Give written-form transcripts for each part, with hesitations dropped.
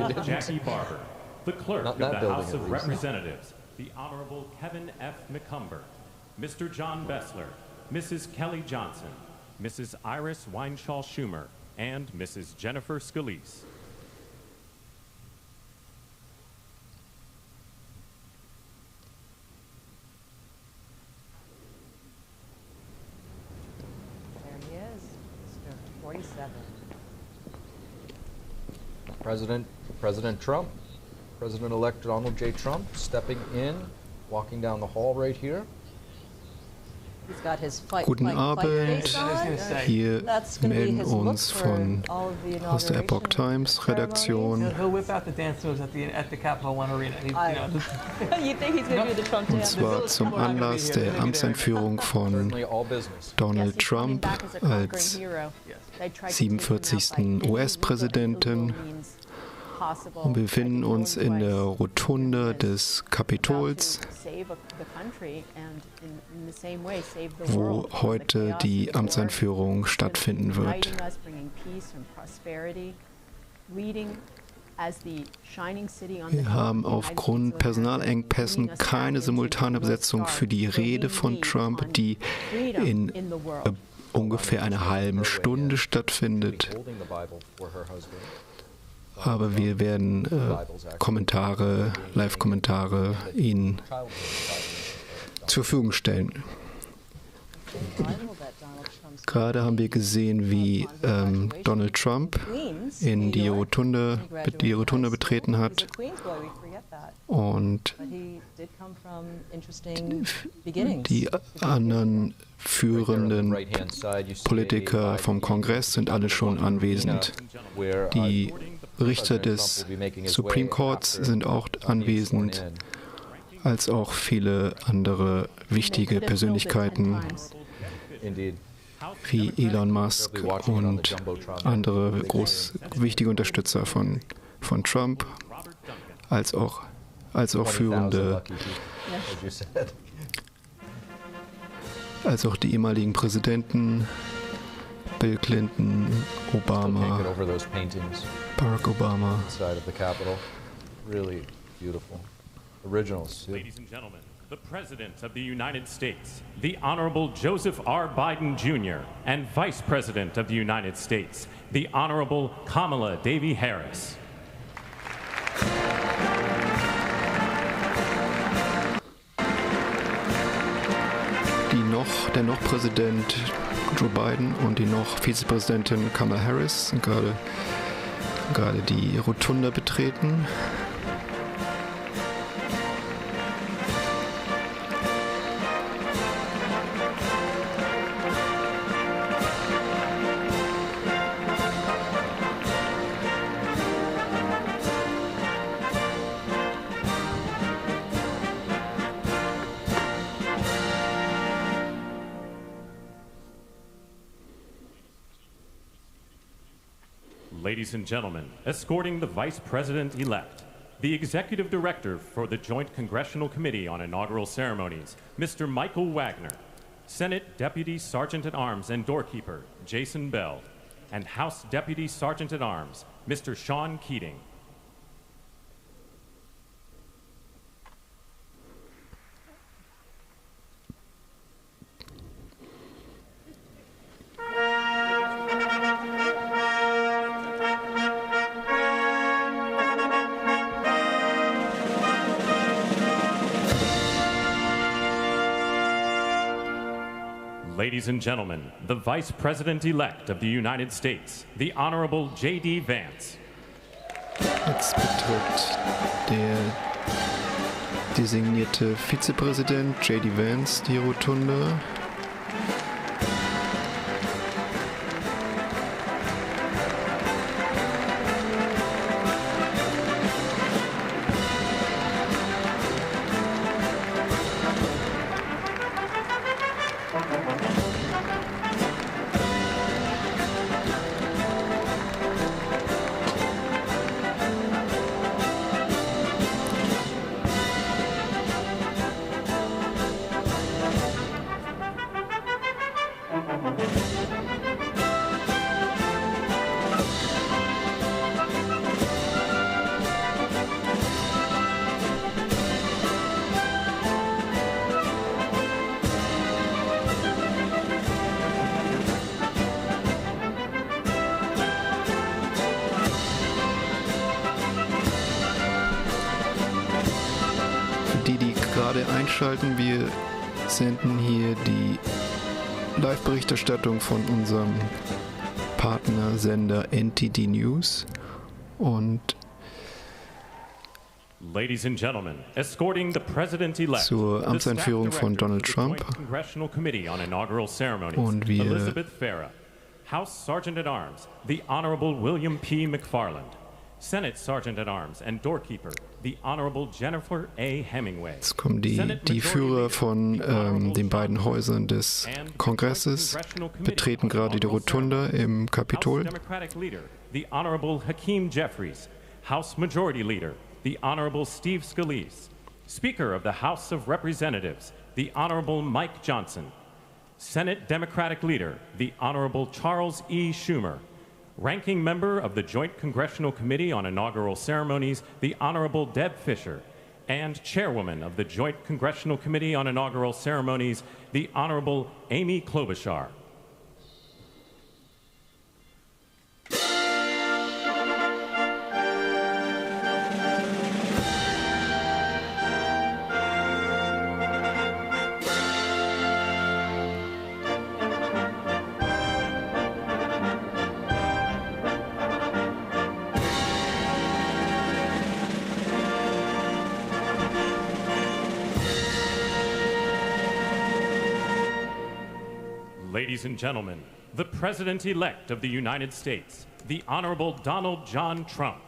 Honorable Jackie Barber, the Clerk of the House of Representatives, the Honorable Kevin F. McCumber, Mr. John Bessler, Mrs. Kelly Johnson, Mrs. Iris Weinschall Schumer, and Mrs. Jennifer Scalise. There he is, Mr. 47. President Trump, President-elect Donald J. Trump, stepping in, walking down the hall right here. He's got his fight Guten face Abend, on. hier That's gonna be melden his look uns for all of the aus der Epoch Times Redaktion. He'll whip out the dance moves at the Capital One Arena. You think he's going to do the Trump Und dance? zwar zum Anlass der Amtseinführung von Certainly all business. Donald Trump als 47. US-Präsidenten. Und wir befinden uns in der Rotunde des Kapitols, wo heute die Amtseinführung stattfinden wird. Wir haben aufgrund Personalengpässen keine simultane Besetzung für die Rede von Trump, die in ungefähr einer halben Stunde stattfindet. Aber wir werden Kommentare, Live-Kommentare Ihnen zur Verfügung stellen. Gerade haben wir gesehen, wie Donald Trump in die Rotunde betreten hat und die anderen führenden Politiker vom Kongress sind alle schon anwesend. Die Richter des Supreme Courts sind auch anwesend, als auch viele andere wichtige Persönlichkeiten wie Elon Musk und andere wichtige Unterstützer von Trump, als auch führende, als auch die ehemaligen Präsidenten Bill Clinton, Obama, Barack Obama. Really beautiful. Originals. Ladies and gentlemen, the President of the United States, the Honorable Joseph R. Biden Jr., and Vice President of the United States, the Honorable Kamala Devi Harris. Der noch Präsident Joe Biden und die noch Vizepräsidentin Kamala Harris sind gerade die Rotunde betreten. Ladies and gentlemen, escorting the Vice President-elect, the Executive Director for the Joint Congressional Committee on Inaugural Ceremonies, Mr. Michael Wagner, Senate Deputy Sergeant-at-Arms and Doorkeeper, Jason Bell, and House Deputy Sergeant-at-Arms, Mr. Sean Keating. Ladies and gentlemen, the Vice President-elect of the United States, the Honorable J.D. Vance. Jetzt betritt der designierte Vizepräsident J.D. Vance die Rotunde. gerade einschalten, wir senden hier die Live-Berichterstattung von unserem Partnersender NTD News und Ladies and gentlemen, escorting the President-elect, zur Amtseinführung von Donald Trump. Und wir Elizabeth Farah, House Sergeant at Arms, the Honorable William P. McFarland, Senate Sergeant at Arms and Doorkeeper, the Honorable Jennifer A. Hemingway. Jetzt kommen die Führer von den beiden Häusern des Kongresses, betreten gerade die Rotunda im Kapitol. House Democratic Leader, the Honorable Hakeem Jeffries, House Majority Leader, the Honorable Steve Scalise, Speaker of the House of Representatives, the Honorable Mike Johnson, Senate Democratic Leader, the Honorable Charles E. Schumer, Ranking Member of the Joint Congressional Committee on Inaugural Ceremonies, the Honorable Deb Fischer, and Chairwoman of the Joint Congressional Committee on Inaugural Ceremonies, the Honorable Amy Klobuchar. Ladies and gentlemen, the President-elect of the United States, the Honorable Donald John Trump.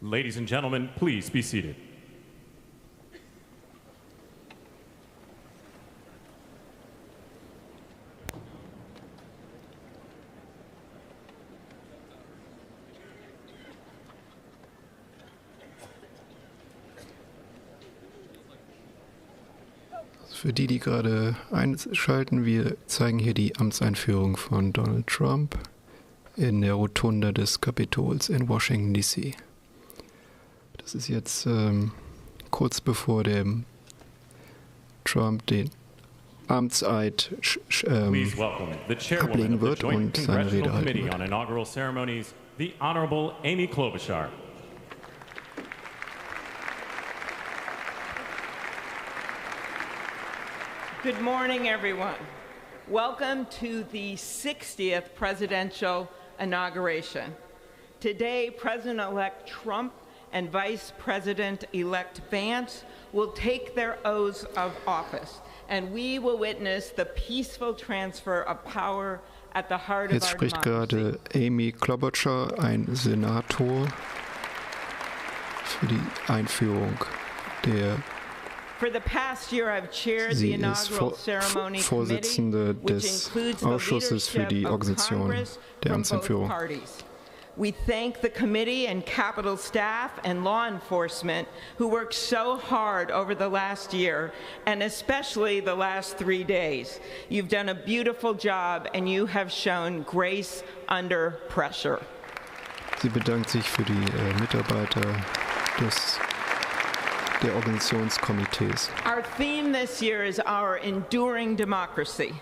Ladies and gentlemen, please be seated. Für die gerade einschalten, wir zeigen hier die Amtseinführung von Donald Trump in der Rotunda des Kapitols in Washington, D.C. Das ist jetzt kurz bevor der Trump den Amtseid ablegen wird und seine Rede halten wird. The Honorable Amy Klobuchar. Good morning, everyone. Welcome to the 60th presidential inauguration. Today, President-elect Trump and Vice President-elect Vance will take their oaths of office, and we will witness the peaceful transfer of power at the heart of Jetzt our spricht democracy. gerade Amy Klobuchar, ein Senator, für die Einführung der. For the past year, I've chaired the Sie ist inaugural ceremony committee, Vorsitzende which des includes the Ausschusses für die leadership of Organisation Congress der from both Amtseinführung. parties. We thank the committee and Capitol staff and law enforcement who worked so hard over the last year, and especially the last 3 days. You've done a beautiful job, and you have shown grace under pressure. Sie bedankt sich für die Mitarbeiter der Organisationskomitees. Our theme this year is our enduring democracy.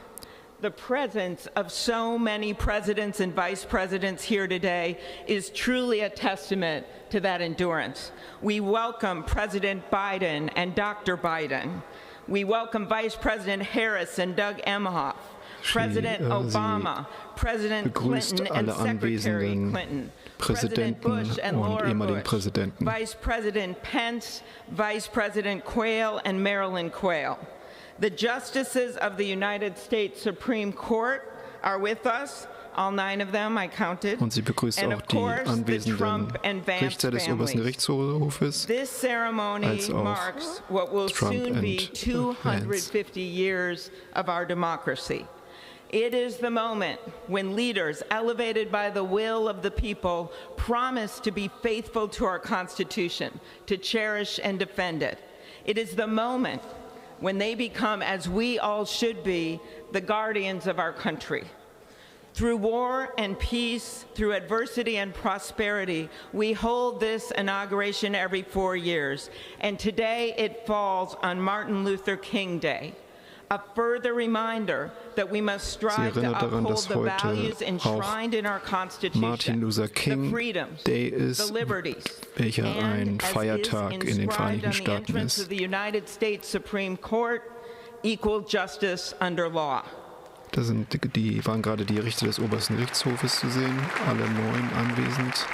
the presence of so many presidents and vice presidents here today is truly a testament to that endurance. We welcome President Biden and Dr. Biden. We welcome Vice President Harris and Doug Emhoff, President Obama, President Clinton and Secretary Clinton, President Bush and Laura Bush, Vice President Pence, Vice President Quayle and Marilyn Quayle. The justices of the United States Supreme Court are with us, all 9 of them, I counted. Und sie begrüßt auch die anwesenden Richter des obersten Gerichtshofes, This ceremony als auch marks what will Trump soon be and 250 years of our democracy. It is the moment when leaders, elevated by the will of the people, promise to be faithful to our Constitution, to cherish and defend it. It is the moment when they become, as we all should be, the guardians of our country. Through war and peace, through adversity and prosperity, we hold this inauguration every 4 years, and today it falls on Martin Luther King Day. A further reminder that we must strive to uphold the values enshrined in our Constitution, the freedoms, the liberties, welcher ein and as is Feiertag in den inscribed Vereinigten on the Staaten entrance ist. of the United States Supreme Court, equal justice under law. Da waren gerade die Richter des obersten Gerichtshofes zu sehen, alle 9 anwesend.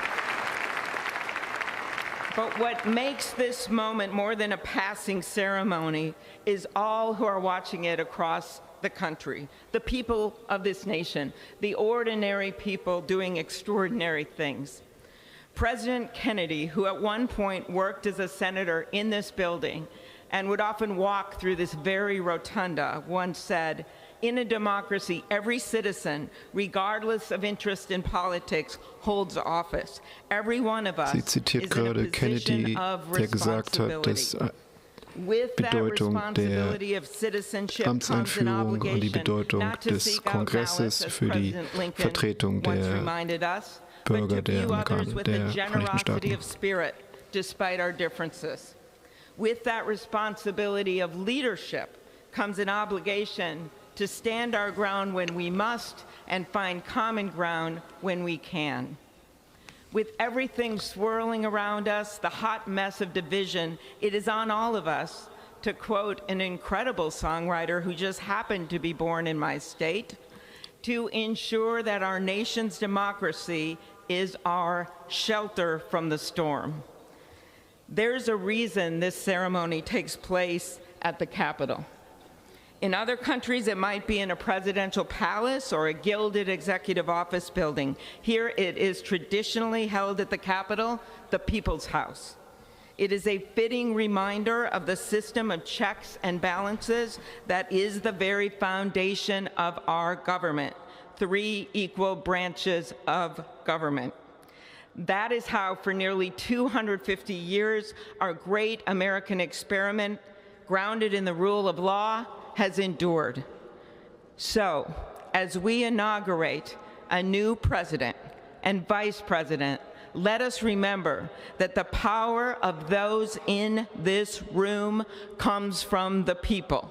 But what makes this moment more than a passing ceremony is all who are watching it across the country, the people of this nation, the ordinary people doing extraordinary things. President Kennedy, who at one point worked as a senator in this building and would often walk through this very rotunda, once said, "In a democracy, every citizen, regardless of interest in politics, holds office. Every one of us Sie is zitiert in a gerade position Kennedy, of der gesagt hat, dass responsibility. With that Bedeutung der responsibility of citizenship comes an Amtseinführung und die obligation Bedeutung not to des seek out Kongresses malice, as für die President Lincoln Vertretung once der reminded us, but Bürger to der view others with the Vereinigten generosity Staaten. of spirit despite our differences. With that responsibility of leadership comes an obligation to stand our ground when we must and find common ground when we can. With everything swirling around us, the hot mess of division, it is on all of us, to quote an incredible songwriter who just happened to be born in my state, to ensure that our nation's democracy is our shelter from the storm. There's a reason this ceremony takes place at the Capitol. In other countries, it might be in a presidential palace or a gilded executive office building. Here, it is traditionally held at the Capitol, the People's House. It is a fitting reminder of the system of checks and balances that is the very foundation of our government, 3 equal branches of government. That is how, for nearly 250 years, our great American experiment, grounded in the rule of law, has endured. So, as we inaugurate a new president and vice president, let us remember that the power of those in this room comes from the people.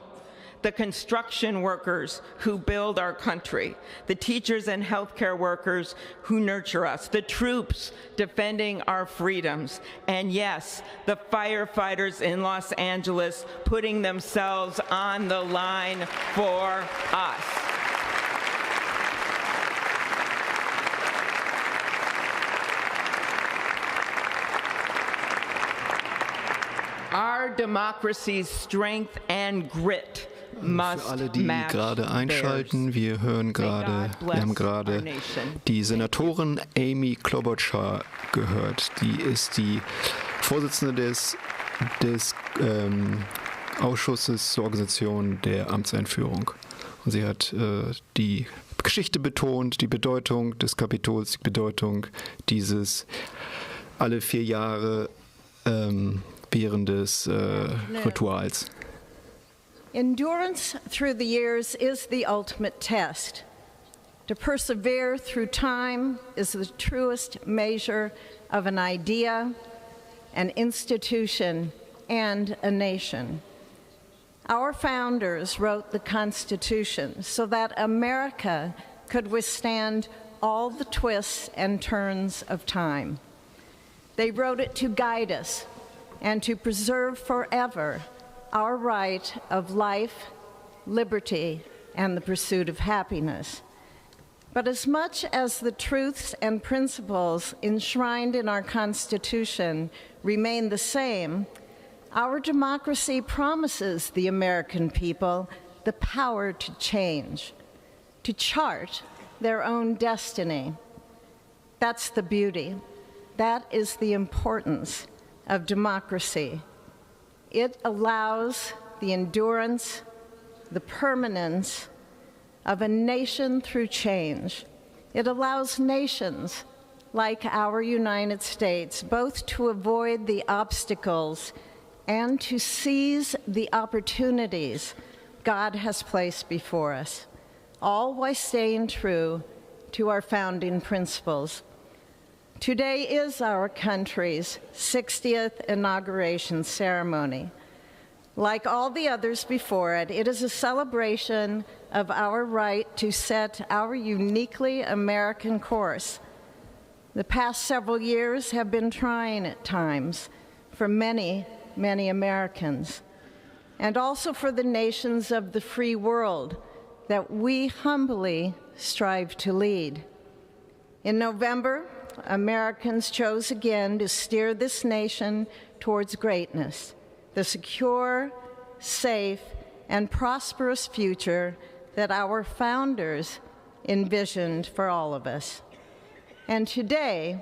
The construction workers who build our country, the teachers and healthcare workers who nurture us, the troops defending our freedoms, and yes, the firefighters in Los Angeles putting themselves on the line for us. Our democracy's strength and grit Für alle, die gerade einschalten, wir haben gerade die Senatorin Amy Klobuchar gehört. Die ist die Vorsitzende des Ausschusses zur Organisation der Amtseinführung. Und sie hat die Geschichte betont, die Bedeutung des Kapitols, die Bedeutung dieses alle 4 Jahre während des Rituals. Endurance through the years is the ultimate test. To persevere through time is the truest measure of an idea, an institution, and a nation. Our founders wrote the Constitution so that America could withstand all the twists and turns of time. They wrote it to guide us and to preserve forever our right of life, liberty, and the pursuit of happiness. But as much as the truths and principles enshrined in our Constitution remain the same, our democracy promises the American people the power to change, to chart their own destiny. That's the beauty. That is the importance of democracy. It allows the endurance, the permanence of a nation through change. It allows nations like our United States both to avoid the obstacles and to seize the opportunities God has placed before us, all while staying true to our founding principles. Today is our country's 60th inauguration ceremony. Like all the others before it, it is a celebration of our right to set our uniquely American course. The past several years have been trying at times for many, many Americans, and also for the nations of the free world that we humbly strive to lead. In November, Americans chose again to steer this nation towards greatness, the secure, safe, and prosperous future that our founders envisioned for all of us. And today,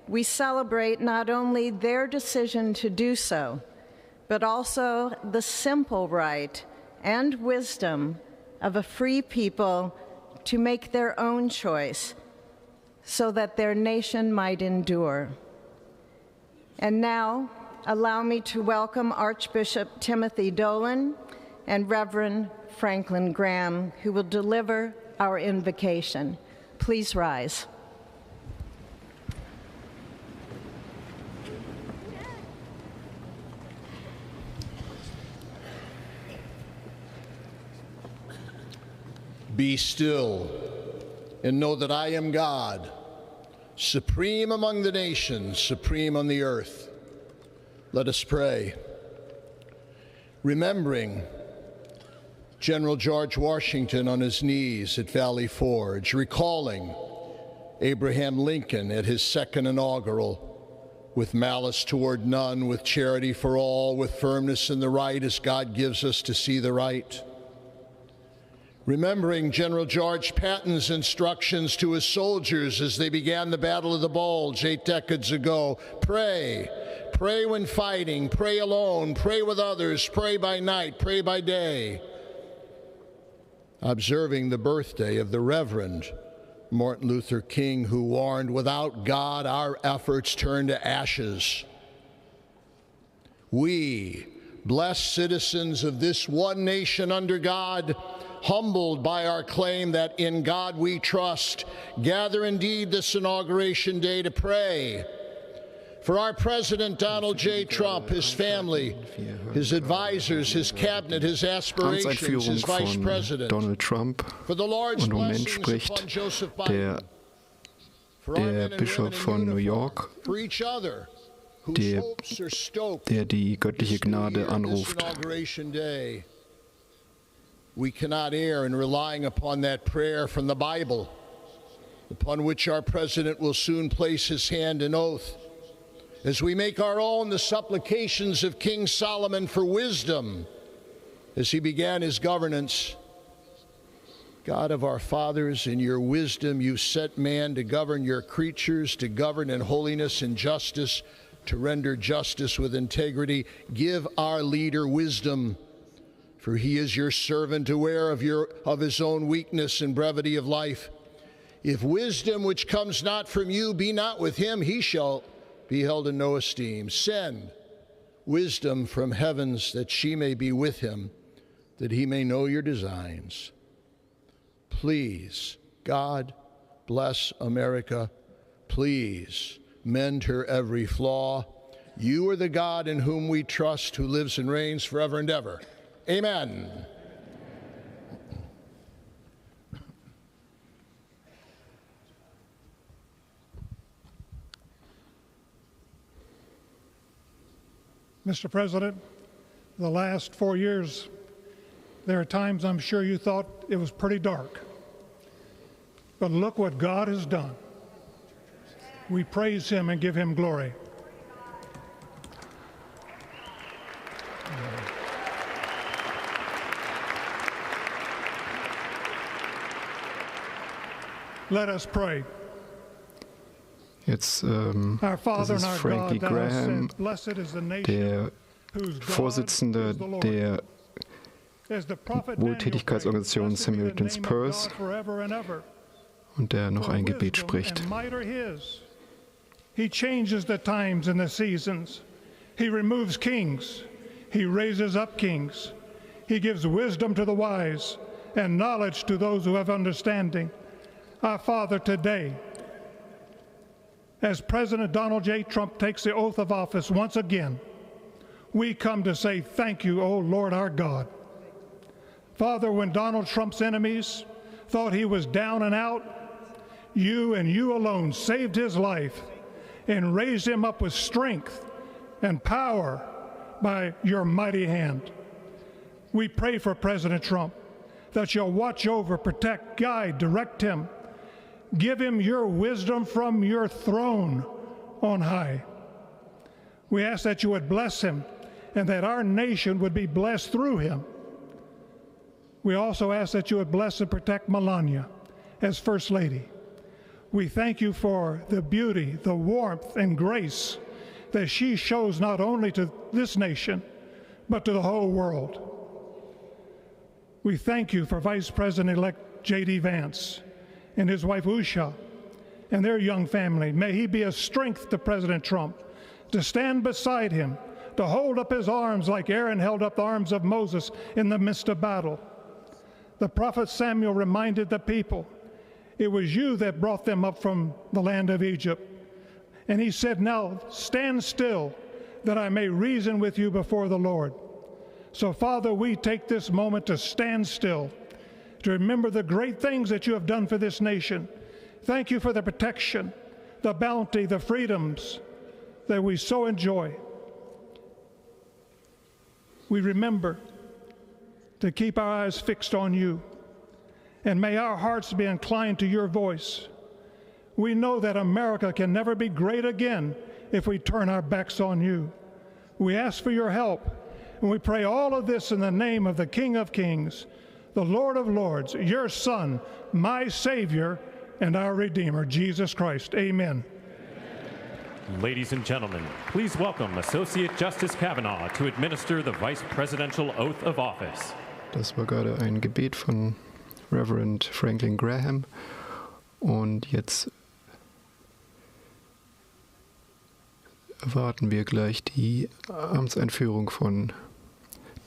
we celebrate not only their decision to do so, but also the simple right and wisdom of a free people to make their own choice so that their nation might endure. And now, allow me to welcome Archbishop Timothy Dolan and Reverend Franklin Graham, who will deliver our invocation. Please rise. Be still and know that I am God, supreme among the nations, supreme on the earth. Let us pray. Remembering General George Washington on his knees at Valley Forge, recalling Abraham Lincoln at his second inaugural, with malice toward none, with charity for all, with firmness in the right as God gives us to see the right. Remembering General George Patton's instructions to his soldiers as they began the Battle of the Bulge 8 decades ago: pray. Pray when fighting, pray alone, pray with others, pray by night, pray by day. Observing the birthday of the Reverend Martin Luther King, who warned, without God, our efforts turn to ashes. We, blessed citizens of this one nation under God, humbled by our claim that in God we trust, gather indeed this inauguration day to pray for our President Donald J. Trump, his family, his advisors, his cabinet, his aspirations, his vice president. Donald Trump. Und Moment spricht der Bischof von New York, der die göttliche Gnade anruft. We cannot err in relying upon that prayer from the Bible, upon which our president will soon place his hand in oath, as we make our own the supplications of King Solomon for wisdom as he began his governance. God of our fathers, in your wisdom you set man to govern your creatures, to govern in holiness and justice, to render justice with integrity. Give our leader wisdom, for he is your servant, aware of his own weakness and brevity of life. If wisdom which comes not from you be not with him, he shall be held in no esteem. Send wisdom from heavens, that she may be with him, that he may know your designs. Please, God, bless America. Please, mend her every flaw. You are the God in whom we trust, who lives and reigns forever and ever. Amen. Mr. President, the last 4 years, there are times I'm sure you thought it was pretty dark. But look what God has done. We praise him and give him glory. Let us pray. Jetzt, das ist Frankie Graham, der Vorsitzende der Wohltätigkeitsorganisation Samaritan's Purse, und der noch ein Gebet spricht. He changes the times and the seasons. He removes kings. He raises up kings. He gives wisdom to the wise and knowledge to those who have understanding. Our Father, today, as President Donald J. Trump takes the oath of office once again, we come to say thank you, O Lord our God. Father, when Donald Trump's enemies thought he was down and out, you and you alone saved his life and raised him up with strength and power by your mighty hand. We pray for President Trump that you'll watch over, protect, guide, direct him. Give him your wisdom from your throne on high. We ask that you would bless him and that our nation would be blessed through him. We also ask that you would bless and protect Melania as First Lady. We thank you for the beauty, the warmth, and grace that she shows not only to this nation, but to the whole world. We thank you for Vice President-elect J.D. Vance and his wife Usha and their young family. May he be a strength to President Trump, to stand beside him, to hold up his arms like Aaron held up the arms of Moses in the midst of battle. The prophet Samuel reminded the people, it was you that brought them up from the land of Egypt. And he said, now stand still, that I may reason with you before the Lord. So, Father, we take this moment to stand still, to remember the great things that you have done for this nation. Thank you for the protection, the bounty, the freedoms that we so enjoy. We remember to keep our eyes fixed on you, and may our hearts be inclined to your voice. We know that America can never be great again if we turn our backs on you. We ask for your help, and we pray all of this in the name of the King of Kings, the Lord of Lords, your Son, my Savior, and our Redeemer, Jesus Christ. Amen. Ladies and gentlemen, please welcome Associate Justice Kavanaugh to administer the Vice Presidential Oath of Office. Das war gerade ein Gebet von Reverend Franklin Graham. Und jetzt erwarten wir gleich die Amtseinführung von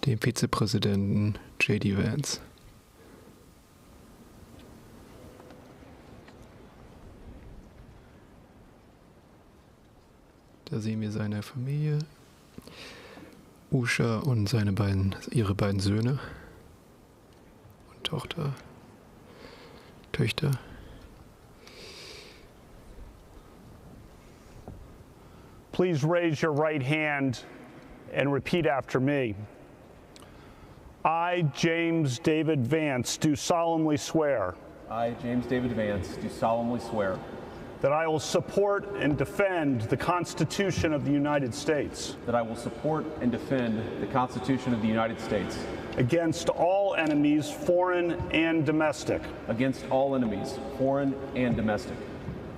dem Vizepräsidenten J.D. Vance. Da sehen wir seine Familie, Usha und ihre beiden Söhne und Töchter. Please raise your right hand and repeat after me. I, James David Vance, do solemnly swear. I, James David Vance, do solemnly swear. That I will support and defend the Constitution of the United States. That I will support and defend the Constitution of the United States. Against all enemies, foreign and domestic. Against all enemies, foreign and domestic.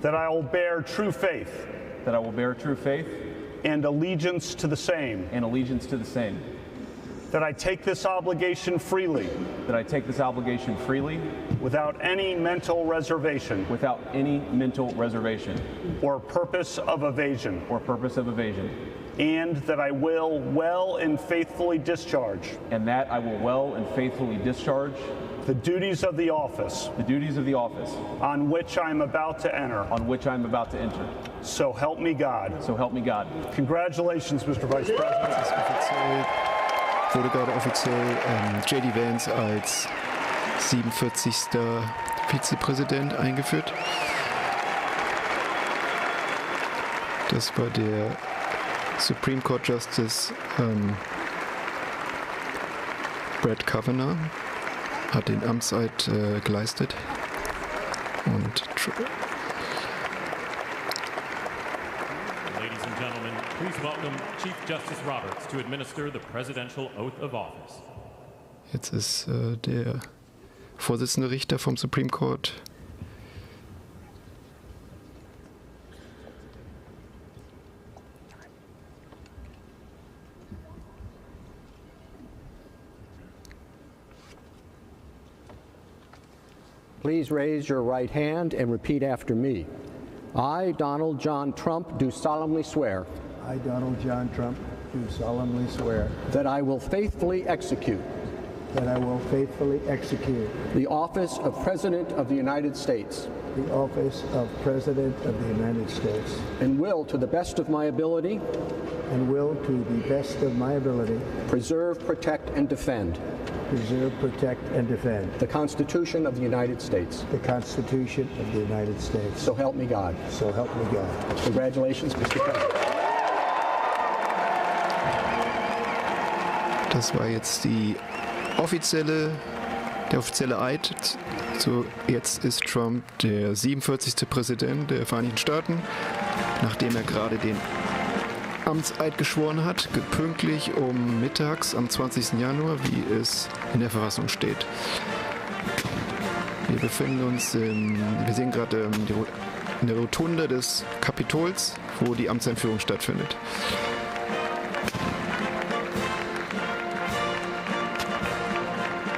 That I will bear true faith. That I will bear true faith. And allegiance to the same. And allegiance to the same. That I take this obligation freely. That I take this obligation freely. Without any mental reservation. Without any mental reservation. Or purpose of evasion. Or purpose of evasion. And that I will well and faithfully discharge. And that I will well and faithfully discharge. The duties of the office. The duties of the office. On which I am about to enter. On which I am about to enter. So help me God. So help me God. Congratulations, Mr. Vice President. wurde gerade offiziell J.D. Vance als 47. Vizepräsident eingeführt. Das war der Supreme Court Justice Brett Kavanaugh, hat den Amtseid geleistet. Und Ladies and gentlemen, please welcome Chief Justice Roberts to administer the presidential oath of office. Jetzt ist der Vorsitzende Richter vom Supreme Court. Please raise your right hand and repeat after me. I, Donald John Trump, do solemnly swear. I, Donald John Trump, do solemnly swear. That I will faithfully execute. That I will faithfully execute. The office of President of the United States. The office of President of the United States. And will, to the best of my ability. And will, to the best of my ability. Preserve, protect, and defend. Preserve, protect, and defend. The Constitution of the United States. The Constitution of the United States. So help me God. So help me God. Congratulations, Mr. President. Das war jetzt der offizielle Eid. So, jetzt ist Trump der 47. Präsident der Vereinigten Staaten, nachdem er gerade den Amtseid geschworen hat, pünktlich mittags am 20. Januar, wie es in der Verfassung steht. Wir befinden uns, wir sehen gerade in der Rotunde des Kapitols, wo die Amtseinführung stattfindet.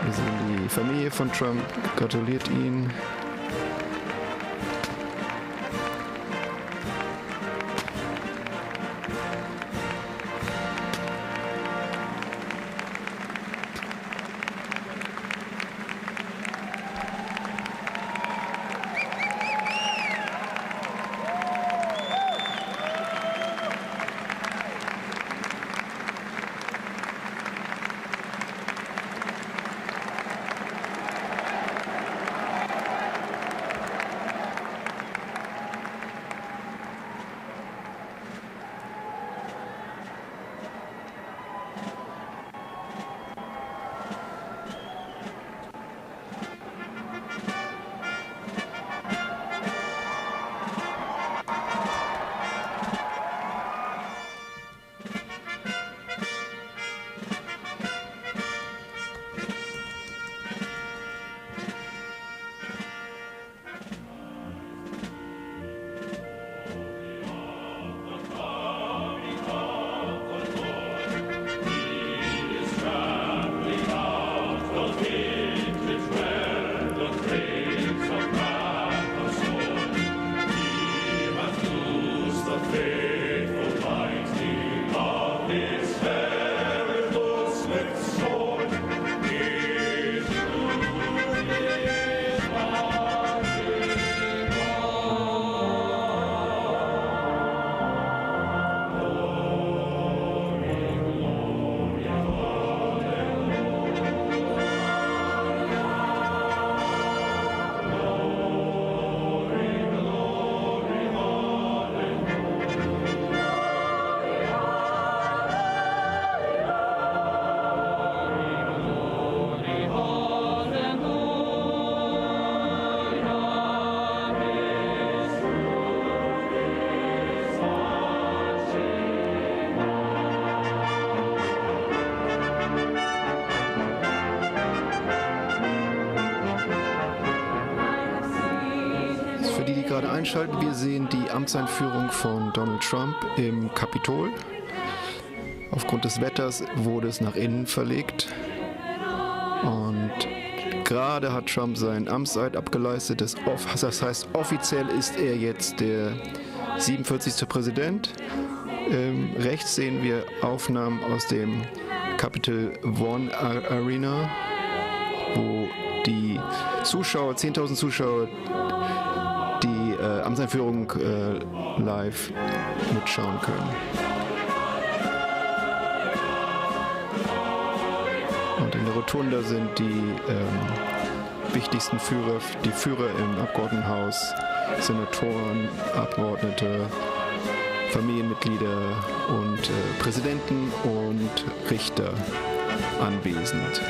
Wir sehen die Familie von Trump, gratuliert ihn. Gerade einschalten, wir sehen die Amtseinführung von Donald Trump im Kapitol. Aufgrund des Wetters wurde es nach innen verlegt. Und gerade hat Trump seinen Amtseid abgeleistet. Das heißt, offiziell ist er jetzt der 47. Präsident. Rechts sehen wir Aufnahmen aus dem Capitol One Arena, wo die Zuschauer, 10.000 Zuschauer, die Amtseinführung live mitschauen können. In der Rotunda sind die wichtigsten Führer, die Führer im Abgeordnetenhaus, Senatoren, Abgeordnete, Familienmitglieder und Präsidenten und Richter anwesend.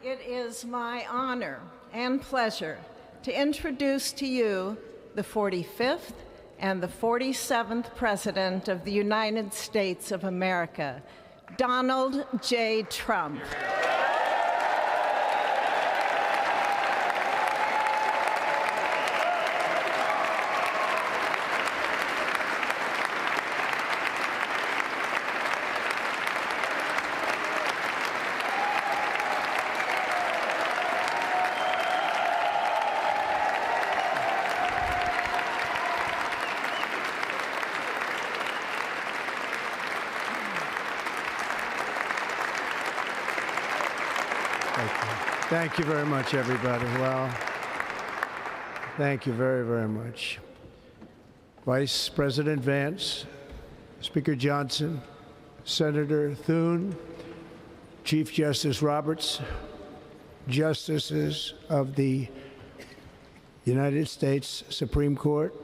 It is my honor and pleasure to introduce to you the 45th and the 47th President of the United States of America, Donald J. Trump. Thank you very much, everybody. Well, thank you very, very much. Vice President Vance, Speaker Johnson, Senator Thune, Chief Justice Roberts, Justices of the United States Supreme Court,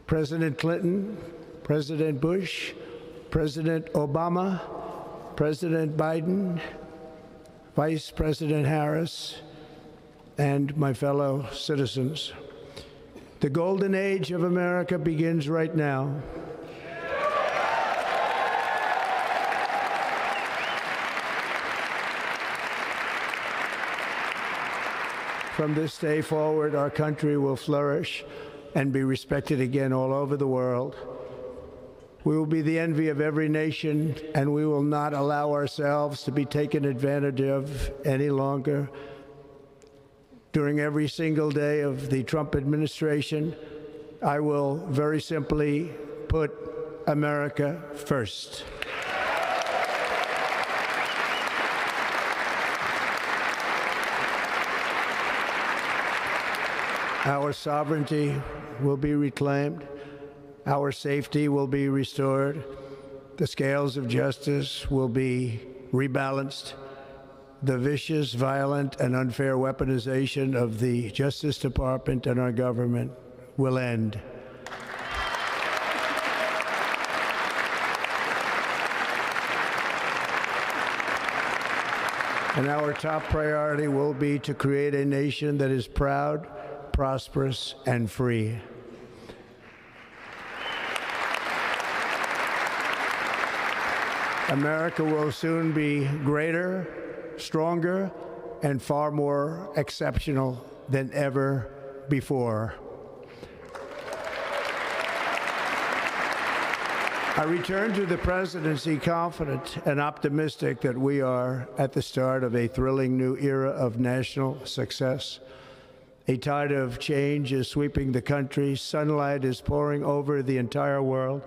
President Clinton, President Bush, President Obama, President Biden, Vice President Harris, and my fellow citizens. The golden age of America begins right now. From this day forward, our country will flourish and be respected again all over the world. We will be the envy of every nation, and we will not allow ourselves to be taken advantage of any longer. During every single day of the Trump administration, I will very simply put America first. Our sovereignty will be reclaimed. Our safety will be restored. The scales of justice will be rebalanced. The vicious, violent, and unfair weaponization of the Justice Department and our government will end. And our top priority will be to create a nation that is proud, prosperous, and free. America will soon be greater, stronger, and far more exceptional than ever before. I return to the presidency confident and optimistic that we are at the start of a thrilling new era of national success. A tide of change is sweeping the country, sunlight is pouring over the entire world,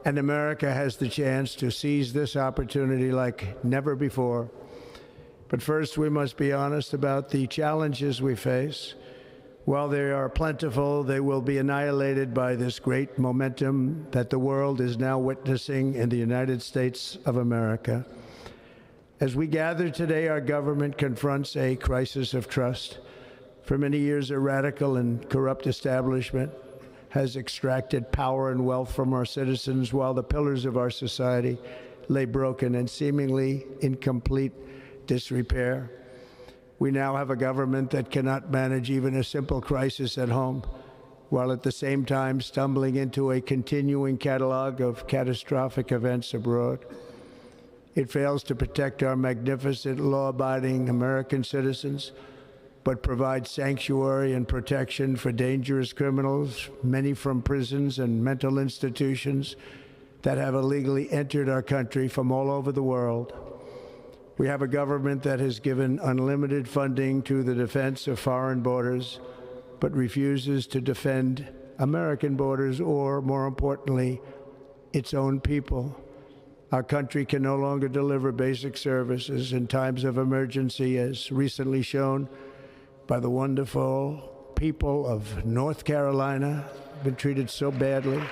and America has the chance to seize this opportunity like never before. But first, we must be honest about the challenges we face. While they are plentiful, they will be annihilated by this great momentum that the world is now witnessing in the United States of America. As we gather today, our government confronts a crisis of trust. For many years, a radical and corrupt establishment has extracted power and wealth from our citizens while the pillars of our society lay broken and seemingly in complete disrepair. We now have a government that cannot manage even a simple crisis at home, while at the same time stumbling into a continuing catalog of catastrophic events abroad. It fails to protect our magnificent, law-abiding American citizens, but provides sanctuary and protection for dangerous criminals, many from prisons and mental institutions that have illegally entered our country from all over the world. We have a government that has given unlimited funding to the defense of foreign borders, but refuses to defend American borders or, more importantly, its own people. Our country can no longer deliver basic services in times of emergency, as recently shown by the wonderful people of North Carolina, been treated so badly.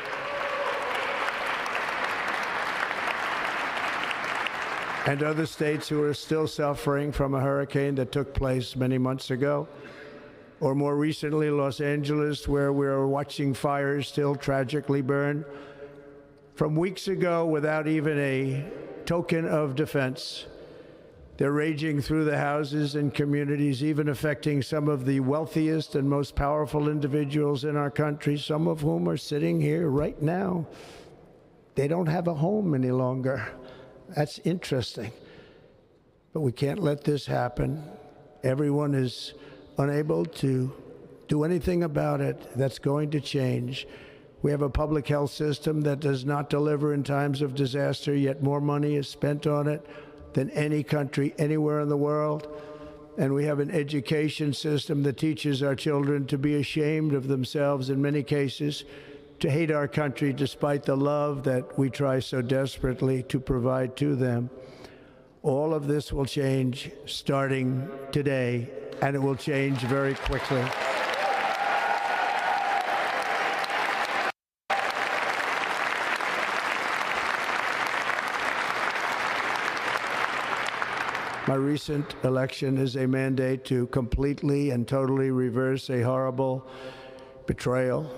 And other states who are still suffering from a hurricane that took place many months ago. Or more recently, Los Angeles, where we're watching fires still tragically burn from weeks ago without even a token of defense. They're raging through the houses and communities, even affecting some of the wealthiest and most powerful individuals in our country, some of whom are sitting here right now. They don't have a home any longer. That's interesting. But we can't let this happen. Everyone is unable to do anything about it. That's going to change. We have a public health system that does not deliver in times of disaster, yet more money is spent on it than any country anywhere in the world. And we have an education system that teaches our children to be ashamed of themselves in many cases, to hate our country despite the love that we try so desperately to provide to them. All of this will change starting today, and it will change very quickly. My recent election is a mandate to completely and totally reverse a horrible betrayal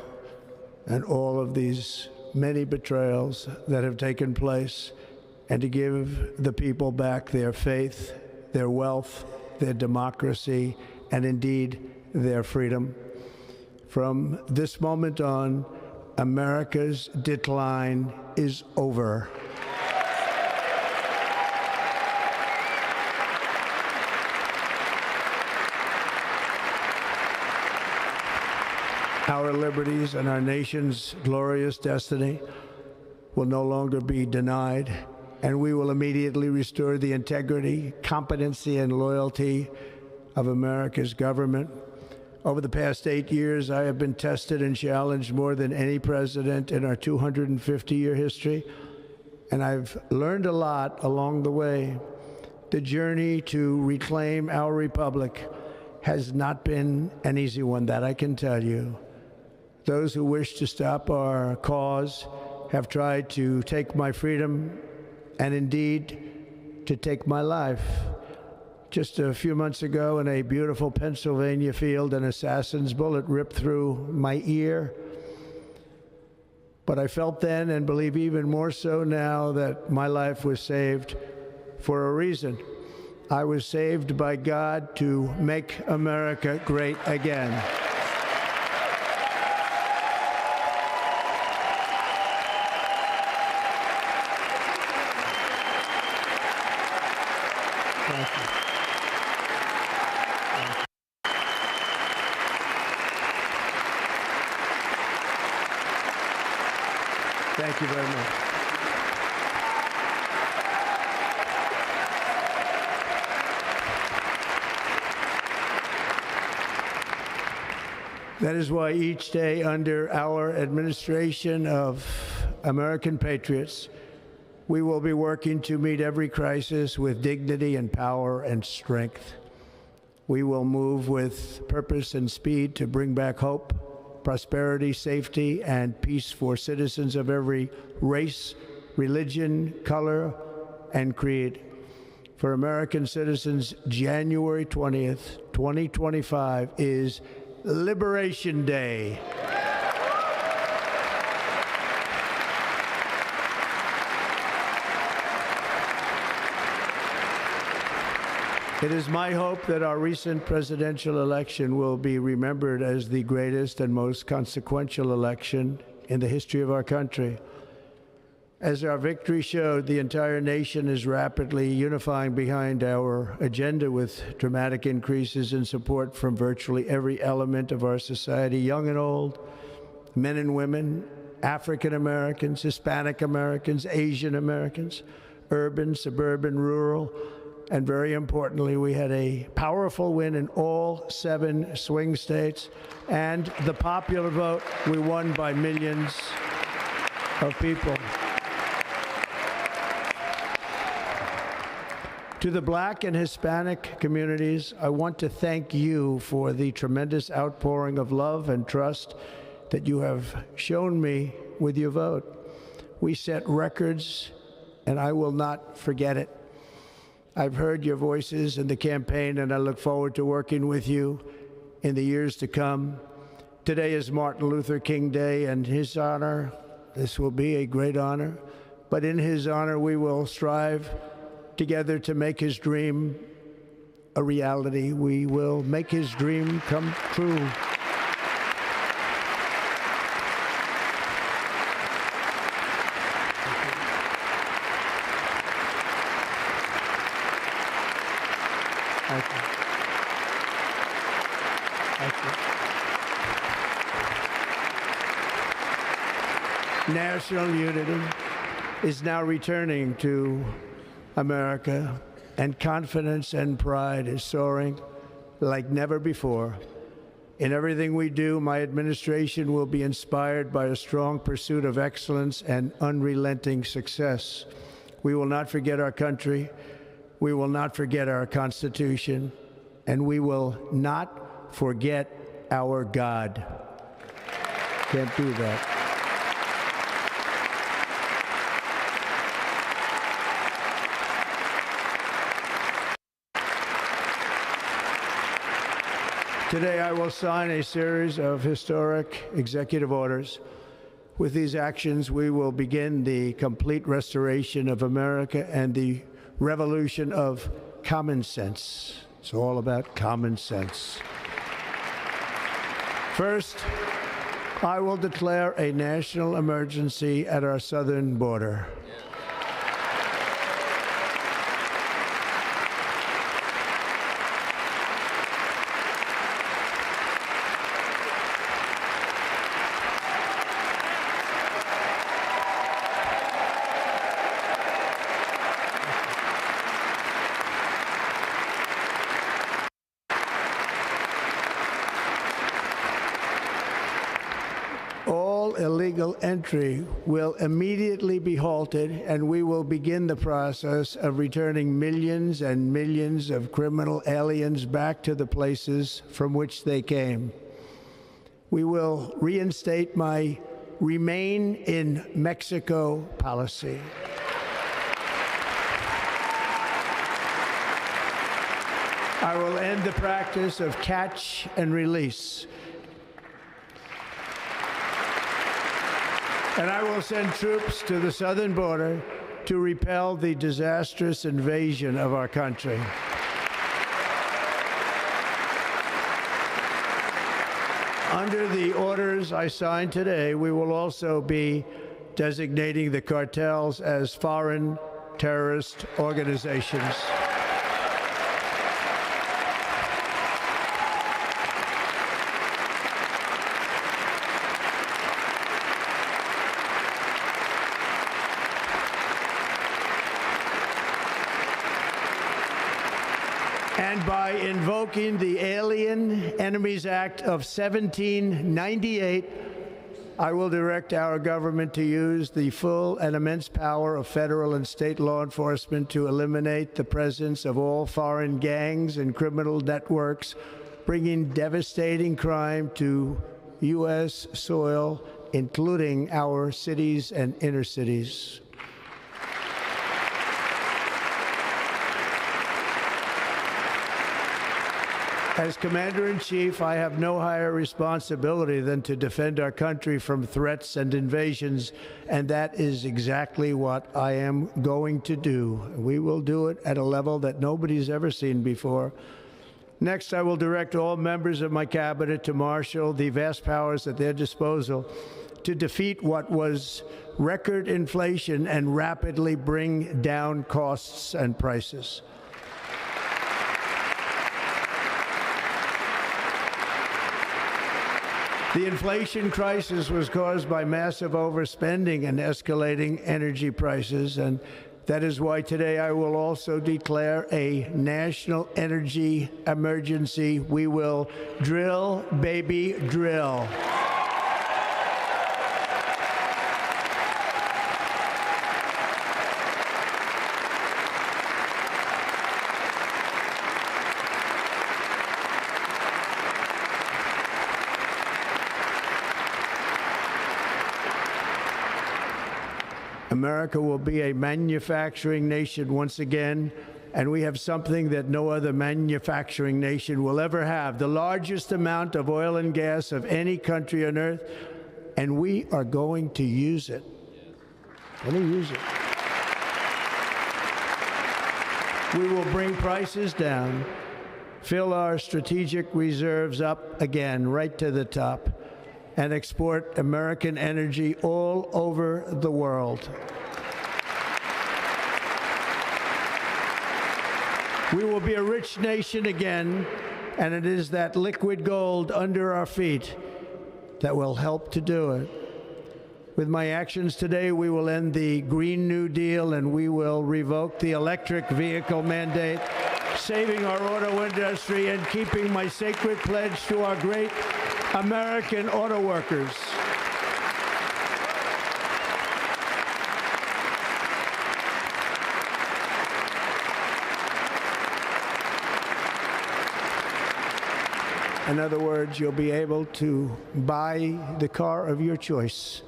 and all of these many betrayals that have taken place, and to give the people back their faith, their wealth, their democracy, and indeed their freedom. From this moment on, America's decline is over. Our liberties and our nation's glorious destiny will no longer be denied, and we will immediately restore the integrity, competency, and loyalty of America's government. Over the past 8 years, I have been tested and challenged more than any president in our 250-year history, and I've learned a lot along the way. The journey to reclaim our republic has not been an easy one, that I can tell you. Those who wish to stop our cause have tried to take my freedom and indeed to take my life. Just a few months ago in a beautiful Pennsylvania field, an assassin's bullet ripped through my ear. But I felt then, and believe even more so now, that my life was saved for a reason. I was saved by God to make America great again. Thank you. Thank you very much. That is why each day under our administration of American patriots, we will be working to meet every crisis with dignity and power and strength. We will move with purpose and speed to bring back hope, prosperity, safety, and peace for citizens of every race, religion, color, and creed. For American citizens, January 20th, 2025 is Liberation Day. It is my hope that our recent presidential election will be remembered as the greatest and most consequential election in the history of our country. As our victory showed, the entire nation is rapidly unifying behind our agenda with dramatic increases in support from virtually every element of our society, young and old, men and women, African Americans, Hispanic Americans, Asian Americans, urban, suburban, rural, and very importantly, we had a powerful win in all 7 swing states, and the popular vote, we won by millions of people. To the Black and Hispanic communities, I want to thank you for the tremendous outpouring of love and trust that you have shown me with your vote. We set records, and I will not forget it. I've heard your voices in the campaign, and I look forward to working with you in the years to come. Today is Martin Luther King Day, and his honor, this will be a great honor, but in his honor we will strive together to make his dream a reality. We will make his dream come true. Thank you. Thank you. National unity is now returning to America, and confidence and pride is soaring like never before. In everything we do, my administration will be inspired by a strong pursuit of excellence and unrelenting success. We will not forget our country. We will not forget our Constitution, and we will not forget our God. Can't do that. Today, I will sign a series of historic executive orders. With these actions, we will begin the complete restoration of America and the revolution of common sense. It's all about common sense. First, I will declare a national emergency at our southern border. illegal entry will immediately be halted, and we will begin the process of returning millions and millions of criminal aliens back to the places from which they came. We will reinstate my Remain in Mexico policy. I will end the practice of catch and release. And I will send troops to the southern border to repel the disastrous invasion of our country. Under the orders I signed today, we will also be designating the cartels as foreign terrorist organizations. And by invoking the Alien Enemies Act of 1798, I will direct our government to use the full and immense power of federal and state law enforcement to eliminate the presence of all foreign gangs and criminal networks, bringing devastating crime to U.S. soil, including our cities and inner cities. As Commander-in-Chief, I have no higher responsibility than to defend our country from threats and invasions, and that is exactly what I am going to do. We will do it at a level that nobody's ever seen before. Next, I will direct all members of my cabinet to marshal the vast powers at their disposal to defeat what was record inflation and rapidly bring down costs and prices. The inflation crisis was caused by massive overspending and escalating energy prices, and that is why today I will also declare a national energy emergency. We will drill, baby, drill. America will be a manufacturing nation once again, and we have something that no other manufacturing nation will ever have, the largest amount of oil and gas of any country on earth, and we are going to use it. Let me use it. We will bring prices down, fill our strategic reserves up again, right to the top, and export American energy all over the world. We will be a rich nation again, and it is that liquid gold under our feet that will help to do it. With my actions today, we will end the Green New Deal, and we will revoke the electric vehicle mandate, saving our auto industry and keeping my sacred pledge to our great American auto workers. In other words, you'll be able to buy the car of your choice.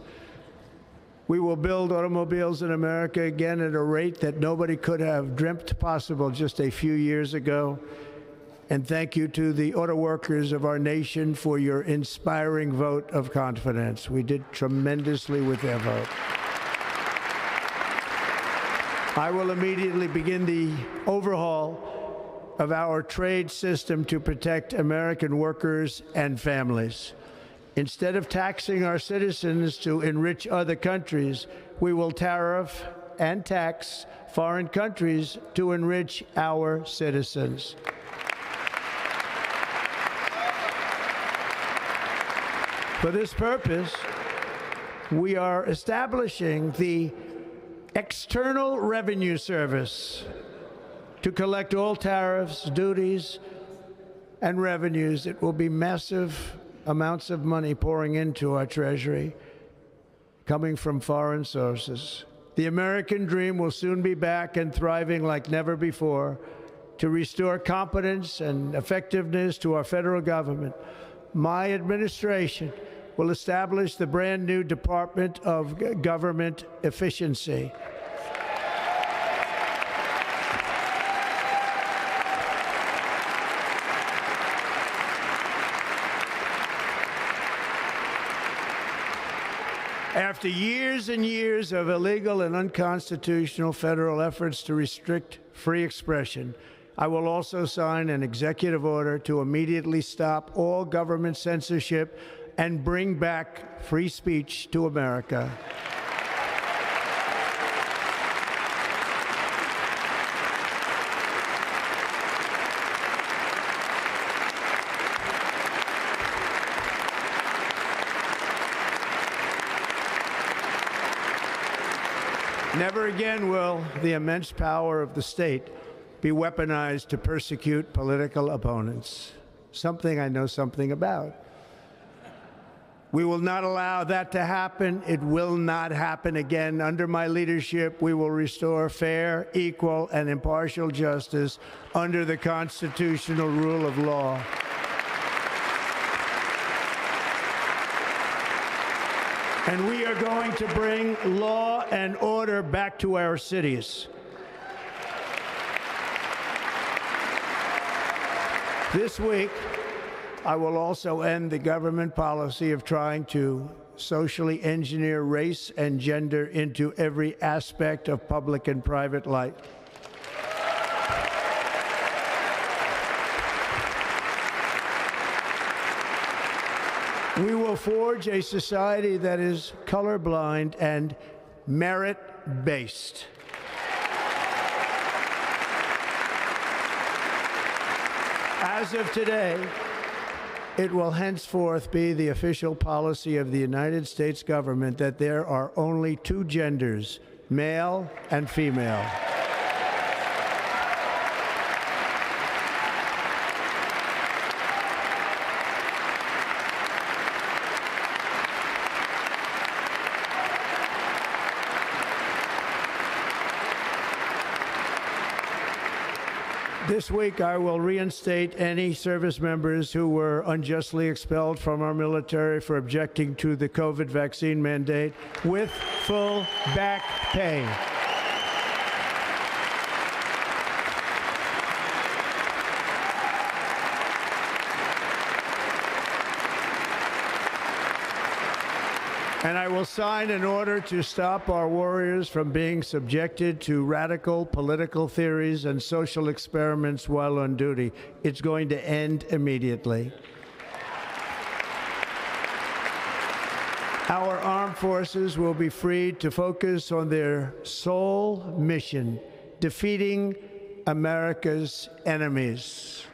We will build automobiles in America again at a rate that nobody could have dreamt possible just a few years ago. And thank you to the auto workers of our nation for your inspiring vote of confidence. We did tremendously with their vote. I will immediately begin the overhaul of our trade system to protect American workers and families. Instead of taxing our citizens to enrich other countries, we will tariff and tax foreign countries to enrich our citizens. For this purpose, we are establishing the External Revenue Service to collect all tariffs, duties, and revenues. It will be massive amounts of money pouring into our Treasury. coming from foreign sources. The American dream will soon be back and thriving like never before. To restore competence and effectiveness to our federal government, my administration will establish the brand new Department of Government Efficiency. After years and years of illegal and unconstitutional federal efforts to restrict free expression, I will also sign an executive order to immediately stop all government censorship and bring back free speech to America. Never again will the immense power of the state be weaponized to persecute political opponents, something I know something about. We will not allow that to happen. It will not happen again. Under my leadership, we will restore fair, equal, and impartial justice under the constitutional rule of law. And we are going to bring law and order back to our cities. This week, I will also end the government policy of trying to socially engineer race and gender into every aspect of public and private life. We will forge a society that is colorblind and merit-based. As of today, it will henceforth be the official policy of the United States government that there are only two genders, male and female. This week, I will reinstate any service members who were unjustly expelled from our military for objecting to the COVID vaccine mandate with full back pay. And I will sign an order to stop our warriors from being subjected to radical political theories and social experiments while on duty. It's going to end immediately. Our armed forces will be freed to focus on their sole mission, defeating America's enemies.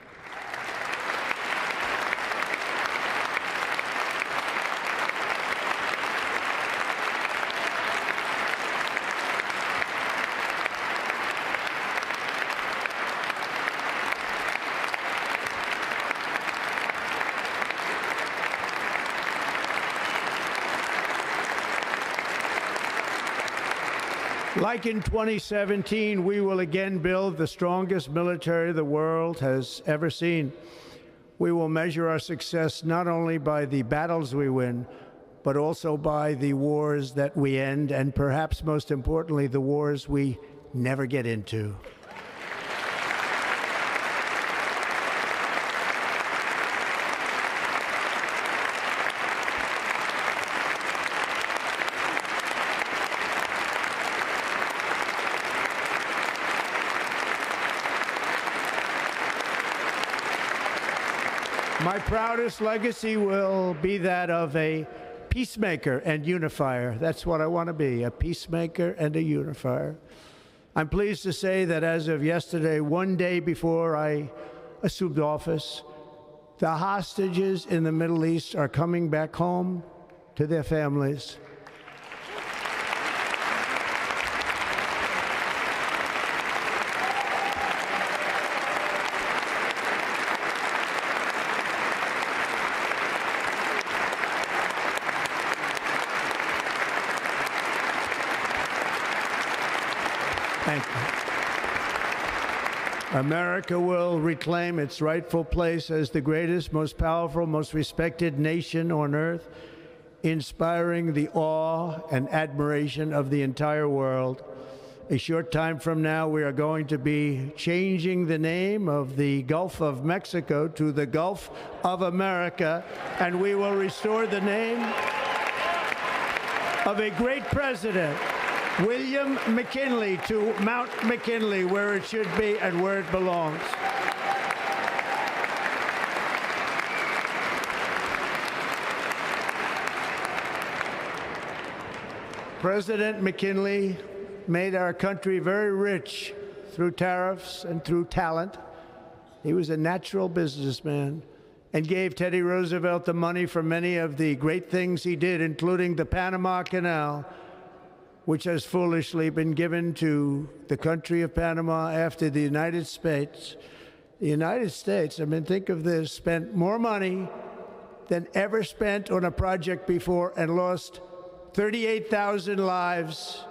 Like in 2017, we will again build the strongest military the world has ever seen. We will measure our success not only by the battles we win, but also by the wars that we end, and perhaps most importantly, the wars we never get into. My proudest legacy will be that of a peacemaker and unifier. That's what I want to be, a peacemaker and a unifier. I'm pleased to say that as of yesterday, one day before I assumed office, the hostages in the Middle East are coming back home to their families. Thank you. America will reclaim its rightful place as the greatest, most powerful, most respected nation on earth, inspiring the awe and admiration of the entire world. A short time from now, we are going to be changing the name of the Gulf of Mexico to the Gulf of America, and we will restore the name of a great president, William McKinley, to Mount McKinley, where it should be and where it belongs. President McKinley made our country very rich through tariffs and through talent. He was a natural businessman and gave Teddy Roosevelt the money for many of the great things he did, including the Panama Canal, which has foolishly been given to the country of Panama after the United States. The United States, I mean, think of this, spent more money than ever spent on a project before and lost 38,000 lives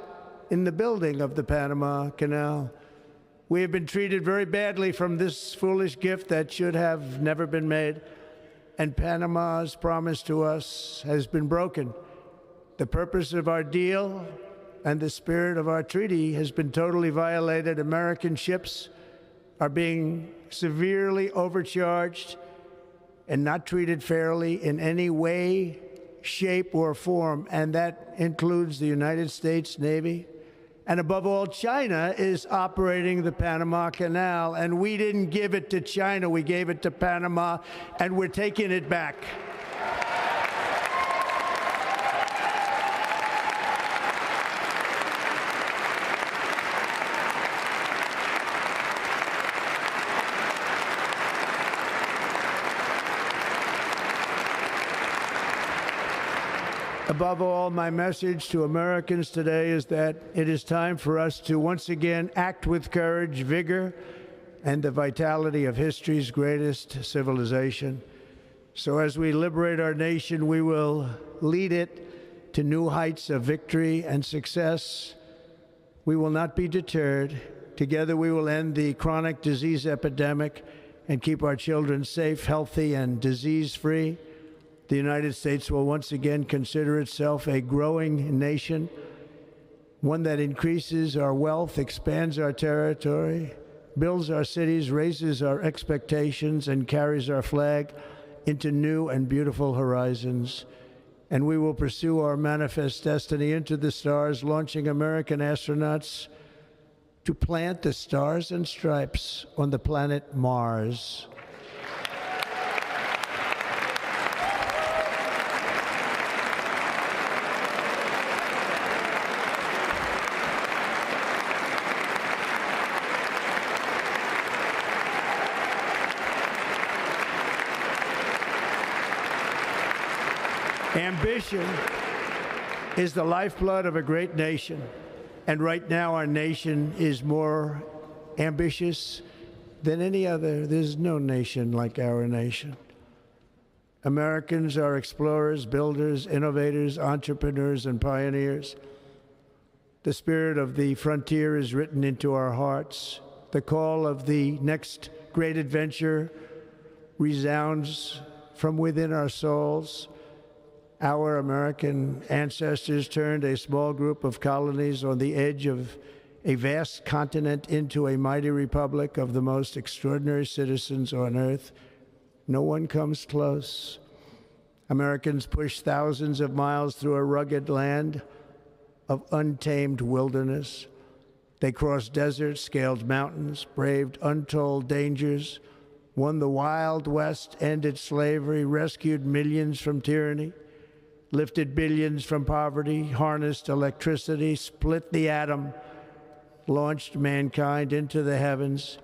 in the building of the Panama Canal. We have been treated very badly from this foolish gift that should have never been made, and Panama's promise to us has been broken. The purpose of our deal and the spirit of our treaty has been totally violated. American ships are being severely overcharged and not treated fairly in any way, shape, or form, and that includes the United States Navy. And above all, China is operating the Panama Canal, and we didn't give it to China, we gave it to Panama, and we're taking it back. Above all, my message to Americans today is that it is time for us to once again act with courage, vigor, and the vitality of history's greatest civilization. So as we liberate our nation, we will lead it to new heights of victory and success. We will not be deterred. Together we will end the chronic disease epidemic and keep our children safe, healthy, and disease-free. The United States will once again consider itself a growing nation, one that increases our wealth, expands our territory, builds our cities, raises our expectations, and carries our flag into new and beautiful horizons. And we will pursue our manifest destiny into the stars, launching American astronauts to plant the stars and stripes on the planet Mars. Ambition is the lifeblood of a great nation, and right now our nation is more ambitious than any other. There's no nation like our nation. Americans are explorers, builders, innovators, entrepreneurs, and pioneers. The spirit of the frontier is written into our hearts. The call of the next great adventure resounds from within our souls. Our American ancestors turned a small group of colonies on the edge of a vast continent into a mighty republic of the most extraordinary citizens on earth. No one comes close. Americans pushed thousands of miles through a rugged land of untamed wilderness. They crossed deserts, scaled mountains, braved untold dangers, won the Wild West, ended slavery, rescued millions from tyranny, lifted billions from poverty, harnessed electricity, split the atom, launched mankind into the heavens,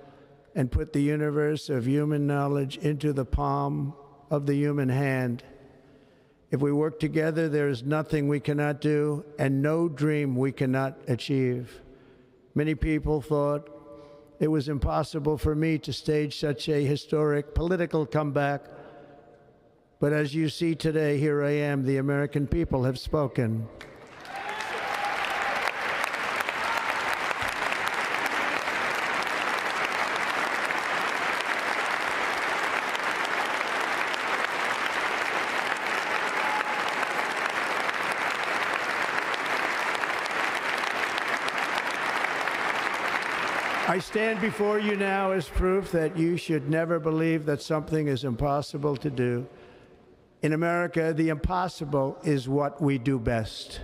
and put the universe of human knowledge into the palm of the human hand. If we work together, there is nothing we cannot do and no dream we cannot achieve. Many people thought it was impossible for me to stage such a historic political comeback. But as you see today, here I am. The American people have spoken. I stand before you now as proof that you should never believe that something is impossible to do. In America, the impossible is what we do best.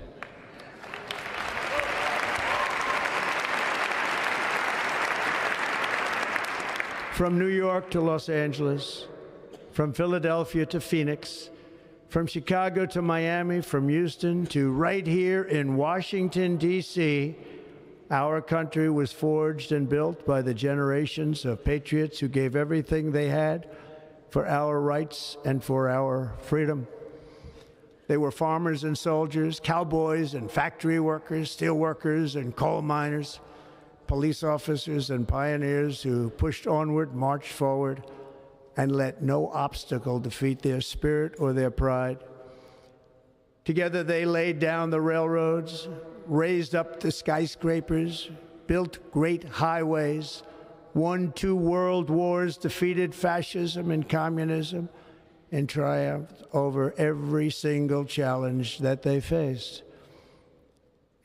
From New York to Los Angeles, from Philadelphia to Phoenix, from Chicago to Miami, from Houston to right here in Washington, D.C., our country was forged and built by the generations of patriots who gave everything they had for our rights and for our freedom. They were farmers and soldiers, cowboys and factory workers, steel workers and coal miners, police officers and pioneers who pushed onward, marched forward, and let no obstacle defeat their spirit or their pride. Together they laid down the railroads, raised up the skyscrapers, built great highways, won 2 world wars, defeated fascism and communism, and triumphed over every single challenge that they faced.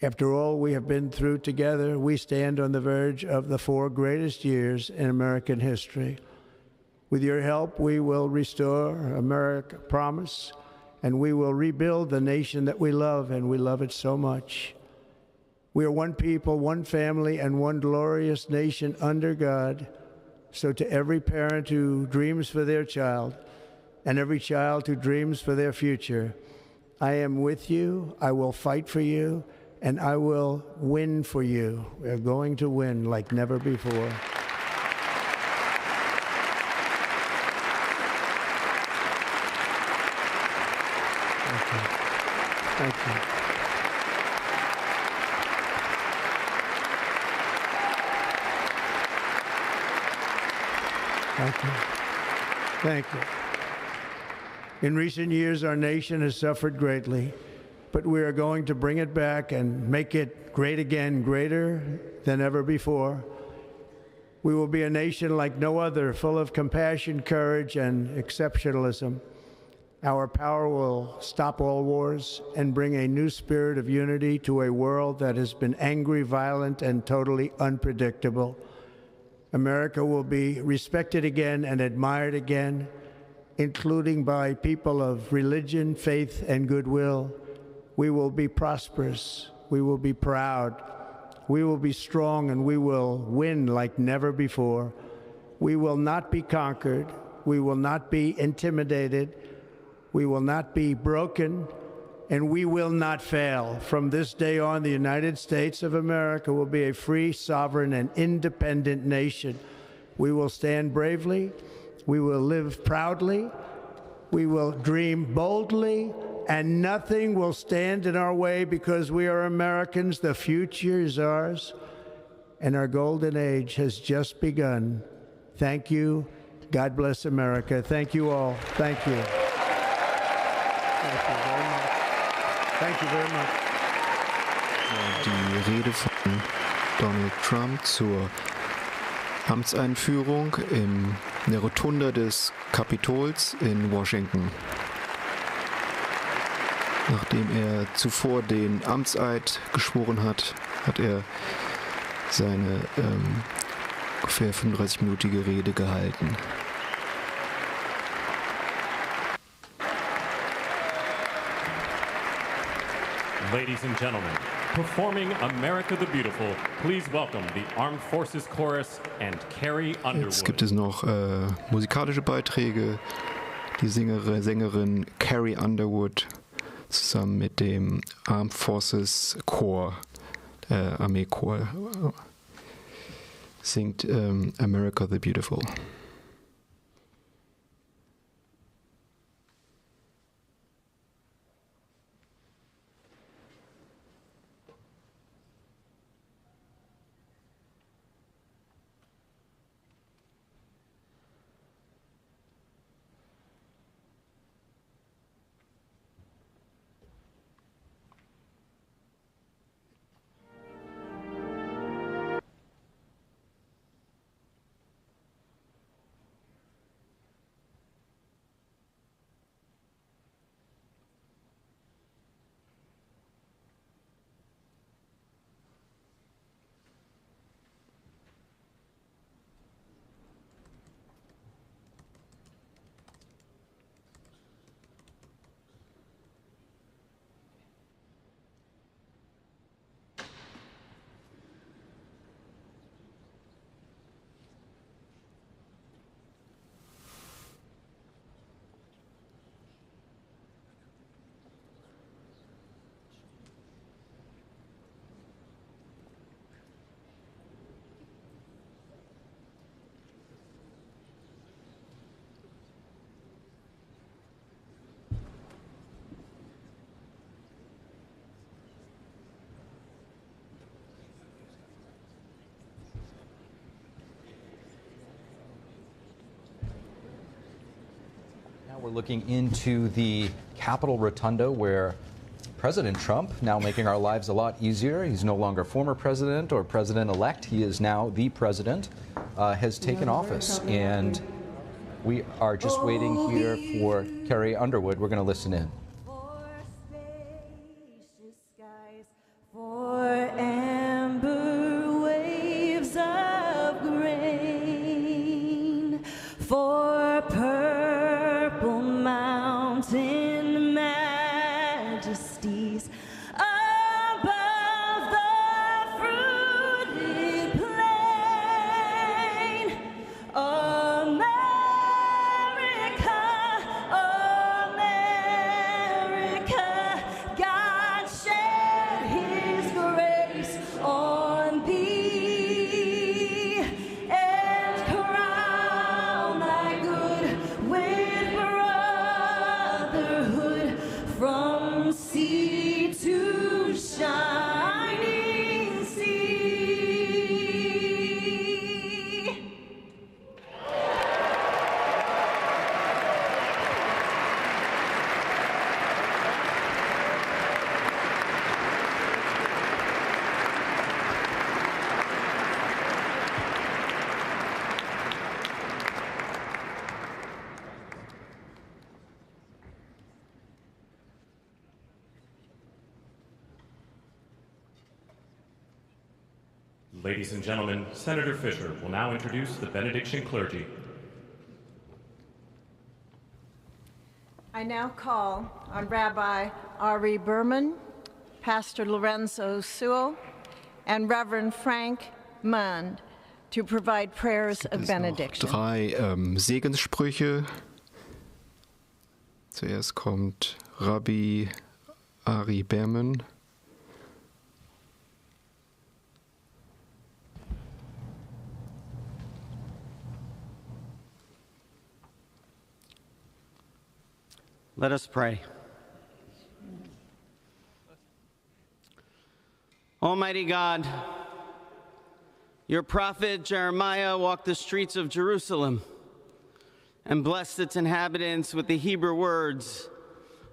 After all we have been through together, we stand on the verge of the 4 greatest years in American history. With your help, we will restore America, promise, and we will rebuild the nation that we love, and we love it so much. We are one people, one family, and one glorious nation under God. So to every parent who dreams for their child, and every child who dreams for their future, I am with you, I will fight for you, and I will win for you. We are going to win like never before. Thank you. Thank you. Thank you. In recent years, our nation has suffered greatly, but we are going to bring it back and make it great again, greater than ever before. We will be a nation like no other, full of compassion, courage, and exceptionalism. Our power will stop all wars and bring a new spirit of unity to a world that has been angry, violent, and totally unpredictable. America will be respected again and admired again, including by people of religion, faith, and goodwill. We will be prosperous. We will be proud. We will be strong, and we will win like never before. We will not be conquered. We will not be intimidated. We will not be broken, and we will not fail. From this day on, the United States of America will be a free, sovereign, and independent nation. We will stand bravely. We will live proudly. We will dream boldly, and nothing will stand in our way because we are Americans. The future is ours, and our golden age has just begun. Thank you. God bless America. Thank you all. Thank you. Thank you very much. Thank you very much. Die Rede von Donald Trump zur Amtseinführung in der Rotunda des Kapitols in Washington. Nachdem er zuvor den Amtseid geschworen hat, hat er seine ungefähr 35-minütige Rede gehalten. Ladies and gentlemen, performing America the Beautiful, please welcome the Armed Forces Chorus and Carrie Underwood. Jetzt gibt es noch musikalische Beiträge. Die Sängerin Carrie Underwood zusammen mit dem Armed Forces Chor, Armeechor, singt America the Beautiful. We're looking into the Capitol Rotunda where President Trump, now making our lives a lot easier. He's no longer former president or president-elect. He is now the president, has taken office. And we are just waiting here for Carrie Underwood. We're going to listen in. For amber waves of grain, for purple mountain majesties above the fruited plain. America, America, God shed His grace on thee and crown thy good with brotherhood from sea to shining sea. Ladies and gentlemen, Senator Fisher will now introduce the benediction clergy. I now call on Rabbi Ari Berman, Pastor Lorenzo Sewell, and Reverend Frank Mund to provide prayers of benediction. Drei Segenssprüche. Zuerst kommt Rabbi Ari Berman. Let us pray. Almighty God, your prophet Jeremiah walked the streets of Jerusalem and blessed its inhabitants with the Hebrew words,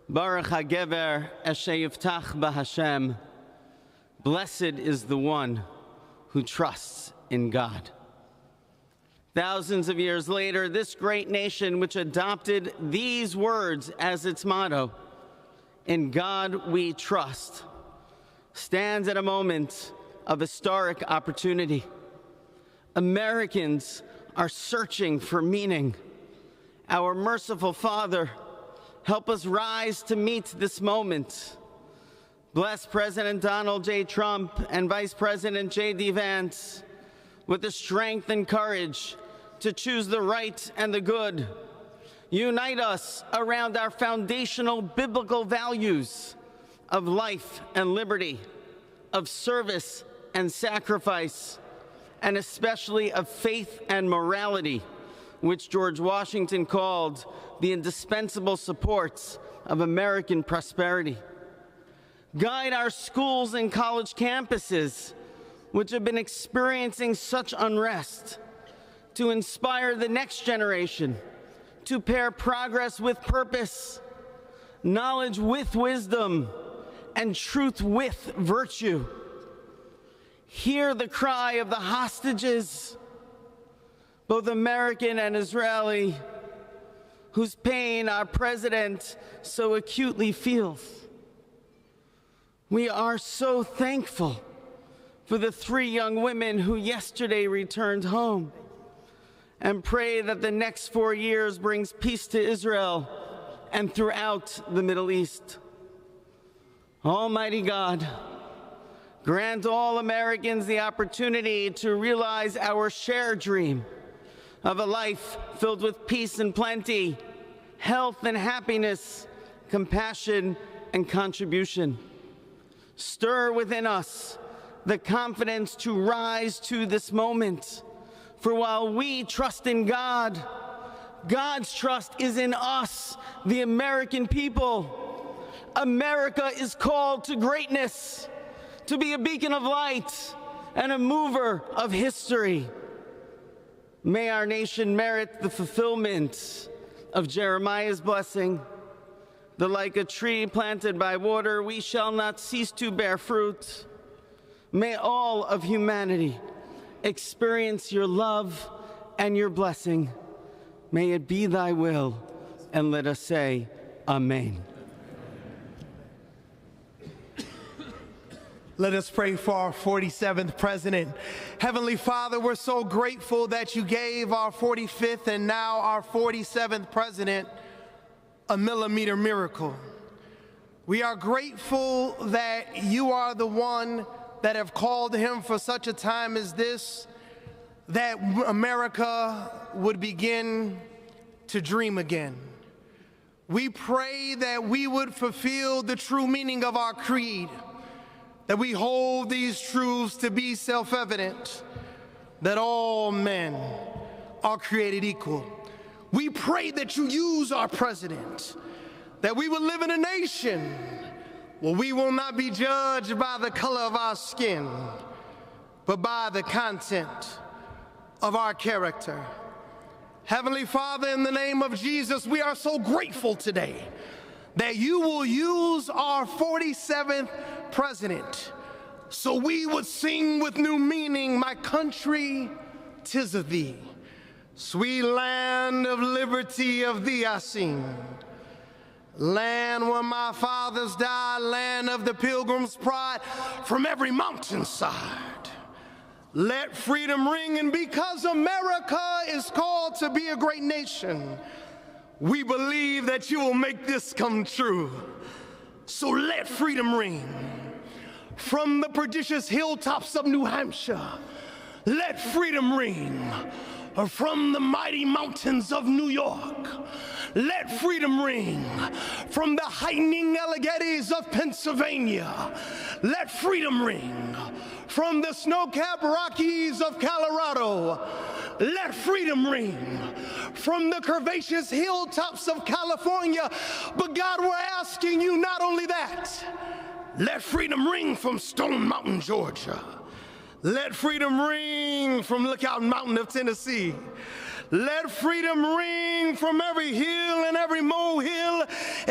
Baruch HaGever Asher Yiftach BaHashem. Blessed is the one who trusts in God. Thousands of years later, this great nation, which adopted these words as its motto, "In God we trust," stands at a moment of historic opportunity. Americans are searching for meaning. Our merciful Father, help us rise to meet this moment. Bless President Donald J. Trump and Vice President J.D. Vance with the strength and courage to choose the right and the good. Unite us around our foundational biblical values of life and liberty, of service and sacrifice, and especially of faith and morality, which George Washington called the indispensable supports of American prosperity. Guide our schools and college campuses, which have been experiencing such unrest, to inspire the next generation to pair progress with purpose, knowledge with wisdom, and truth with virtue. Hear the cry of the hostages, both American and Israeli, whose pain our president so acutely feels. We are so thankful for the 3 young women who yesterday returned home, and pray that the next 4 years brings peace to Israel and throughout the Middle East. Almighty God, grant all Americans the opportunity to realize our shared dream of a life filled with peace and plenty, health and happiness, compassion and contribution. Stir within us the confidence to rise to this moment. For while we trust in God, God's trust is in us, the American people. America is called to greatness, to be a beacon of light and a mover of history. May our nation merit the fulfillment of Jeremiah's blessing, that like a tree planted by water, we shall not cease to bear fruit. May all of humanity experience your love and your blessing. May it be thy will, and let us say, Amen. Let us pray for our 47th president. Heavenly Father, we're so grateful that you gave our 45th and now our 47th president a millimeter miracle. We are grateful that you are the one that have called him for such a time as this, that America would begin to dream again. We pray that we would fulfill the true meaning of our creed, that we hold these truths to be self-evident, that all men are created equal. We pray that you use our president, that we will live in a nation where we will not be judged by the color of our skin, but by the content of our character. Heavenly Father, in the name of Jesus, we are so grateful today that you will use our 47th president so we would sing with new meaning, my country, 'tis of thee. Sweet land of liberty, of thee I sing. Land where my fathers died, land of the pilgrim's pride, from every mountainside. Let freedom ring, and because America is called to be a great nation, we believe that you will make this come true. So let freedom ring. From the prodigious hilltops of New Hampshire, let freedom ring. From the mighty mountains of New York, let freedom ring. From the heightening Alleghenies of Pennsylvania, let freedom ring. From the snow-capped Rockies of Colorado, let freedom ring. From the curvaceous hilltops of California, but God, we're asking you not only that, let freedom ring from Stone Mountain, Georgia. Let freedom ring from Lookout Mountain of Tennessee. Let freedom ring from every hill and every molehill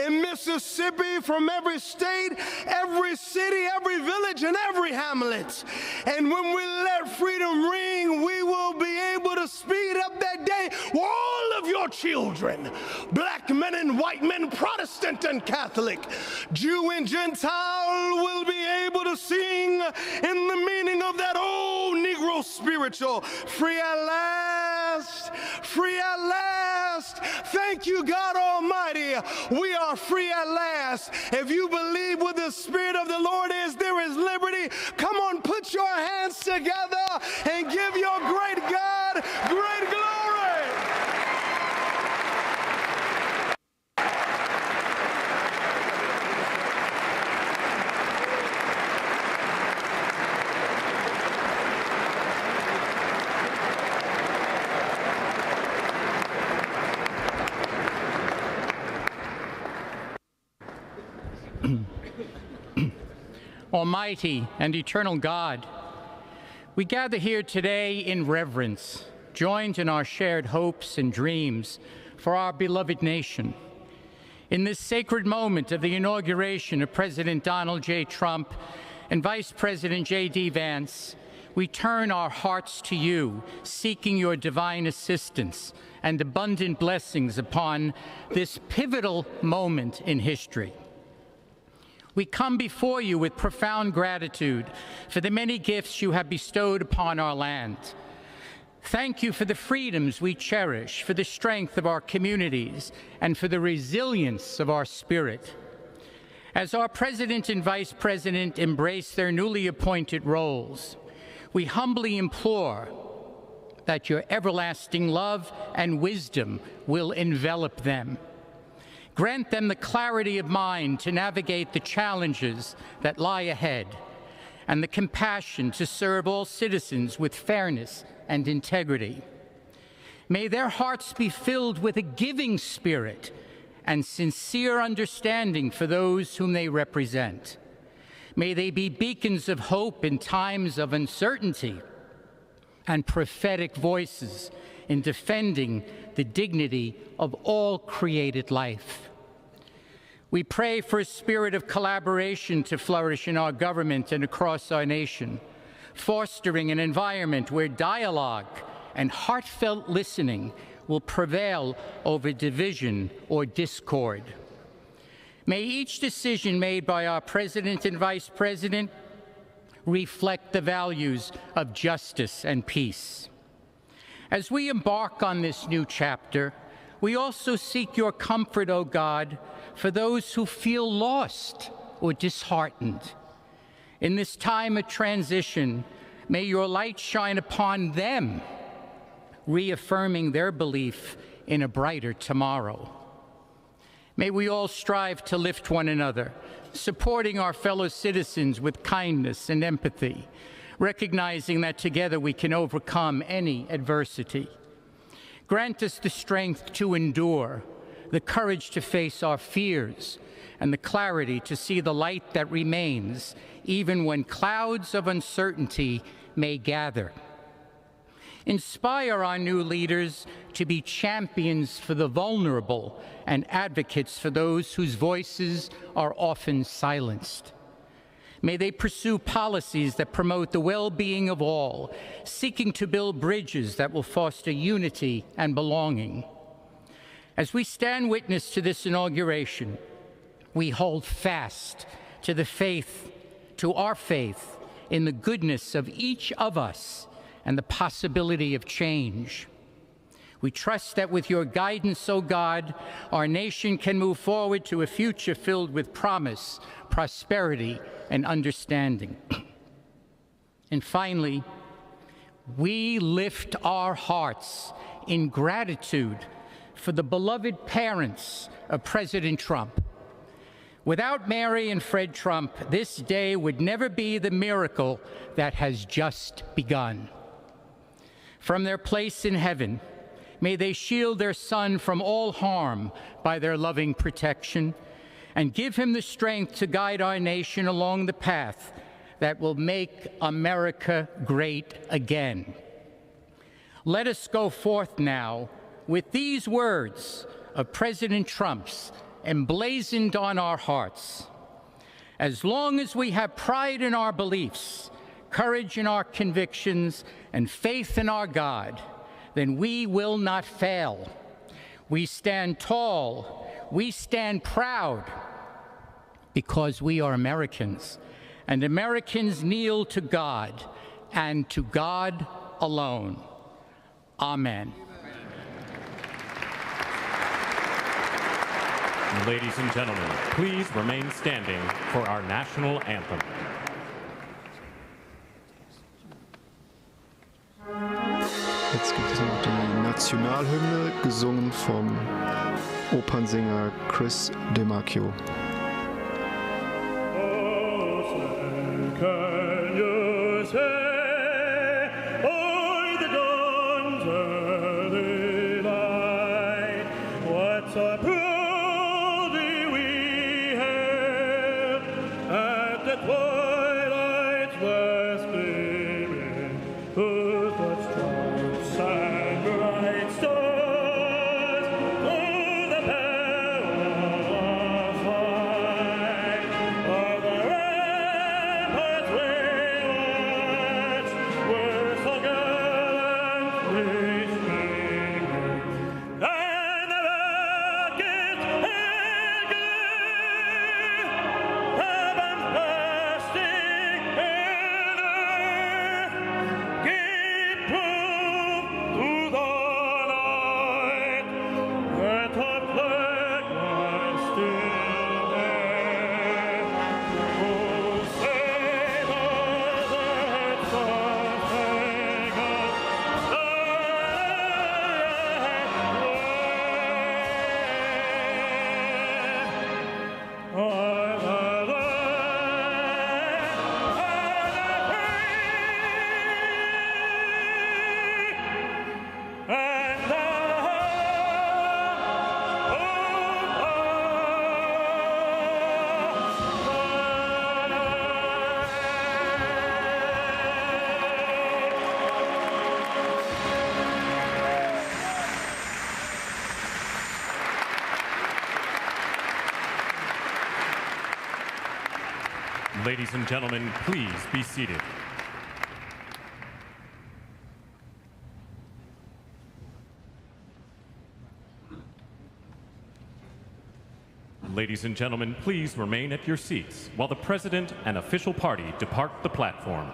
in Mississippi, from every state, every city, every village, and every hamlet. And when we let freedom ring, we will be able to speed up that day where all of your children, black men and white men, Protestant and Catholic, Jew and Gentile, will be able to sing in the meaning of that old Negro spiritual, free at last, free at last. Thank you, God Almighty. We are free at last. If you believe where the Spirit of the Lord is, there is liberty. Come on, put your hands together and give your great God great glory. Almighty and eternal God, we gather here today in reverence, joined in our shared hopes and dreams for our beloved nation. In this sacred moment of the inauguration of President Donald J. Trump and Vice President J.D. Vance, we turn our hearts to you, seeking your divine assistance and abundant blessings upon this pivotal moment in history. We come before you with profound gratitude for the many gifts you have bestowed upon our land. Thank you for the freedoms we cherish, for the strength of our communities, and for the resilience of our spirit. As our President and Vice President embrace their newly appointed roles, we humbly implore that your everlasting love and wisdom will envelop them. Grant them the clarity of mind to navigate the challenges that lie ahead, and the compassion to serve all citizens with fairness and integrity. May their hearts be filled with a giving spirit and sincere understanding for those whom they represent. May they be beacons of hope in times of uncertainty and prophetic voices in defending the dignity of all created life. We pray for a spirit of collaboration to flourish in our government and across our nation, fostering an environment where dialogue and heartfelt listening will prevail over division or discord. May each decision made by our President and Vice President reflect the values of justice and peace. As we embark on this new chapter, we also seek your comfort, O God, for those who feel lost or disheartened. In this time of transition, may your light shine upon them, reaffirming their belief in a brighter tomorrow. May we all strive to lift one another, supporting our fellow citizens with kindness and empathy, recognizing that together we can overcome any adversity. Grant us the strength to endure, the courage to face our fears, and the clarity to see the light that remains, even when clouds of uncertainty may gather. Inspire our new leaders to be champions for the vulnerable and advocates for those whose voices are often silenced. May they pursue policies that promote the well-being of all, seeking to build bridges that will foster unity and belonging. As we stand witness to this inauguration, we hold fast to our faith in the goodness of each of us and the possibility of change. We trust that with your guidance, O God, our nation can move forward to a future filled with promise, prosperity, and understanding. And finally, we lift our hearts in gratitude for the beloved parents of President Trump. Without Mary and Fred Trump, this day would never be the miracle that has just begun. From their place in heaven, may they shield their son from all harm by their loving protection, and give him the strength to guide our nation along the path that will make America great again. Let us go forth now with these words of President Trump's emblazoned on our hearts. As long as we have pride in our beliefs, courage in our convictions, and faith in our God, then we will not fail. We stand tall, we stand proud, because we are Americans, and Americans kneel to God, and to God alone. Amen. Ladies and gentlemen, please remain standing for our national anthem. Jetzt gibt es noch die Nationalhymne, gesungen vom Opernsänger Chris DeMarchio. Can you say, o'er the dawns early light, what so proudly we hailed at the twilight's last gleaming, whose blood stripes and bright stars through the perilous fight of the ramparts we watched were so gallantly streaming, and the rockets in glee, the bombs bursting in Ladies and gentlemen, please be seated. Ladies and gentlemen, please remain at your seats while the President and official party depart the platform.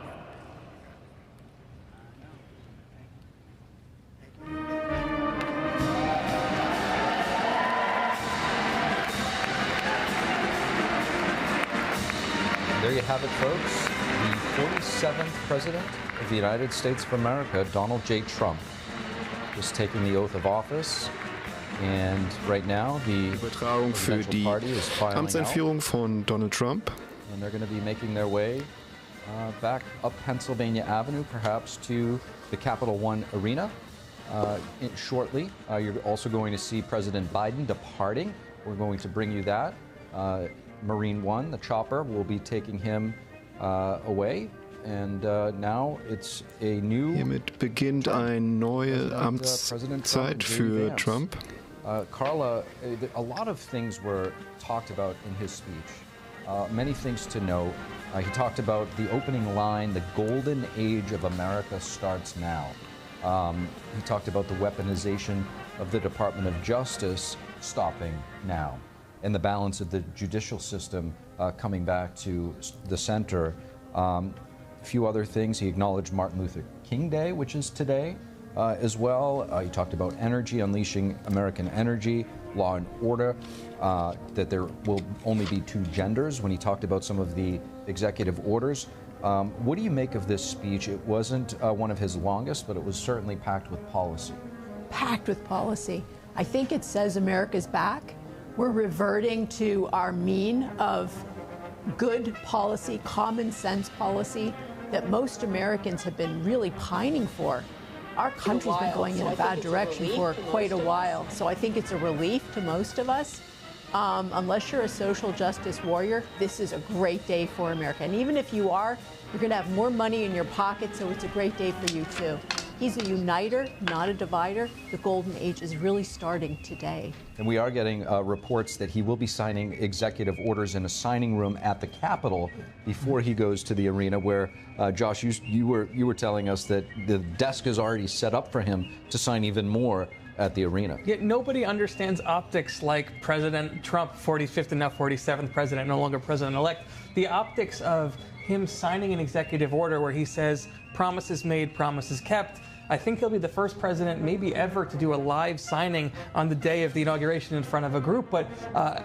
There you have it, folks. The 47th President of the United States of America, Donald J. Trump, is taking the oath of office. And right now, the Übertragung für die Amtseinführung von Donald Trump. And they're going to be making their way back up Pennsylvania Avenue, perhaps to the Capital One Arena shortly. You're also going to see President Biden departing. We're going to bring you that. Marine One, the chopper, will be taking him away. And now it's a new. Hiermit beginnt eine neue Amtszeit für Trump. Carla, a lot of things were talked about in his speech. Many things to note. He talked about the opening line, the golden age of America starts now. He talked about the weaponization of the Department of Justice stopping now, and the balance of the judicial system coming back to the center. A few other things. He acknowledged Martin Luther King Day, which is today as well. He talked about energy, unleashing American energy, law and order, that there will only be two genders when he talked about some of the executive orders. What do you make of this speech? It wasn't one of his longest, but it was certainly packed with policy. Packed with policy. I think it says America's back. We're reverting to our mean of good policy, common sense policy that most Americans have been really pining for. Our country's been going in a bad direction for quite a while, so I think it's a relief to most of us. Unless you're a social justice warrior, this is a great day for America. And even if you are, you're going to have more money in your pocket, so it's a great day for you too. He's a uniter, not a divider. The golden age is really starting today. And we are getting reports that he will be signing executive orders in a signing room at the Capitol before he goes to the arena, where, Josh, you were telling us that the desk is already set up for him to sign even more at the arena. Yet nobody understands optics like President Trump, 45th and now 47th president, no longer president-elect. The optics of him signing an executive order where he says, promises made, promises kept. I think he'll be the first president maybe ever to do a live signing on the day of the inauguration in front of a group. But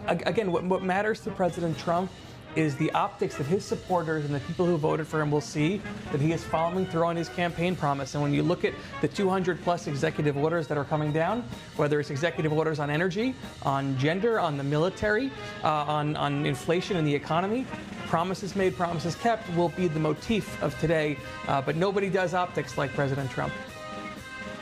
again, what matters to President Trump is the optics that his supporters and the people who voted for him will see that he is following through on his campaign promise. And when you look at the 200+ executive orders that are coming down, whether it's executive orders on energy, on gender, on the military, on inflation and the economy, promises made, promises kept will be the motif of today. But nobody does optics like President Trump.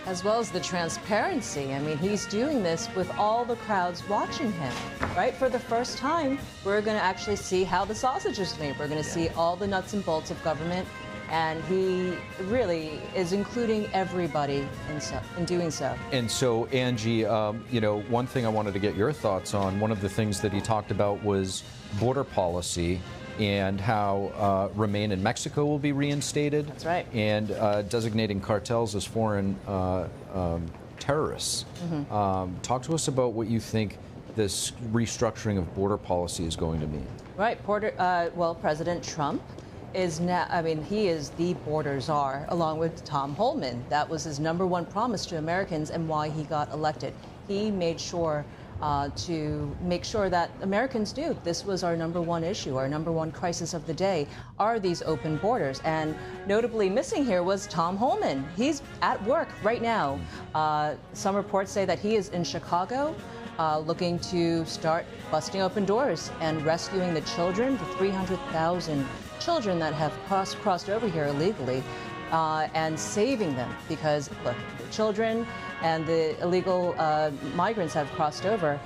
As well as the transparency. I mean, he's doing this with all the crowds watching him, right? For the first time, we're going to actually see how the sausage is made. We're going to see all the nuts and bolts of government, and he really is including everybody in doing so. And so, Angie, you know, one thing I wanted to get your thoughts on, one of the things that he talked about was border policy, and how Remain in Mexico will be reinstated. That's right. And designating cartels as foreign terrorists. Mm-hmm. Talk to us about what you think this restructuring of border policy is going to mean. Right. Well, President Trump is now, I mean, he is the border czar, along with Tom Homan. That was his #1 promise to Americans and why he got elected. He made sure to make sure that Americans knew this was our #1 issue, our #1 crisis of the day, are these open borders. And notably missing here was Tom Homan. He's at work right now. Some reports say that he is in Chicago looking to start busting open doors and rescuing the children, the 300,000 children that have crossed over here illegally, and saving them, because look, the children and the illegal migrants have crossed over.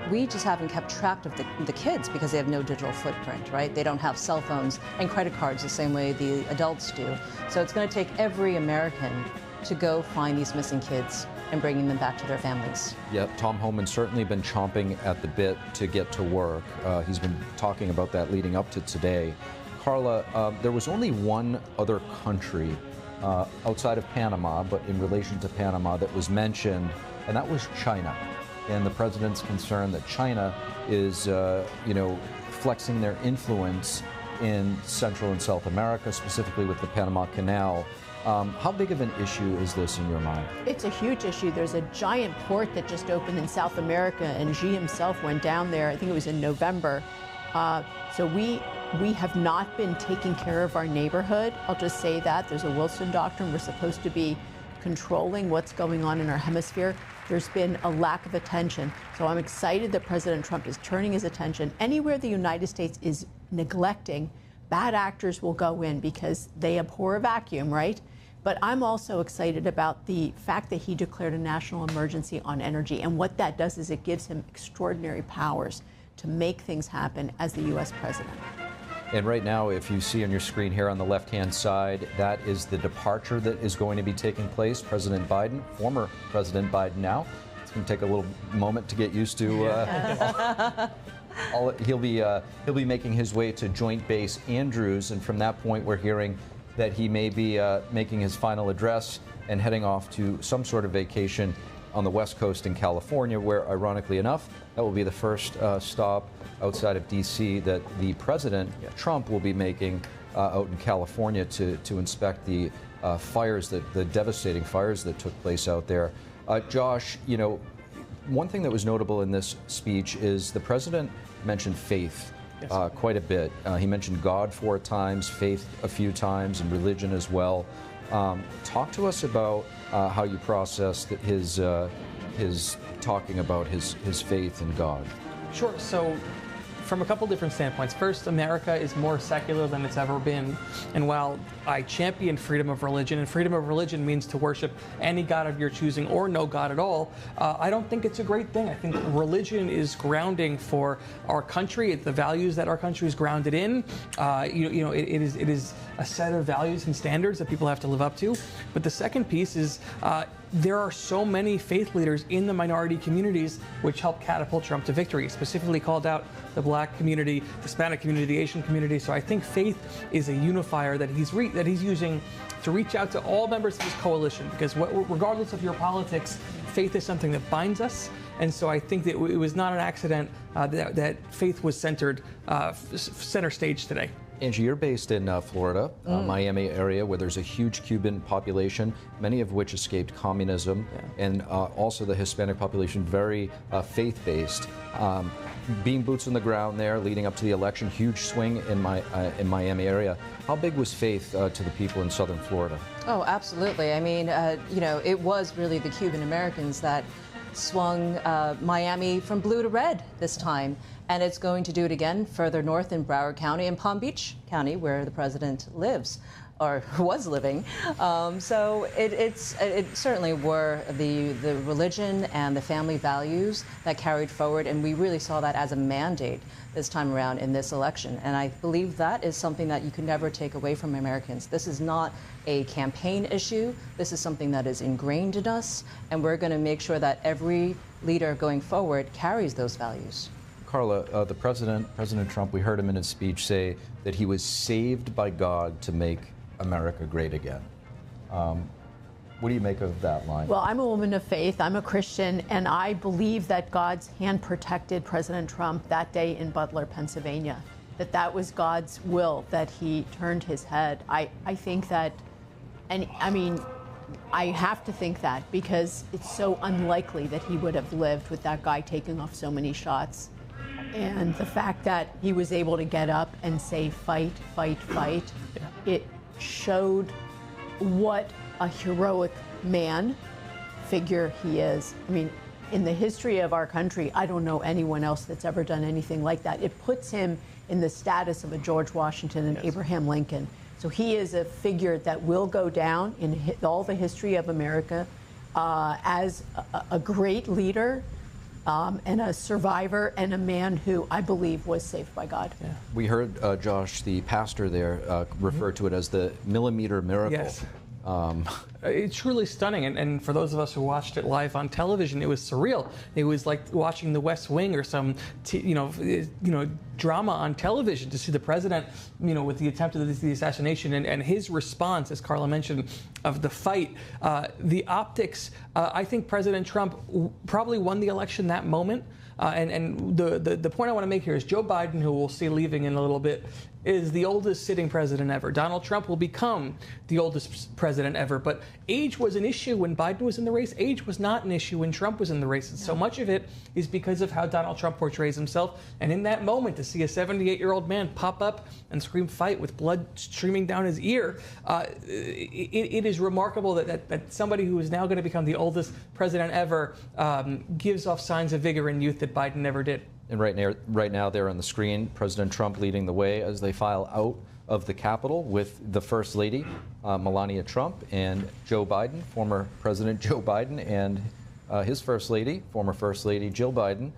We just haven't kept track of the kids because they have no digital footprint, right? They don't have cell phones and credit cards the same way the adults do. So it's going to take every American to go find these missing kids and bringing them back to their families. Yeah, Tom Homan's certainly been chomping at the bit to get to work. He's been talking about that leading up to today. Carla, there was only one other country outside of Panama, but in relation to Panama, that was mentioned, and that was China. And the president's concerned that China is, flexing their influence in Central and South America, specifically with the Panama Canal. How big of an issue is this in your mind? It's a huge issue. There's a giant port that just opened in South America, and Xi himself went down there, I think it was in November. So we have not been taking care of our neighborhood. I'll just say that. There's a Wilson doctrine. We're supposed to be controlling what's going on in our hemisphere. There's been a lack of attention. So I'm excited that President Trump is turning his attention. Anywhere the United States is neglecting, bad actors will go in because they abhor a vacuum, right? But I'm also excited about the fact that he declared a national emergency on energy. And what that does is it gives him extraordinary powers to make things happen as the U.S. president. And right now, if you see on your screen here on the left-hand side, that is the departure that is going to be taking place. President Biden, former President Biden now. It's going to take a little moment to get used to. He'll be making his way to Joint Base Andrews, and from that point, we're hearing that he may be making his final address and heading off to some sort of vacation on the West Coast in California, where, ironically enough, that will be the first stop outside of D.C. that the President, Trump, will be making out in California to inspect the the devastating fires that took place out there. Josh, one thing that was notable in this speech is the President mentioned faith quite a bit. He mentioned God 4 times, faith a few times, and religion as well. Talk to us about how you processed his talking about his faith in God. Sure. So, from a couple different standpoints. First, America is more secular than it's ever been. And while I champion freedom of religion, and freedom of religion means to worship any God of your choosing or no God at all, I don't think it's a great thing. I think religion is grounding for our country. It's the values that our country is grounded in. It is a set of values and standards that people have to live up to. But the second piece is there are so many faith leaders in the minority communities which help catapult Trump to victory. Specifically called out the Black community, the Hispanic community, the Asian community. So I think faith is a unifier that he's using to reach out to all members of his coalition, because regardless of your politics, faith is something that binds us. And so I think that it was not an accident that faith was center stage today. Angie, you're based in Florida, Miami area, where there's a huge Cuban population, many of which escaped communism, and also the Hispanic population, very faith-based. Being boots on the ground there, leading up to the election, huge swing in Miami area. How big was faith to the people in southern Florida? Oh, absolutely. I mean, it was really the Cuban Americans that swung Miami from blue to red this time. And it's going to do it again further north in Broward County and Palm Beach County, where the president lives, or was living. So it certainly were the religion and the family values that carried forward, and we really saw that as a mandate this time around in this election. And I believe that is something that you can never take away from Americans. This is not a campaign issue. This is something that is ingrained in us, and we're going to make sure that every leader going forward carries those values. Carla, the President Trump, we heard him in his speech say that he was saved by God to make America great again. What do you make of that line? Well, I'm a woman of faith. I'm a Christian, and I believe that God's hand protected President Trump that day in Butler, Pennsylvania, that was God's will, that he turned his head. I think that, and I mean, I have to think that because it's so unlikely that he would have lived with that guy taking off so many shots. And the fact that he was able to get up and say, fight, fight, fight, it showed what a heroic man figure he is. I mean, in the history of our country, I don't know anyone else that's ever done anything like that. It puts him in the status of a George Washington and Abraham Lincoln. So he is a figure that will go down in all the history of America as a great leader. And a survivor and a man who I believe was saved by God. Yeah. We heard Josh, the pastor there, refer to it as the millimeter miracle. Yes. It's truly stunning, and for those of us who watched it live on television, it was surreal. It was like watching The West Wing or some, drama on television to see the president, with the attempt of the assassination and his response, as Carla mentioned, of the fight, the optics. I think President Trump probably won the election that moment. And the point I want to make here is Joe Biden, who we'll see leaving in a little bit, is the oldest sitting president ever. Donald Trump will become the oldest president ever. But age was an issue when Biden was in the race. Age was not an issue when Trump was in the race. And so much of it is because of how Donald Trump portrays himself. And in that moment, to see a 78-year-old man pop up and scream fight with blood streaming down his ear, it is remarkable that somebody who is now going to become the oldest president ever gives off signs of vigor and youth that Biden never did. And right now there on the screen, President Trump leading the way as they file out of the Capitol with the First Lady, Melania Trump, and Joe Biden, former President Joe Biden, and his First Lady, former First Lady Jill Biden,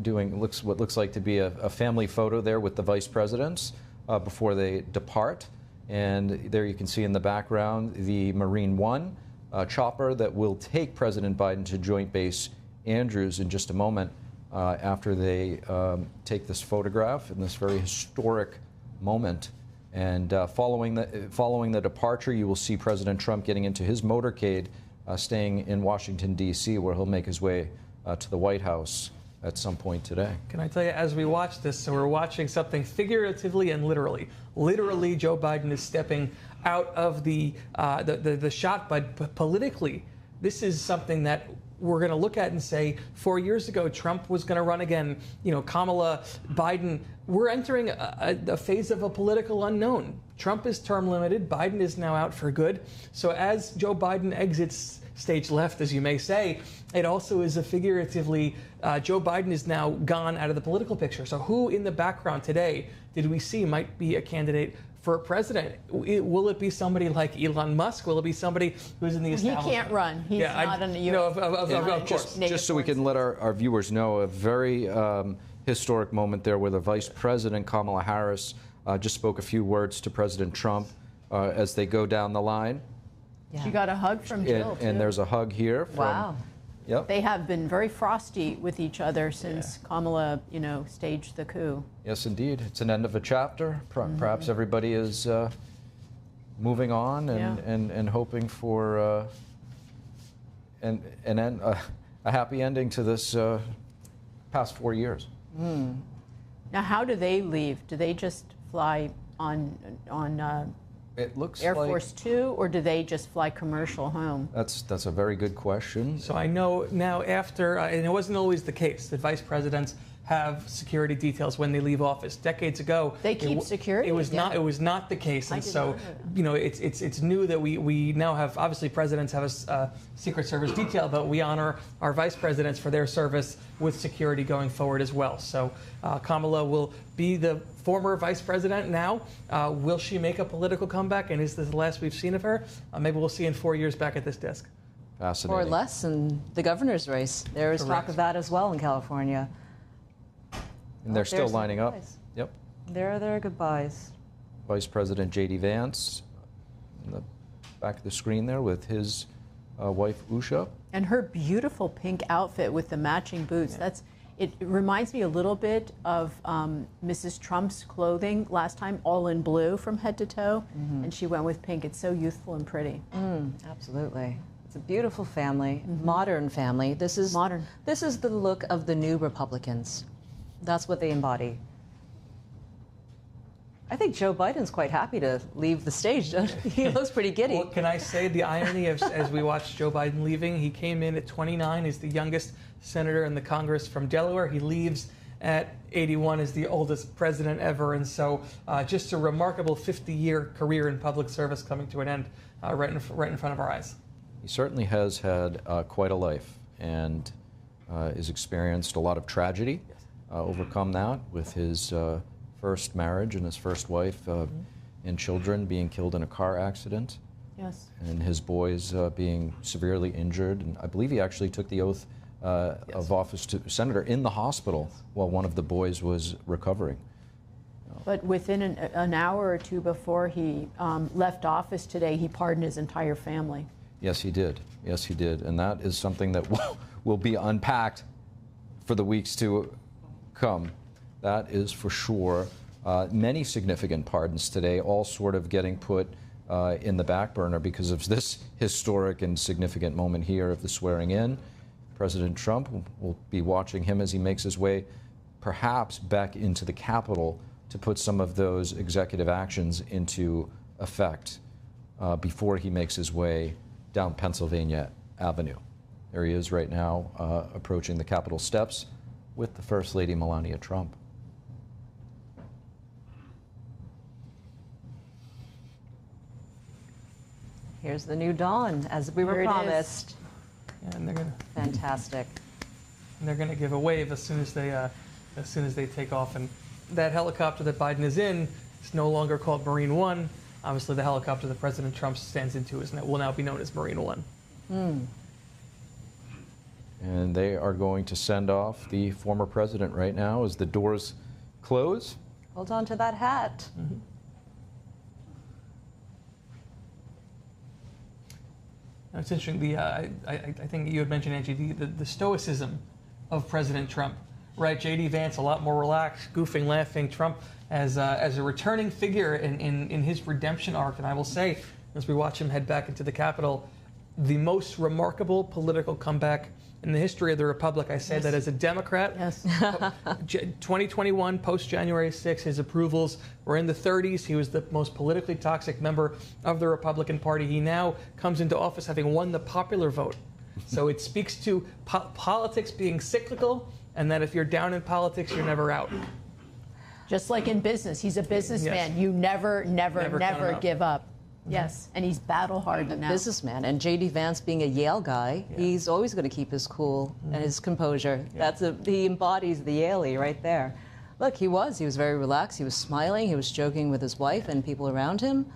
doing what looks like to be a family photo there with the vice presidents before they depart. And there you can see in the background the Marine One chopper that will take President Biden to Joint Base Andrews in just a moment. After they take this photograph in this very historic moment. And following the departure, you will see President Trump getting into his motorcade, staying in Washington, D.C., where he'll make his way to the White House at some point today. Can I tell you, as we watch this, so we're watching something figuratively and literally. Literally, Joe Biden is stepping out of the shot, but politically, this is something that we're going to look at and say, 4 years ago, Trump was going to run again. Kamala, Biden. We're entering a phase of a political unknown. Trump is term limited. Biden is now out for good. So as Joe Biden exits stage left, as you may say, it also is a figuratively, Joe Biden is now gone out of the political picture. So who in the background today did we see might be a candidate for president? Will it be somebody like Elon Musk? Will it be somebody who's in the establishment? He can't run. He's not in the U.S. Of course. Just so we can let our viewers know, a very historic moment there where the Vice President, Kamala Harris, just spoke a few words to President Trump as they go down the line. Yeah. She got a hug from Jill, too. And there's a hug here from... Wow. Yep. They have been very frosty with each other since Kamala, staged the coup. Yes, indeed. It's an end of a chapter. Perhaps everybody is moving on and hoping for a happy ending to this past 4 years. Mm. Now, how do they leave? Do they just fly on it looks Air like Force Two, or do they just fly commercial home? That's a very good question. So I know now after, and it wasn't always the case, that vice presidents have security details when they leave office. Decades ago, they keep security. It was not the case, and so it's new that we now have. Obviously, presidents have a Secret Service detail, but we honor our vice presidents for their service with security going forward as well. So Kamala will be the former vice president now. Will she make a political comeback? And is this the last we've seen of her? Maybe we'll see in 4 years back at this desk. Fascinating. Or less in the governor's race. There is talk of that as well in California. And they're still lining up. Yep. There are their goodbyes. Vice President J.D. Vance in the back of the screen there with his wife, Usha. And her beautiful pink outfit with the matching boots. Yeah. It reminds me a little bit of Mrs. Trump's clothing last time, all in blue from head to toe. Mm-hmm. And she went with pink. It's so youthful and pretty. Absolutely. It's a beautiful family, modern family. This is modern. This is the look of the new Republicans. That's what they embody. I think Joe Biden's quite happy to leave the stage. He looks pretty giddy. Well, can I say the irony of, as we watched Joe Biden leaving, he came in at 29 as the youngest senator in the Congress from Delaware. He leaves at 81 as the oldest president ever. And so just a remarkable 50-year career in public service coming to an end right in front of our eyes. He certainly has had quite a life and has experienced a lot of tragedy. Overcome that with his first marriage and his first wife and children being killed in a car accident. Yes. And his boys being severely injured. And I believe he actually took the oath of office to senator in the hospital while one of the boys was recovering. But within an hour or two before he left office today, he pardoned his entire family. Yes, he did. Yes, he did. And that is something that will be unpacked for the weeks to come. That is for sure. Many significant pardons today, all sort of getting put in the back burner because of this historic and significant moment here of the swearing in. President Trump will be watching him as he makes his way perhaps back into the Capitol to put some of those executive actions into effect before he makes his way down Pennsylvania Avenue. There he is right now, approaching the Capitol steps with the First Lady Melania Trump. Here's the new dawn, as we were promised. Yeah, and they're gonna fantastic. And they're gonna give a wave as soon as they take off. And that helicopter that Biden is in is no longer called Marine One. Obviously, the helicopter that President Trump stands into will now be known as Marine One. And they are going to send off the former president right now as the doors close. Hold on to that hat. It's interesting. I think you had mentioned, Angie, the stoicism of President Trump. Right, J.D. Vance a lot more relaxed, goofing, laughing. Trump as a returning figure in his redemption arc. And I will say, as we watch him head back into the Capitol, the most remarkable political comeback in the history of the Republic. I say that as a Democrat. 2021, post-January 6th, his approvals were in the 30s. He was the most politically toxic member of the Republican Party. He now comes into office having won the popular vote. So it speaks to politics being cyclical, and that if you're down in politics, you're never out. Just like in business, he's a businessman. Yes. You never give up. Yes, and he's battle hardened now. Businessman, and J.D. Vance being a Yale guy, he's always going to keep his cool and his composure. He embodies the Yaley right there. Look, he was very relaxed. He was smiling. He was joking with his wife and people around him.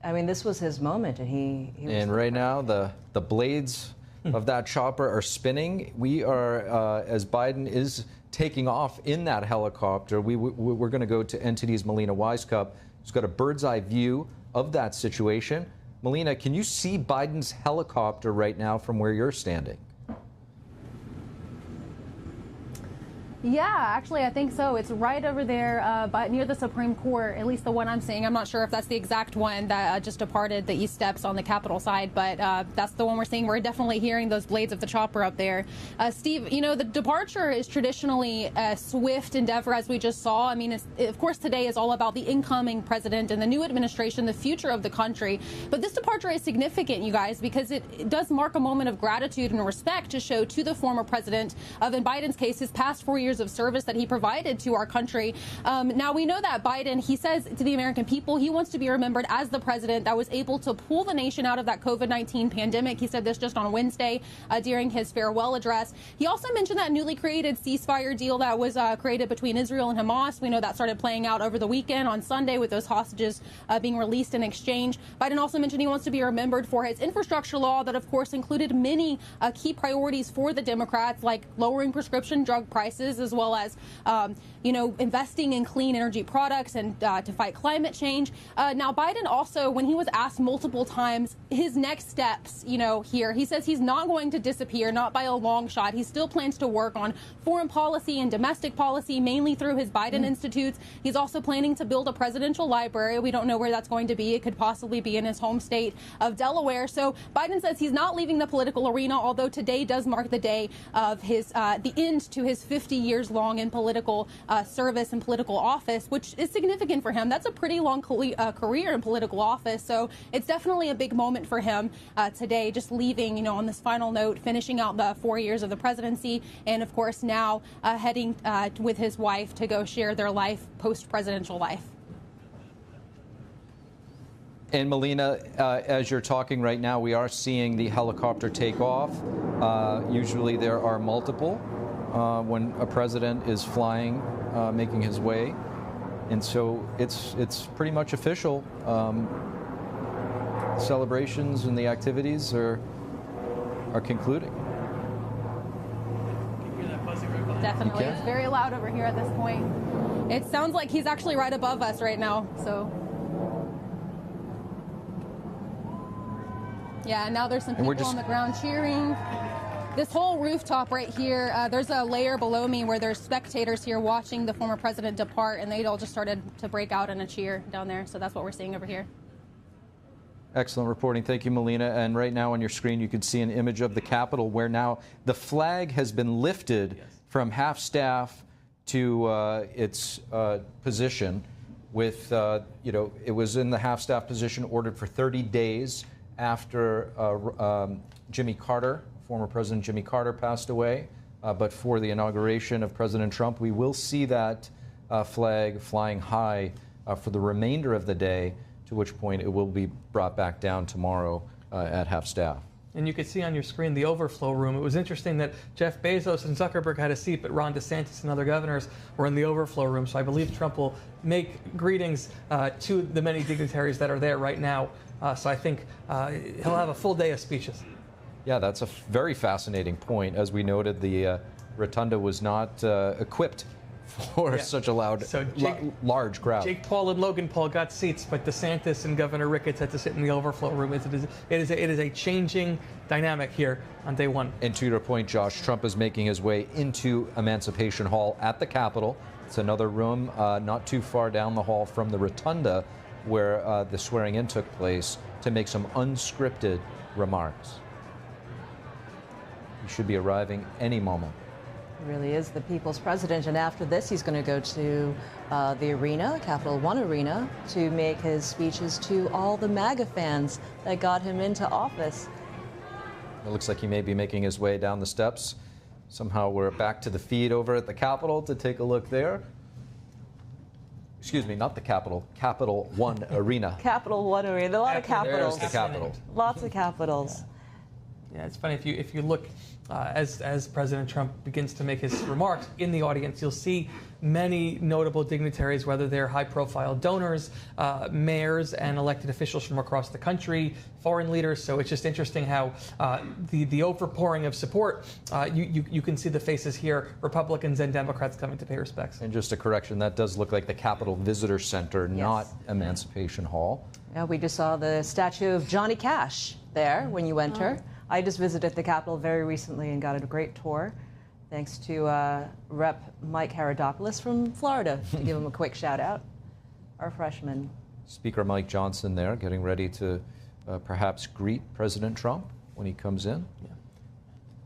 I mean, this was his moment, and he was. And right now, the blades of that chopper are spinning. We are, as Biden is taking off in that helicopter, we're going to go to NTD's Melina Wisecup, who's got a bird's eye view of that situation. Melina, can you see Biden's helicopter right now from where you're standing? Yeah, actually, I think so. It's right over there near the Supreme Court, at least the one I'm seeing. I'm not sure if that's the exact one that just departed the east steps on the Capitol side, but that's the one we're seeing. We're definitely hearing those blades of the chopper up there. Steve, you know, the departure is traditionally a swift endeavor, as we just saw. I mean, of course, today is all about the incoming president and the new administration, the future of the country. But this departure is significant, you guys, because it does mark a moment of gratitude and respect to show to the former president of, in Biden's case, his past 4 years of service that he provided to our country. Now, we know that Biden, he says to the American people, he wants to be remembered as the president that was able to pull the nation out of that COVID-19 pandemic. He said this just on Wednesday during his farewell address. He also mentioned that newly created ceasefire deal that was created between Israel and Hamas. We know that started playing out over the weekend on Sunday with those hostages being released in exchange. Biden also mentioned he wants to be remembered for his infrastructure law that, of course, included many key priorities for the Democrats, like lowering prescription drug prices, as well as, investing in clean energy products and to fight climate change. Now, Biden also, when he was asked multiple times his next steps, here, he says he's not going to disappear, not by a long shot. He still plans to work on foreign policy and domestic policy, mainly through his Biden Institutes. He's also planning to build a presidential library. We don't know where that's going to be. It could possibly be in his home state of Delaware. So Biden says he's not leaving the political arena, although today does mark the day of his the end to his 50 years long in political service and political office, which is significant for him. That's a pretty long career in political office. So it's definitely a big moment for him today, just leaving, on this final note, finishing out the 4 years of the presidency, and of course now heading with his wife to go share their life, post-presidential life. And Melina, as you're talking right now, we are seeing the helicopter take off. Usually there are multiple when a president is flying, making his way. And so it's pretty much official. Celebrations and the activities are concluding. Definitely. It's very loud over here at this point. It sounds like he's actually right above us right now, so. Yeah, now there's some people on the ground cheering. This whole rooftop right here, there's a layer below me where there's spectators here watching the former president depart, and they all just started to break out in a cheer down there. So that's what we're seeing over here. Excellent reporting. Thank you, Melina. And right now on your screen, you can see an image of the Capitol where now the flag has been lifted from half-staff to its position with, it was in the half-staff position, ordered for 30 days after Jimmy Carter, former President Jimmy Carter, passed away. But for the inauguration of President Trump, we will see that flag flying high for the remainder of the day, to which point it will be brought back down tomorrow at half-staff. And you could see on your screen the overflow room. It was interesting that Jeff Bezos and Zuckerberg had a seat, but Ron DeSantis and other governors were in the overflow room. So I believe Trump will make greetings to the many dignitaries that are there right now. So I think he'll have a full day of speeches. Yeah, that's a very fascinating point. As we noted, the rotunda was not equipped for such a large crowd. Jake Paul and Logan Paul got seats, but DeSantis and Governor Ricketts had to sit in the overflow room. It is a changing dynamic here on day one. And to your point, Josh, Trump is making his way into Emancipation Hall at the Capitol. It's another room not too far down the hall from the rotunda where the swearing-in took place, to make some unscripted remarks. He should be arriving any moment. He really is the people's president, and after this he's going to go to the arena, Capital One Arena, to make his speeches to all the MAGA fans that got him into office. It looks like he may be making his way down the steps. Somehow we're back to the feed over at the Capitol to take a look there. Excuse me, not the Capitol, Capital One Arena. Capital One Arena, a lot of capitals. There's the Capitol. Lots of capitals. Yeah, it's funny, if you look as President Trump begins to make his remarks in the audience, you'll see many notable dignitaries, whether they're high-profile donors, mayors, and elected officials from across the country, foreign leaders. So it's just interesting how the overpouring of support, you can see the faces here, Republicans and Democrats coming to pay respects. And just a correction, that does look like the Capitol Visitor Center, not Emancipation Hall. Yeah, we just saw the statue of Johnny Cash there when you enter. I just visited the Capitol very recently and got a great tour, thanks to Rep. Mike Herodopoulos from Florida, to give him a quick shout out, our freshman. Speaker Mike Johnson there, getting ready to perhaps greet President Trump when he comes in. Yeah.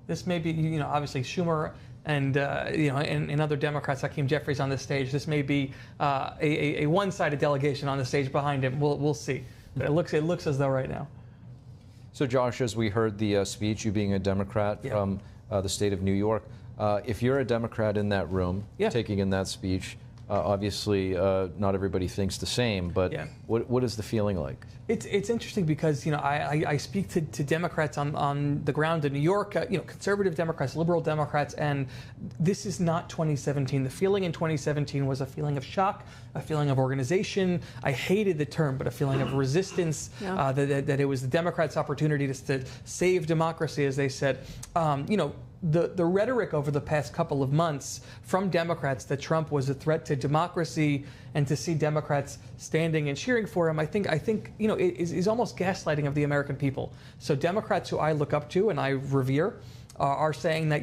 This may be, obviously Schumer and and other Democrats, Hakeem Jeffries on this stage. This may be a one-sided delegation on the stage behind him. We'll see, but it looks as though right now. So, Josh, as we heard the speech, you being a Democrat from the state of New York, if you're a Democrat in that room taking in that speech, obviously not everybody thinks the same, but what is the feeling like? It's interesting because I speak to Democrats on the ground in New York, conservative Democrats, liberal Democrats, and this is not 2017. The feeling in 2017 was a feeling of shock, a feeling of organization. I hated the term, but a feeling of resistance. That it was the Democrats' opportunity to save democracy, as they said. The rhetoric over the past couple of months from Democrats that Trump was a threat to democracy, and to see Democrats standing and cheering for him, I think is almost gaslighting of the American people. So Democrats who I look up to and I revere are saying that,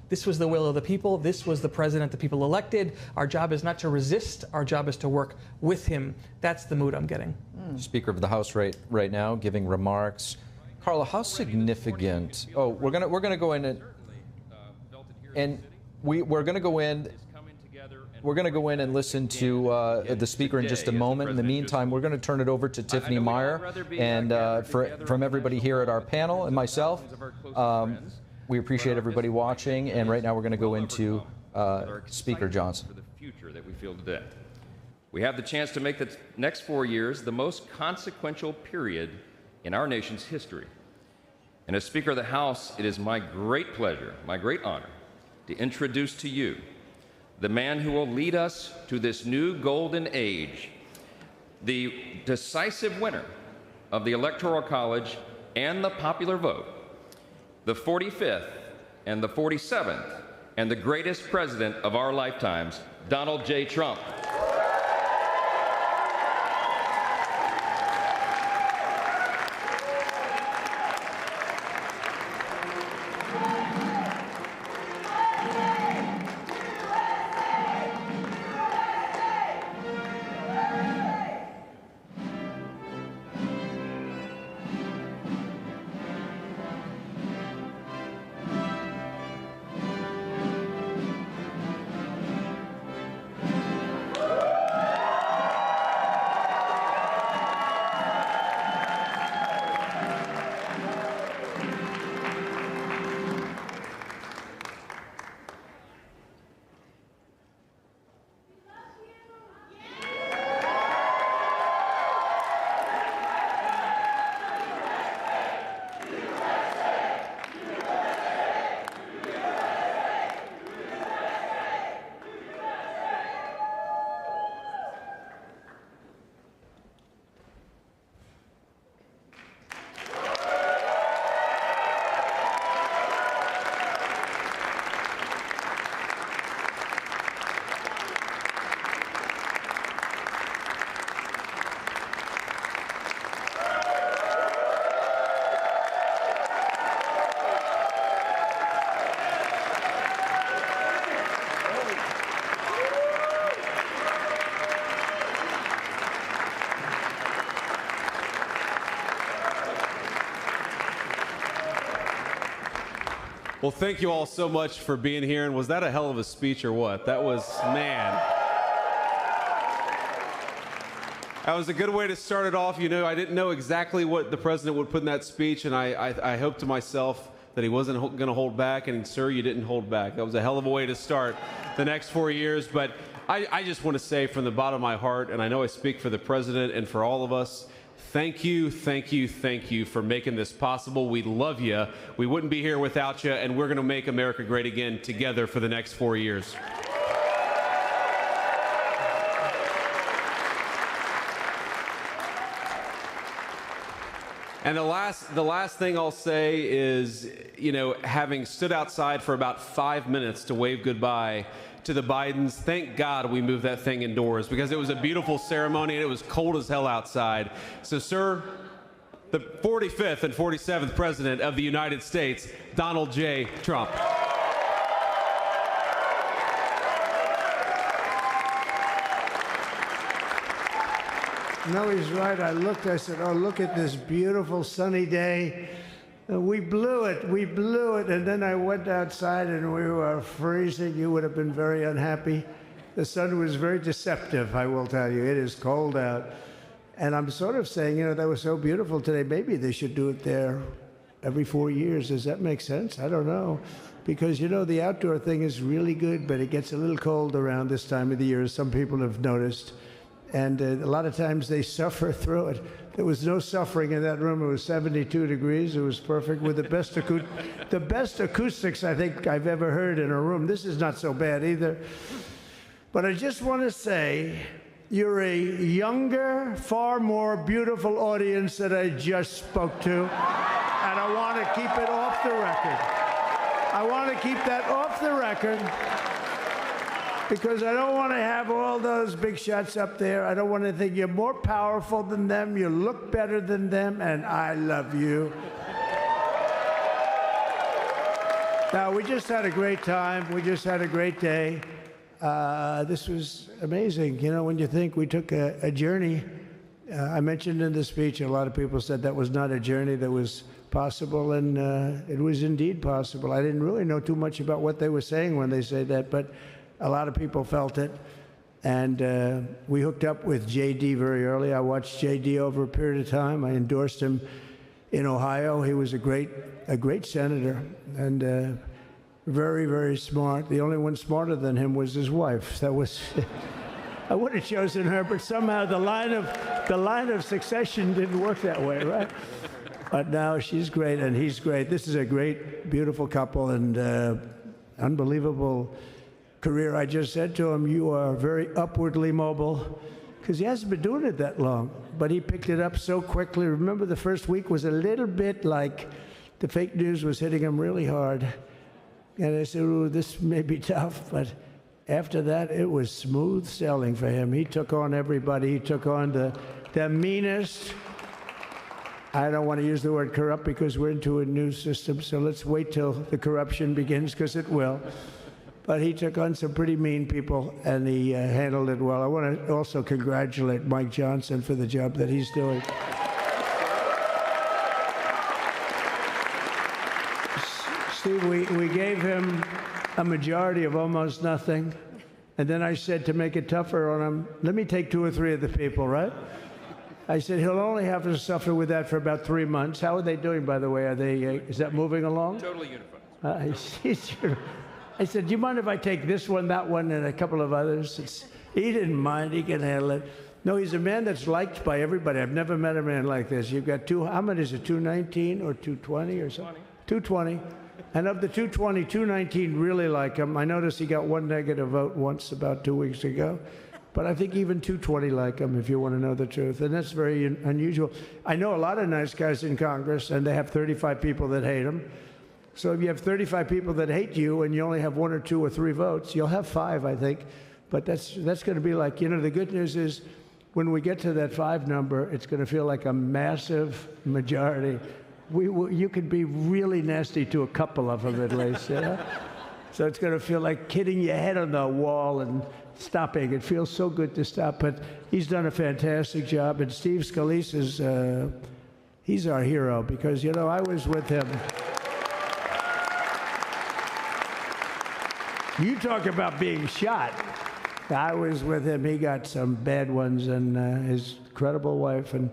this was the will of the people. This was the president the people elected. Our job is not to resist. Our job is to work with him. That's the mood I'm getting. Speaker of the House right now giving remarks. Carla, how significant? Oh, we're gonna go in and we're going to go in. We're going to go in and listen to the speaker in just a moment. In the meantime, we're going to turn it over to Tiffany Meyer and from everybody here at our panel and myself. We appreciate everybody watching, and right now we're going to go into Speaker Johnson. For the future that we feel today, we have the chance to make the next 4 years the most consequential period in our nation's history. And as Speaker of the House, it is my great pleasure, my great honor, to introduce to you the man who will lead us to this new golden age, the decisive winner of the Electoral College and the popular vote, the 45th and the 47th and the greatest president of our lifetimes, Donald J. Trump. Well, thank you all so much for being here. And was that a hell of a speech or what? That was, man. That was a good way to start it off. You know, I didn't know exactly what the president would put in that speech, and I hoped to myself that he wasn't going to hold back, and sir, you didn't hold back. That was a hell of a way to start the next 4 years. But I just want to say from the bottom of my heart, and I know I speak for the president and for all of us, thank you, thank you, thank you for making this possible. We love you. We wouldn't be here without you, and we're going to make America great again together for the next 4 years. And the last thing I'll say is, you know, having stood outside for about 5 minutes to wave goodbye to the Bidens, thank God we moved that thing indoors, because it was a beautiful ceremony and it was cold as hell outside. So, sir, the 45th and 47th President of the United States, Donald J. Trump. No, he's right. I said, oh, look at this beautiful sunny day. We blew it, and then I went outside and we were freezing. You would have been very unhappy. The sun was very deceptive, I will tell you. It is cold out. And I'm sort of saying, you know, that was so beautiful today. Maybe they should do it there every 4 years. Does that make sense? I don't know. Because, you know, the outdoor thing is really good, but it gets a little cold around this time of the year, as some people have noticed. And a lot of times they suffer through it. There was no suffering in that room. It was 72 degrees. It was perfect with the best acoustics I think I've ever heard in a room. This is not so bad either. But I just want to say, you're a younger, far more beautiful audience that I just spoke to. And I want to keep it off the record. I want to keep that off the record, because I don't want to have all those big shots up there. I don't want to think you're more powerful than them, you look better than them, and I love you. Now, we just had a great time. We just had a great day. This was amazing. You know, when you think we took a journey, I mentioned in the speech, a lot of people said that was not a journey that was possible, and it was indeed possible. I didn't really know too much about what they were saying when they said that, but a lot of people felt it, and we hooked up with J.D. very early. I watched J.D. over a period of time. I endorsed him in Ohio. He was a great senator, and very, very smart. The only one smarter than him was his wife. That was, I would have chosen her, but somehow the line of succession didn't work that way, right? But now she's great, and he's great. This is a great, beautiful couple, and unbelievable career. I just said to him, you are very upwardly mobile, because he hasn't been doing it that long, but he picked it up so quickly. Remember, the first week was a little bit like the fake news was hitting him really hard. And I said, ooh, this may be tough, but after that, it was smooth sailing for him. He took on everybody. He took on the meanest. I don't want to use the word corrupt because we're into a new system, so let's wait till the corruption begins, because it will. But he took on some pretty mean people, and he handled it well. I want to also congratulate Mike Johnson for the job that he's doing. Steve, we gave him a majority of almost nothing, and then I said, to make it tougher on him, let me take 2 or 3 of the people, right? I said, he'll only have to suffer with that for about 3 months. How are they doing, by the way? Are they, is that moving along? Totally unified. I said, do you mind if I take this one, that one, and a couple of others? He didn't mind. He can handle it. No, he's a man that's liked by everybody. I've never met a man like this. You've got how many is it, 219 or 220 or something? 220. And of the 220, 219 really like him. I noticed he got 1 negative vote once about 2 weeks ago. But I think even 220 like him, if you want to know the truth. And that's very unusual. I know a lot of nice guys in Congress, and they have 35 people that hate him. So if you have 35 people that hate you and you only have 1 or 2 or 3 votes, you'll have 5, I think. But that's going to be like, you know, the good news is when we get to that 5 number, it's going to feel like a massive majority. You could be really nasty to a couple of them at least, you know? So it's going to feel like hitting your head on the wall and stopping. It feels so good to stop, but he's done a fantastic job. And Steve Scalise is, he's our hero because, you know, I was with him. You talk about being shot. I was with him. He got some bad ones, and his incredible wife, and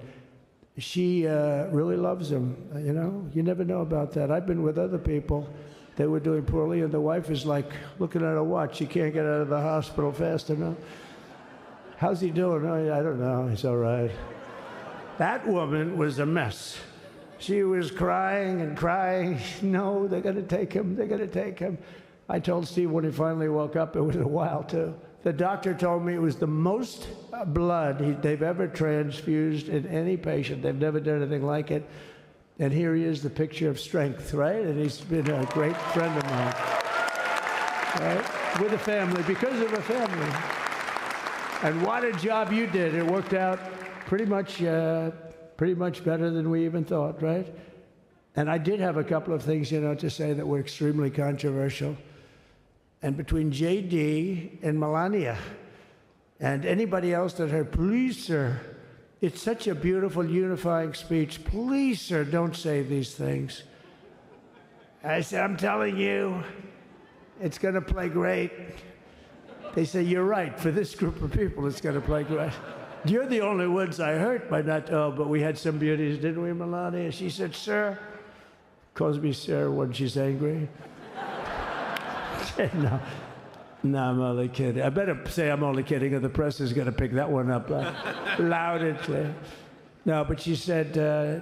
she really loves him. You know, you never know about that. I've been with other people that were doing poorly, and the wife is like looking at a watch. She can't get out of the hospital fast enough. How's he doing? Oh, I don't know. He's all right. That woman was a mess. She was crying and crying. No, they're going to take him. They're going to take him. I told Steve when he finally woke up, it was a while too. The doctor told me it was the most blood they've ever transfused in any patient. They've never done anything like it. And here he is, the picture of strength, right? And he's been a great friend of mine, right? With a family, because of a family. And what a job you did. It worked out pretty much better than we even thought, right? And I did have a couple of things, you know, to say that were extremely controversial. And between J.D. and Melania and anybody else that heard, please, sir, it's such a beautiful, unifying speech. Please, sir, don't say these things. I said, I'm telling you, it's going to play great. They say, you're right. For this group of people, it's going to play great. You're the only ones I hurt by not, but we had some beauties, didn't we, Melania? She said, sir, calls me sir when she's angry. No, I'm only kidding. I better say I'm only kidding, or the press is going to pick that one up loud and clear. No, but she said,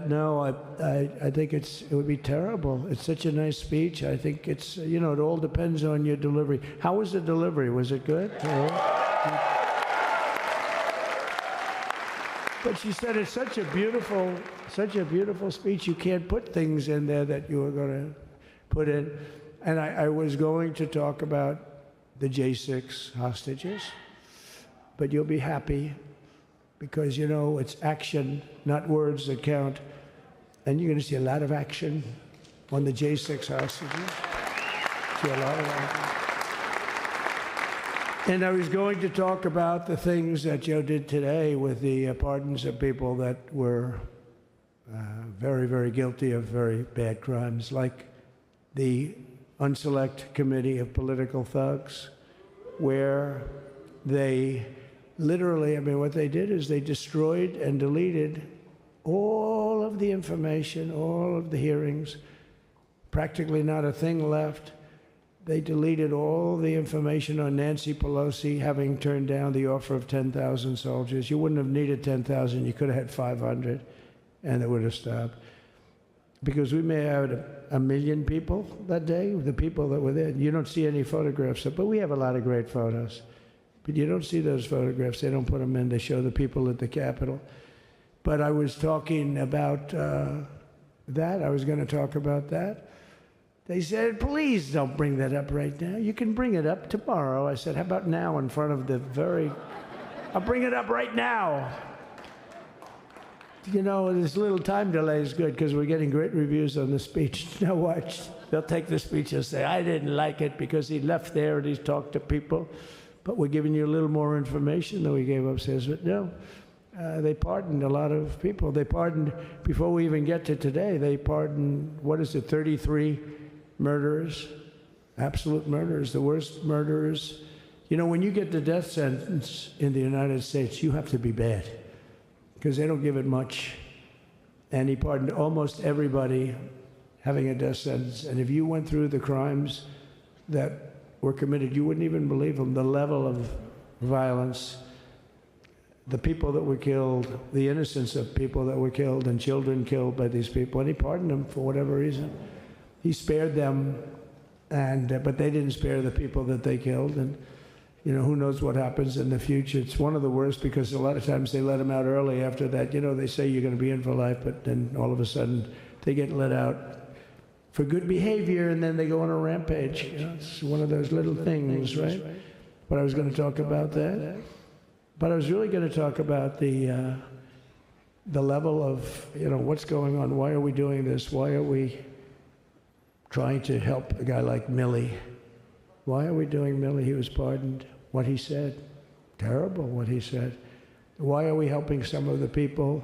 no, I think it would be terrible. It's such a nice speech. I think it's, you know, it all depends on your delivery. How was the delivery? Was it good? But she said it's such a beautiful speech. You can't put things in there that you were going to put in. And I was going to talk about the J6 hostages, but you'll be happy because, you know, it's action, not words that count. And you're going to see a lot of action on the J6 hostages. See a lot of action. And I was going to talk about the things that Joe did today with the pardons of people that were very, very guilty of very bad crimes, like the Unselect Committee of Political Thugs, where they literally, I mean, what they did is they destroyed and deleted all of the information, all of the hearings, practically not a thing left. They deleted all the information on Nancy Pelosi having turned down the offer of 10,000 soldiers. You wouldn't have needed 10,000. You could have had 500, and it would have stopped. Because we may have had 1 million people that day, the people that were there. You don't see any photographs, but we have a lot of great photos. But you don't see those photographs. They don't put them in. They show the people at the Capitol. But I was talking about that. I was going to talk about that. They said, please don't bring that up right now. You can bring it up tomorrow. I said, how about now in front of the I'll bring it up right now. You know, this little time delay is good because we're getting great reviews on the speech. Now watch. They'll take the speech and say, I didn't like it because he left there and he's talked to people. But we're giving you a little more information than we gave upstairs. But no, they pardoned a lot of people. They pardoned, before we even get to today, they pardoned, 33 murderers, absolute murderers, the worst murderers. You know, when you get the death sentence in the United States, you have to be bad because they don't give it much. And he pardoned almost everybody having a death sentence. And if you went through the crimes that were committed, you wouldn't even believe them, the level of violence, the people that were killed, the innocence of people that were killed and children killed by these people. And he pardoned them for whatever reason. He spared them, but they didn't spare the people that they killed. And you know, who knows what happens in the future. It's one of the worst because a lot of times they let them out early after that. You know, they say you're going to be in for life, but then all of a sudden they get let out for good behavior and then they go on a rampage. You know, it's one of those little things, right? But I was going to talk about that. But I was really going to talk about the level of, you know, what's going on. Why are we doing this? Why are we trying to help a guy like Milley? Why are we doing Milley? He was pardoned. What he said, terrible what he said. Why are we helping some of the people?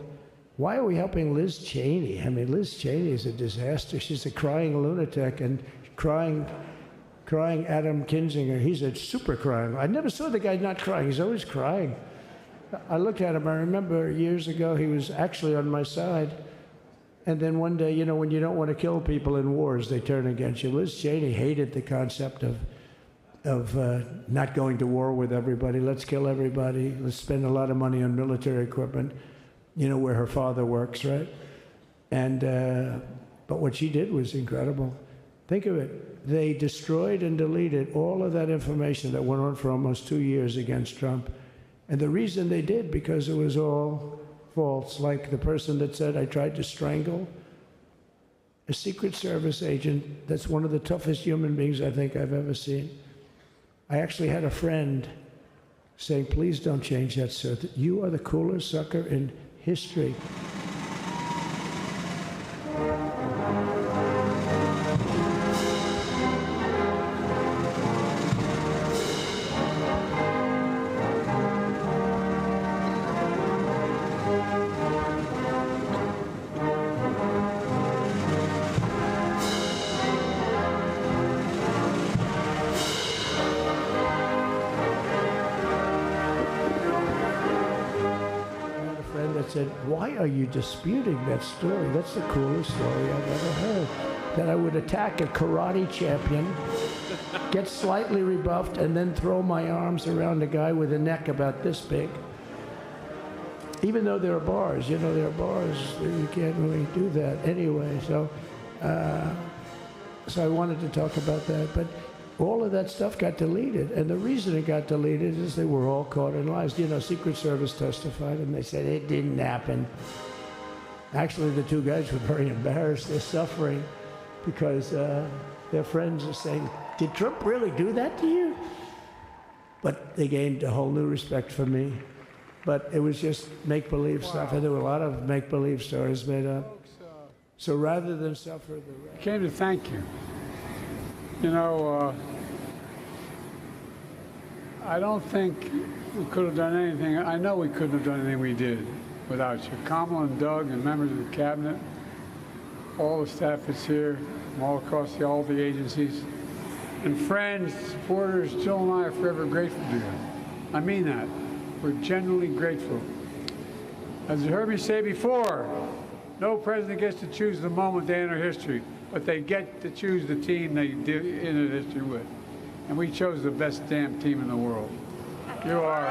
Why are we helping Liz Cheney? I mean, Liz Cheney is a disaster. She's a crying lunatic and crying Adam Kinzinger. He's a super crying. I never saw the guy not crying. He's always crying. I looked at him. I remember years ago he was actually on my side. And then one day, you know, when you don't want to kill people in wars, they turn against you. Liz Cheney hated the concept of not going to war with everybody. Let's kill everybody. Let's spend a lot of money on military equipment, you know, where her father works, right? And, but what she did was incredible. Think of it. They destroyed and deleted all of that information that went on for almost 2 years against Trump. And the reason they did, because it was all false. Like the person that said, I tried to strangle a Secret Service agent. That's one of the toughest human beings I think I've ever seen. I actually had a friend saying, please don't change that, sir. You are the coolest sucker in history. Said, why are you disputing that story? That's the coolest story I've ever heard. That I would attack a karate champion, get slightly rebuffed, and then throw my arms around a guy with a neck about this big. Even though there are bars, you know, there are bars, you can't really do that anyway. So I wanted to talk about that. But all of that stuff got deleted. And the reason it got deleted is they were all caught in lies. You know, Secret Service testified, and they said it didn't happen. Actually, the two guys were very embarrassed. They're suffering because their friends are saying, did Trump really do that to you? But they gained a whole new respect for me. But it was just make-believe stuff. And there were a lot of make-believe stories made up. So rather than suffer the rest. I came to thank you. You know, I don't think we could have done anything. I know we couldn't have done anything we did without you. Kamala and Doug and members of the cabinet, all the staff that's here, from all across all the agencies, and friends, supporters. Jill and I are forever grateful to you. I mean that. We're genuinely grateful. As you heard me say before, no president gets to choose the moment they enter history, but they get to choose the team they enter history with. And we chose the best damn team in the world. You are.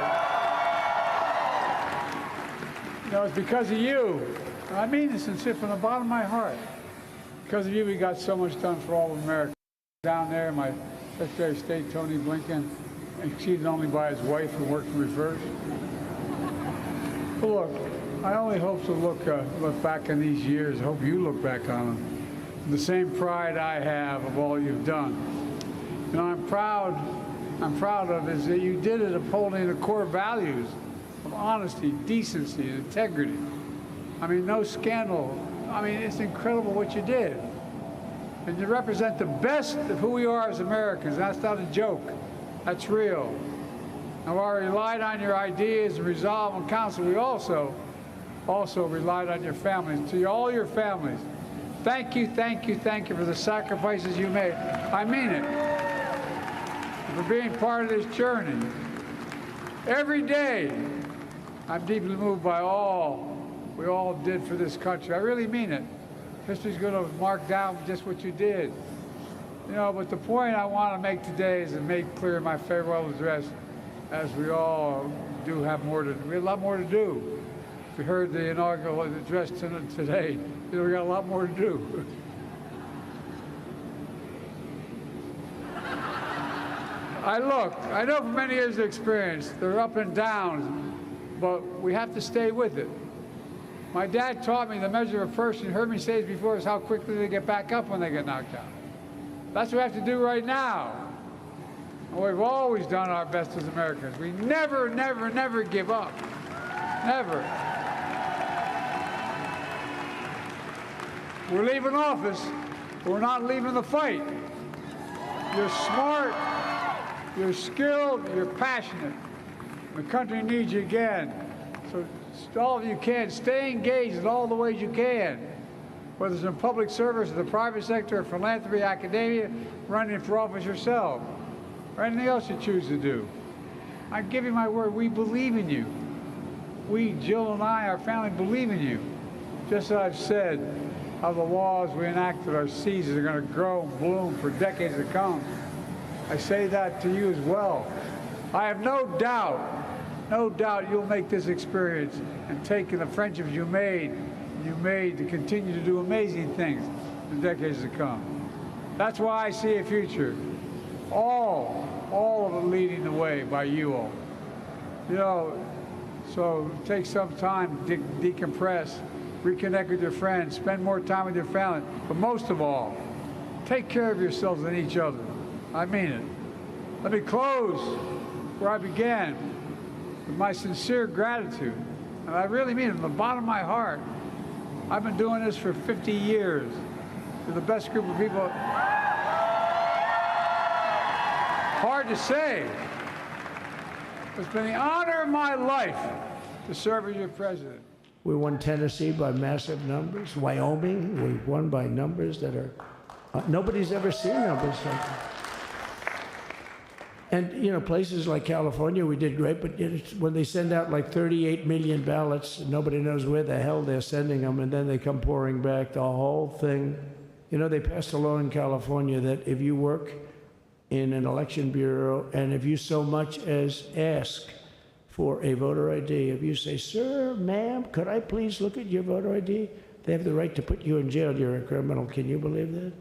You know, it's because of you. I mean this sincere from the bottom of my heart. Because of you, we got so much done for all of America. Down there, my Secretary of State, Tony Blinken, exceeded only by his wife, who worked in reverse. But look, I only hope to look back on these years. I hope you look back on them the same pride I have of all you've done. You know, I'm proud of is that you did it upholding the core values of honesty, decency, and integrity. I mean, no scandal. I mean, it's incredible what you did. And you represent the best of who we are as Americans. That's not a joke. That's real. And while we relied on your ideas and resolve and counsel, we also relied on your families. To all your families, thank you for the sacrifices you made. I mean it. For being part of this journey. Every day, I'm deeply moved by all we all did for this country. I really mean it. History's going to mark down just what you did. You know, but the point I want to make today is to make clear my farewell address, as we all do have more to do. We have a lot more to do. If you heard the inaugural address today, you know, we got a lot more to do. I know from many years of experience, there are up and downs, but we have to stay with it. My dad taught me the measure of a person, you heard me say it before, is how quickly they get back up when they get knocked down. That's what we have to do right now. And we've always done our best as Americans. We never, never, never give up. Never. We're leaving office, but we're not leaving the fight. You're smart. You're skilled, you're passionate. The country needs you again. So all of you can, stay engaged in all the ways you can. Whether it's in public service, or the private sector, or philanthropy, academia, running for office yourself, or anything else you choose to do. I give you my word, we believe in you. We, Jill and I, our family, believe in you. Just as I've said, how the laws we enacted, our seeds are going to grow and bloom for decades to come. I say that to you as well. I have no doubt you'll make this experience and take the friendships you made to continue to do amazing things in decades to come. That's why I see a future. All of it leading the way by you all. You know, so take some time to decompress, reconnect with your friends, spend more time with your family, but most of all, take care of yourselves and each other. I mean it. Let me close where I began, with my sincere gratitude. And I really mean it from the bottom of my heart. I've been doing this for 50 years with the best group of people. Hard to say. It's been the honor of my life to serve as your president. We won Tennessee by massive numbers. Wyoming, we won by numbers that are, nobody's ever seen numbers like that. And, you know, places like California, we did great, but when they send out like 38 million ballots, nobody knows where the hell they're sending them, and then they come pouring back, the whole thing. You know, they passed a law in California that if you work in an election bureau, and if you so much as ask for a voter ID, if you say, sir, ma'am, could I please look at your voter ID? They have the right to put you in jail. You're a criminal. Can you believe that?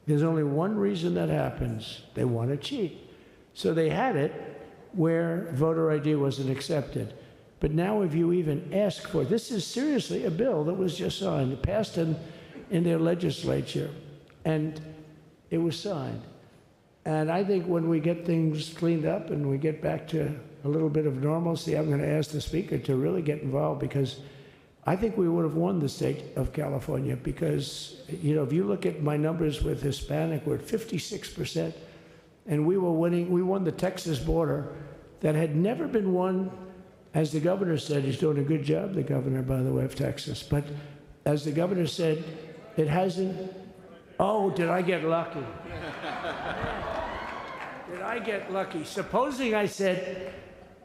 There's only one reason that happens. They want to cheat. So they had it where voter ID wasn't accepted. But now if you even ask for it, this is seriously a bill that was just signed, passed in their legislature, and it was signed. And I think when we get things cleaned up and we get back to a little bit of normalcy, I'm going to ask the Speaker to really get involved, because I think we would have won the state of California, because, you know, if you look at my numbers with Hispanic, we're at 56%. And we were winning. We won the Texas border that had never been won, as the governor said. He's doing a good job, the governor, by the way, of Texas. But as the governor said, it hasn't. Oh, did I get lucky? Did I get lucky? Supposing I said,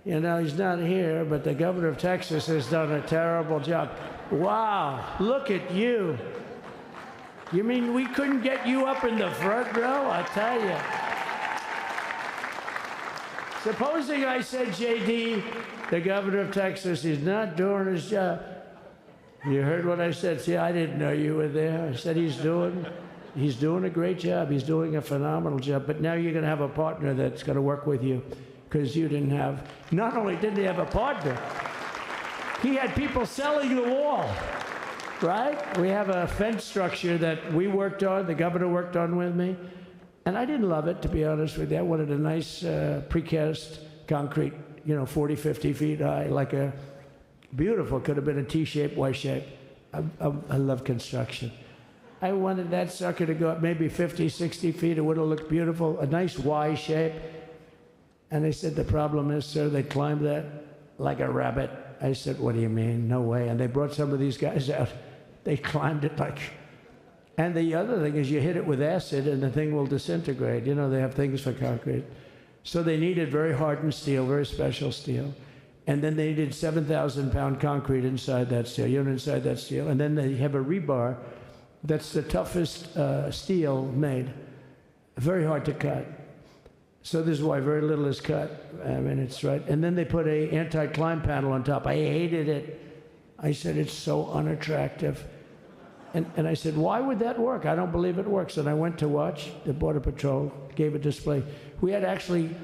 you know, he's not here, but the governor of Texas has done a terrible job. Wow, look at you. You mean we couldn't get you up in the front row? I tell you. Supposing I said, JD, the governor of Texas, is not doing his job. You heard what I said. See, I didn't know you were there. I said he's doing a great job. He's doing a phenomenal job. But now you're going to have a partner that's going to work with you, because you didn't have, not only didn't he have a partner, he had people selling the wall. Right? We have a fence structure that we worked on, the governor worked on with me. And I didn't love it, to be honest with you. I wanted a nice precast concrete, 40, 50 feet high, like a beautiful, could have been a T-shape, Y-shape. I love construction. I wanted that sucker to go up maybe 50, 60 feet. It would have looked beautiful, a nice Y shape. And they said, the problem is, sir, they climbed that like a rabbit. I said, what do you mean? No way. And they brought some of these guys out. They climbed it like... And the other thing is you hit it with acid and the thing will disintegrate. They have things for concrete. So they needed very hardened steel, very special steel. And then they needed 7,000-pound concrete inside that steel, inside that steel. And then they have a rebar that's the toughest steel made. Very hard to cut. So this is why very little is cut. I mean, it's right. And then they put a anti-climb panel on top. I hated it. I said, it's so unattractive. And I said, why would that work? I don't believe it works. And I went to watch the Border Patrol, gave a display. We had actually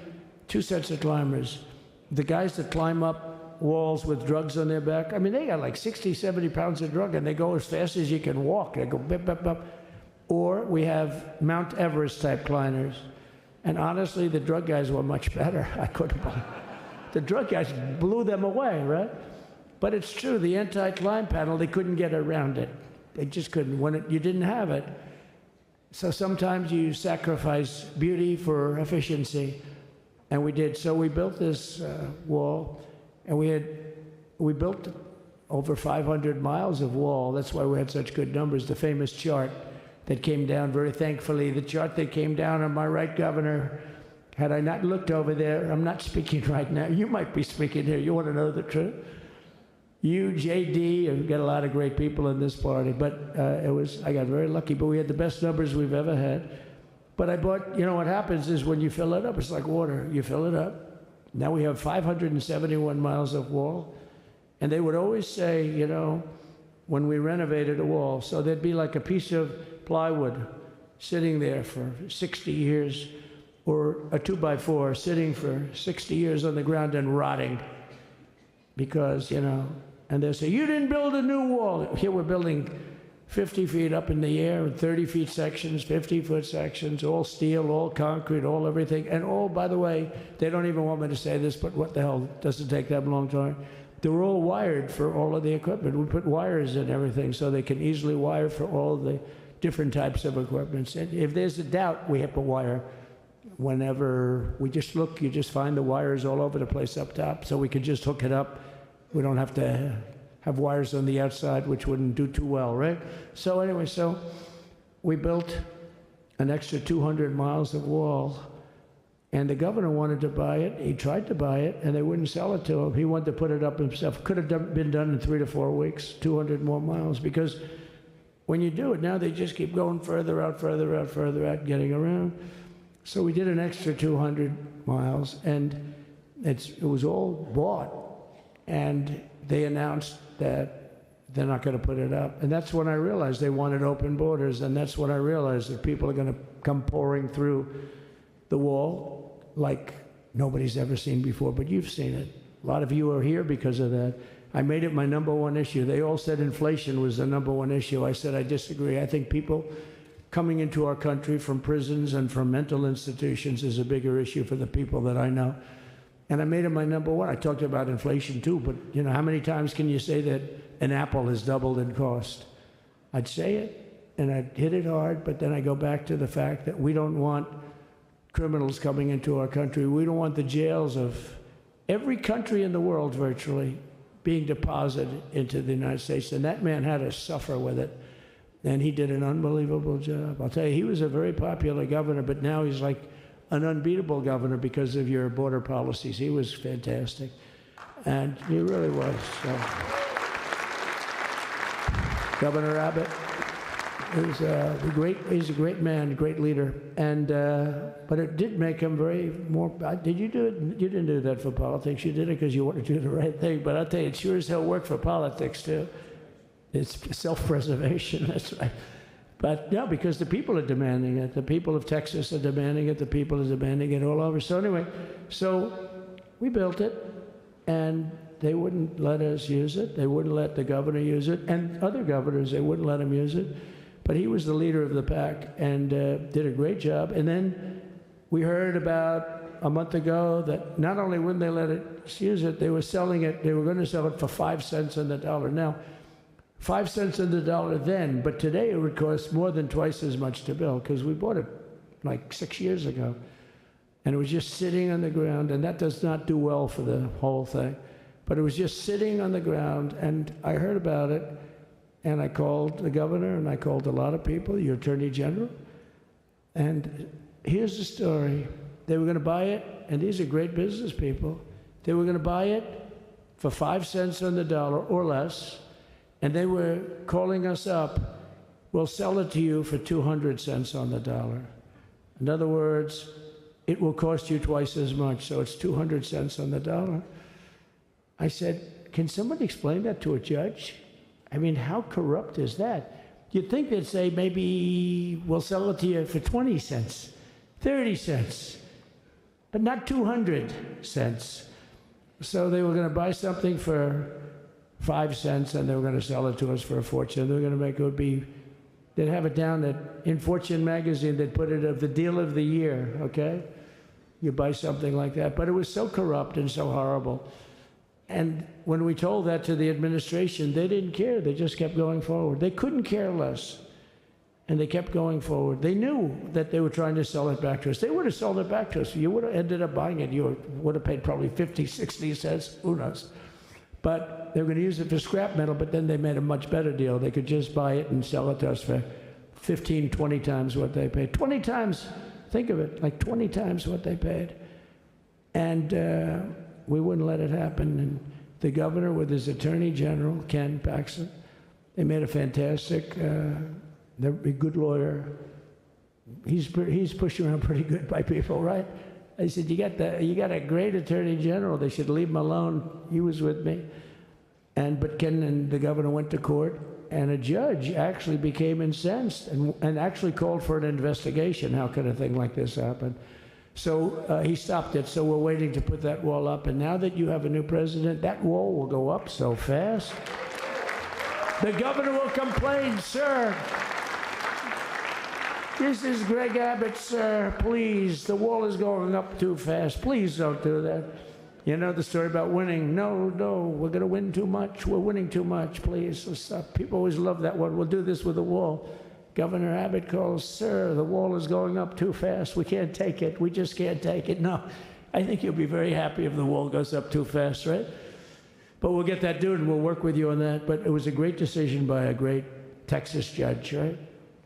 two sets of climbers. The guys that climb up walls with drugs on their back, I mean, they got like 60, 70 pounds of drug, and they go as fast as you can walk. They go bip, bip, bip. Or we have Mount Everest type climbers. And honestly, the drug guys were much better. I couldn't believe it. The drug guys blew them away, right? But it's true, the anti-climb panel, they couldn't get around it. They just couldn't. You didn't have it. So sometimes you sacrifice beauty for efficiency. And we did. So we built this wall, and we built over 500 miles of wall. That's why we had such good numbers. The famous chart that came down, very thankfully, the chart that came down on my right, Governor, had I not looked over there, I'm not speaking right now. You might be speaking here. You want to know the truth? You, JD, I've got a lot of great people in this party, but I got very lucky, but we had the best numbers we've ever had. But I bought, what happens is when you fill it up, it's like water. You fill it up. Now we have 571 miles of wall. And they would always say, when we renovated a wall, so there'd be like a piece of plywood sitting there for 60 years, or a 2x4 sitting for 60 years on the ground and rotting. Because, and they'll say, you didn't build a new wall. Here we're building 50 feet up in the air, and 30 feet sections, 50-foot sections, all steel, all concrete, all everything. And all, by the way, they don't even want me to say this, but what the hell, doesn't take that long time. They're all wired for all of the equipment. We put wires in everything so they can easily wire for all the different types of equipment. And if there's a doubt, we have to wire. Whenever we just look, you just find the wires all over the place up top, so we can just hook it up. We don't have to have wires on the outside, which wouldn't do too well, right? So anyway, so we built an extra 200 miles of wall, and the governor wanted to buy it. He tried to buy it, and they wouldn't sell it to him. He wanted to put it up himself. Could have been done in 3 to 4 weeks, 200 more miles, because when you do it, now they just keep going further out, further out, further out, getting around. So we did an extra 200 miles, and it was all bought. And they announced that they're not going to put it up. And that's when I realized they wanted open borders, and that's when I realized that people are going to come pouring through the wall like nobody's ever seen before, but you've seen it. A lot of you are here because of that. I made it my #1 issue. They all said inflation was the #1 issue. I said I disagree. I think people coming into our country from prisons and from mental institutions is a bigger issue for the people that I know. And I made it my #1. I talked about inflation too, but how many times can you say that an apple has doubled in cost? I'd say it, and I'd hit it hard, but then I go back to the fact that we don't want criminals coming into our country. We don't want the jails of every country in the world virtually being deposited into the United States. And that man had to suffer with it. And he did an unbelievable job. I'll tell you, he was a very popular governor, but now he's like an unbeatable governor because of your border policies. He was fantastic. And he really was. So. Governor Abbott he's a great man, great leader. And, but it did make him did you do it? You didn't do that for politics. You did it because you wanted to do the right thing. But I'll tell you, it sure as hell worked for politics too. It's self-preservation, that's right. But no, because the people are demanding it. The people of Texas are demanding it. The people are demanding it all over. So anyway, so we built it, and they wouldn't let us use it. They wouldn't let the governor use it. And other governors, they wouldn't let him use it. But he was the leader of the pack and did a great job. And then we heard about a month ago that not only wouldn't they let us use it, they were selling it, they were going to sell it for 5 cents on the dollar. Now, 5 cents on the dollar then, but today it would cost more than twice as much to build because we bought it like 6 years ago. And it was just sitting on the ground, and that does not do well for the whole thing. But it was just sitting on the ground, and I heard about it, and I called the governor, and I called a lot of people, your attorney general. And here's the story. They were going to buy it, and these are great business people. They were going to buy it for 5 cents on the dollar or less, and they were calling us up, we'll sell it to you for 200 cents on the dollar. In other words, it will cost you twice as much, so it's 200 cents on the dollar. I said, can somebody explain that to a judge? I mean, how corrupt is that? You'd think they'd say, maybe we'll sell it to you for 20 cents, 30 cents, but not 200 cents. So they were going to buy something for 5 cents, and they were going to sell it to us for a fortune. They were going to make it would be, they'd have it down that in Fortune magazine, they'd put it of the deal of the year, okay? You buy something like that. But it was so corrupt and so horrible. And when we told that to the administration, they didn't care. They just kept going forward. They couldn't care less. And they kept going forward. They knew that they were trying to sell it back to us. They would have sold it back to us. You would have ended up buying it. You would have paid probably 50, 60 cents, who knows. But they were going to use it for scrap metal, but then they made a much better deal. They could just buy it and sell it to us for 15, 20 times what they paid. 20 times, think of it, like 20 times what they paid. And we wouldn't let it happen. And the governor with his attorney general, Ken Paxton, they made a fantastic, they're a good lawyer. He's pushed around pretty good by people, right? I said, you got a great attorney general. They should leave him alone. He was with me. But Ken and the governor went to court, and a judge actually became incensed and actually called for an investigation. How could a thing like this happen? So he stopped it. So we're waiting to put that wall up. And now that you have a new president, that wall will go up so fast. The governor will complain, sir. This is Greg Abbott, sir. Please, the wall is going up too fast. Please don't do that. You know the story about winning. No, we're going to win too much. We're winning too much. Please, let's stop. People always love that one. We'll do this with the wall. Governor Abbott calls, sir, the wall is going up too fast. We can't take it. We just can't take it. No, I think you'll be very happy if the wall goes up too fast, right? But we'll get that done, and we'll work with you on that. But it was a great decision by a great Texas judge, right?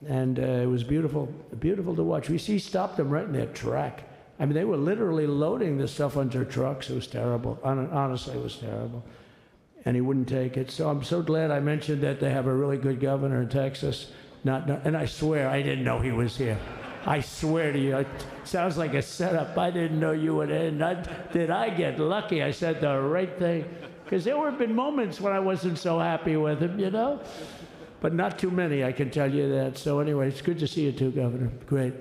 And it was beautiful, beautiful to watch. We stopped them right in their track. I mean, they were literally loading this stuff onto trucks. It was terrible. Honestly, it was terrible. And he wouldn't take it. So I'm so glad I mentioned that they have a really good governor in Texas. And I swear, I didn't know he was here. I swear to you, it sounds like a setup. I didn't know you would end. Did I get lucky? I said the right thing. Because there have been moments when I wasn't so happy with him, you know? But not too many, I can tell you that. So anyway, it's good to see you too, Governor. Great.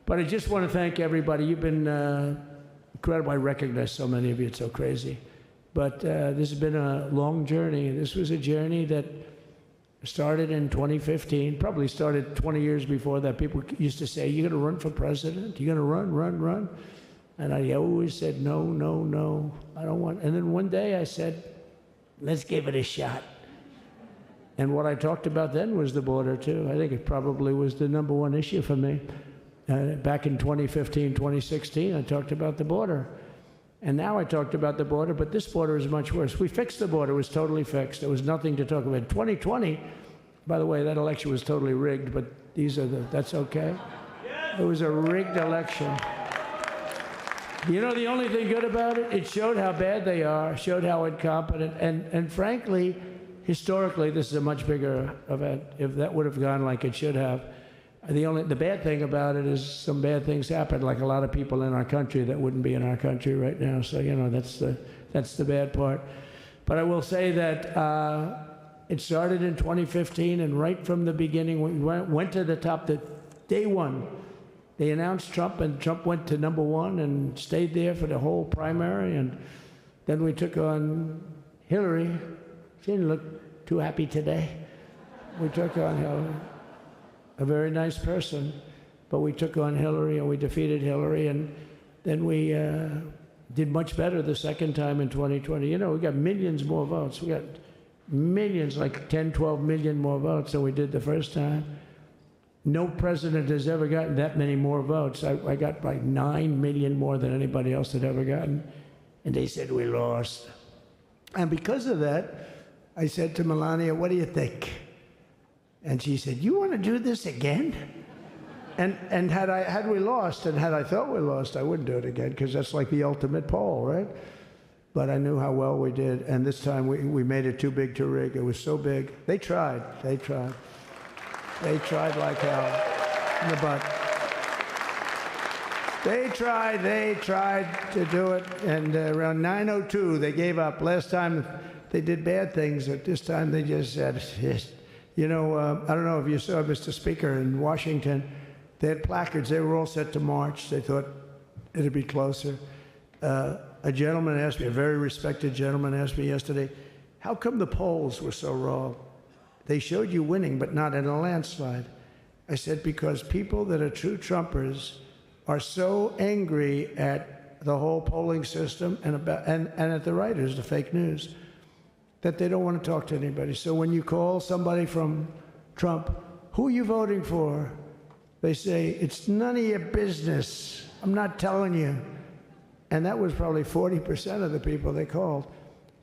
But I just want to thank everybody. You've been incredible. I recognize so many of you. It's so crazy. But this has been a long journey. This was a journey that started in 2015, probably started 20 years before that. People used to say, you're going to run for president? You're going to run? And I always said, no, I don't want. And then one day I said, let's give it a shot. And what I talked about then was the border, too. I think it probably was the #1 issue for me. Back in 2015, 2016, I talked about the border. And now I talked about the border, but this border is much worse. We fixed the border. It was totally fixed. There was nothing to talk about. 2020, by the way, that election was totally rigged, but that's okay. It was a rigged election. You know the only thing good about it? It showed how bad they are, showed how incompetent, and frankly, historically, this is a much bigger event. If that would have gone like it should have, the bad thing about it is some bad things happened, like a lot of people in our country that wouldn't be in our country right now. So you know that's the bad part. But I will say that it started in 2015, and right from the beginning, we went to the top. Day one, they announced Trump, and Trump went to #1 and stayed there for the whole primary, and then we took on Hillary, she didn't look too happy today. We took on Hillary, a very nice person, but we took on Hillary and we defeated Hillary, and then we did much better the second time in 2020. You know, we got millions more votes. We got millions, like 10, 12 million more votes than we did the first time. No president has ever gotten that many more votes. I got like 9 million more than anybody else had ever gotten. And they said we lost. And because of that, I said to Melania, what do you think? And she said, you want to do this again? And had we lost, and had I thought we lost, I wouldn't do it again, because that's like the ultimate poll, right? But I knew how well we did, and this time we made it too big to rig. It was so big. They tried. They tried like hell in the butt. They tried to do it, and around 9:02 they gave up. Last time they did bad things, but this time they just said, you know, I don't know if you saw, Mr. Speaker, in Washington, they had placards. They were all set to march. They thought it'd be closer. A gentleman asked me, a very respected gentleman asked me yesterday, how come the polls were so wrong? They showed you winning, but not in a landslide. I said, because people that are true Trumpers are so angry at the whole polling system and at the writers, the fake news, that they don't want to talk to anybody. So when you call somebody from Trump, who are you voting for? They say, it's none of your business. I'm not telling you. And that was probably 40% of the people they called.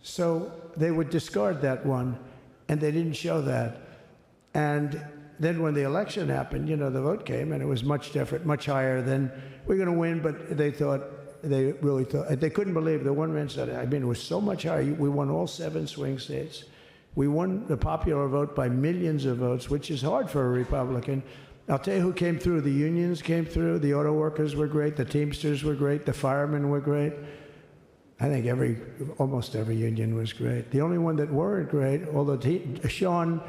So they would discard that one, and they didn't show that. And then when the election happened, you know, the vote came, and it was much different, much higher than we're going to win, but they really thought, they couldn't believe, the one man said, I mean, it was so much higher. We won all 7 swing states. We won the popular vote by millions of votes, which is hard for a Republican. I'll tell you who came through. The unions came through. The auto workers were great. The Teamsters were great. The firemen were great. I think almost every union was great. The only one that weren't great, although Sean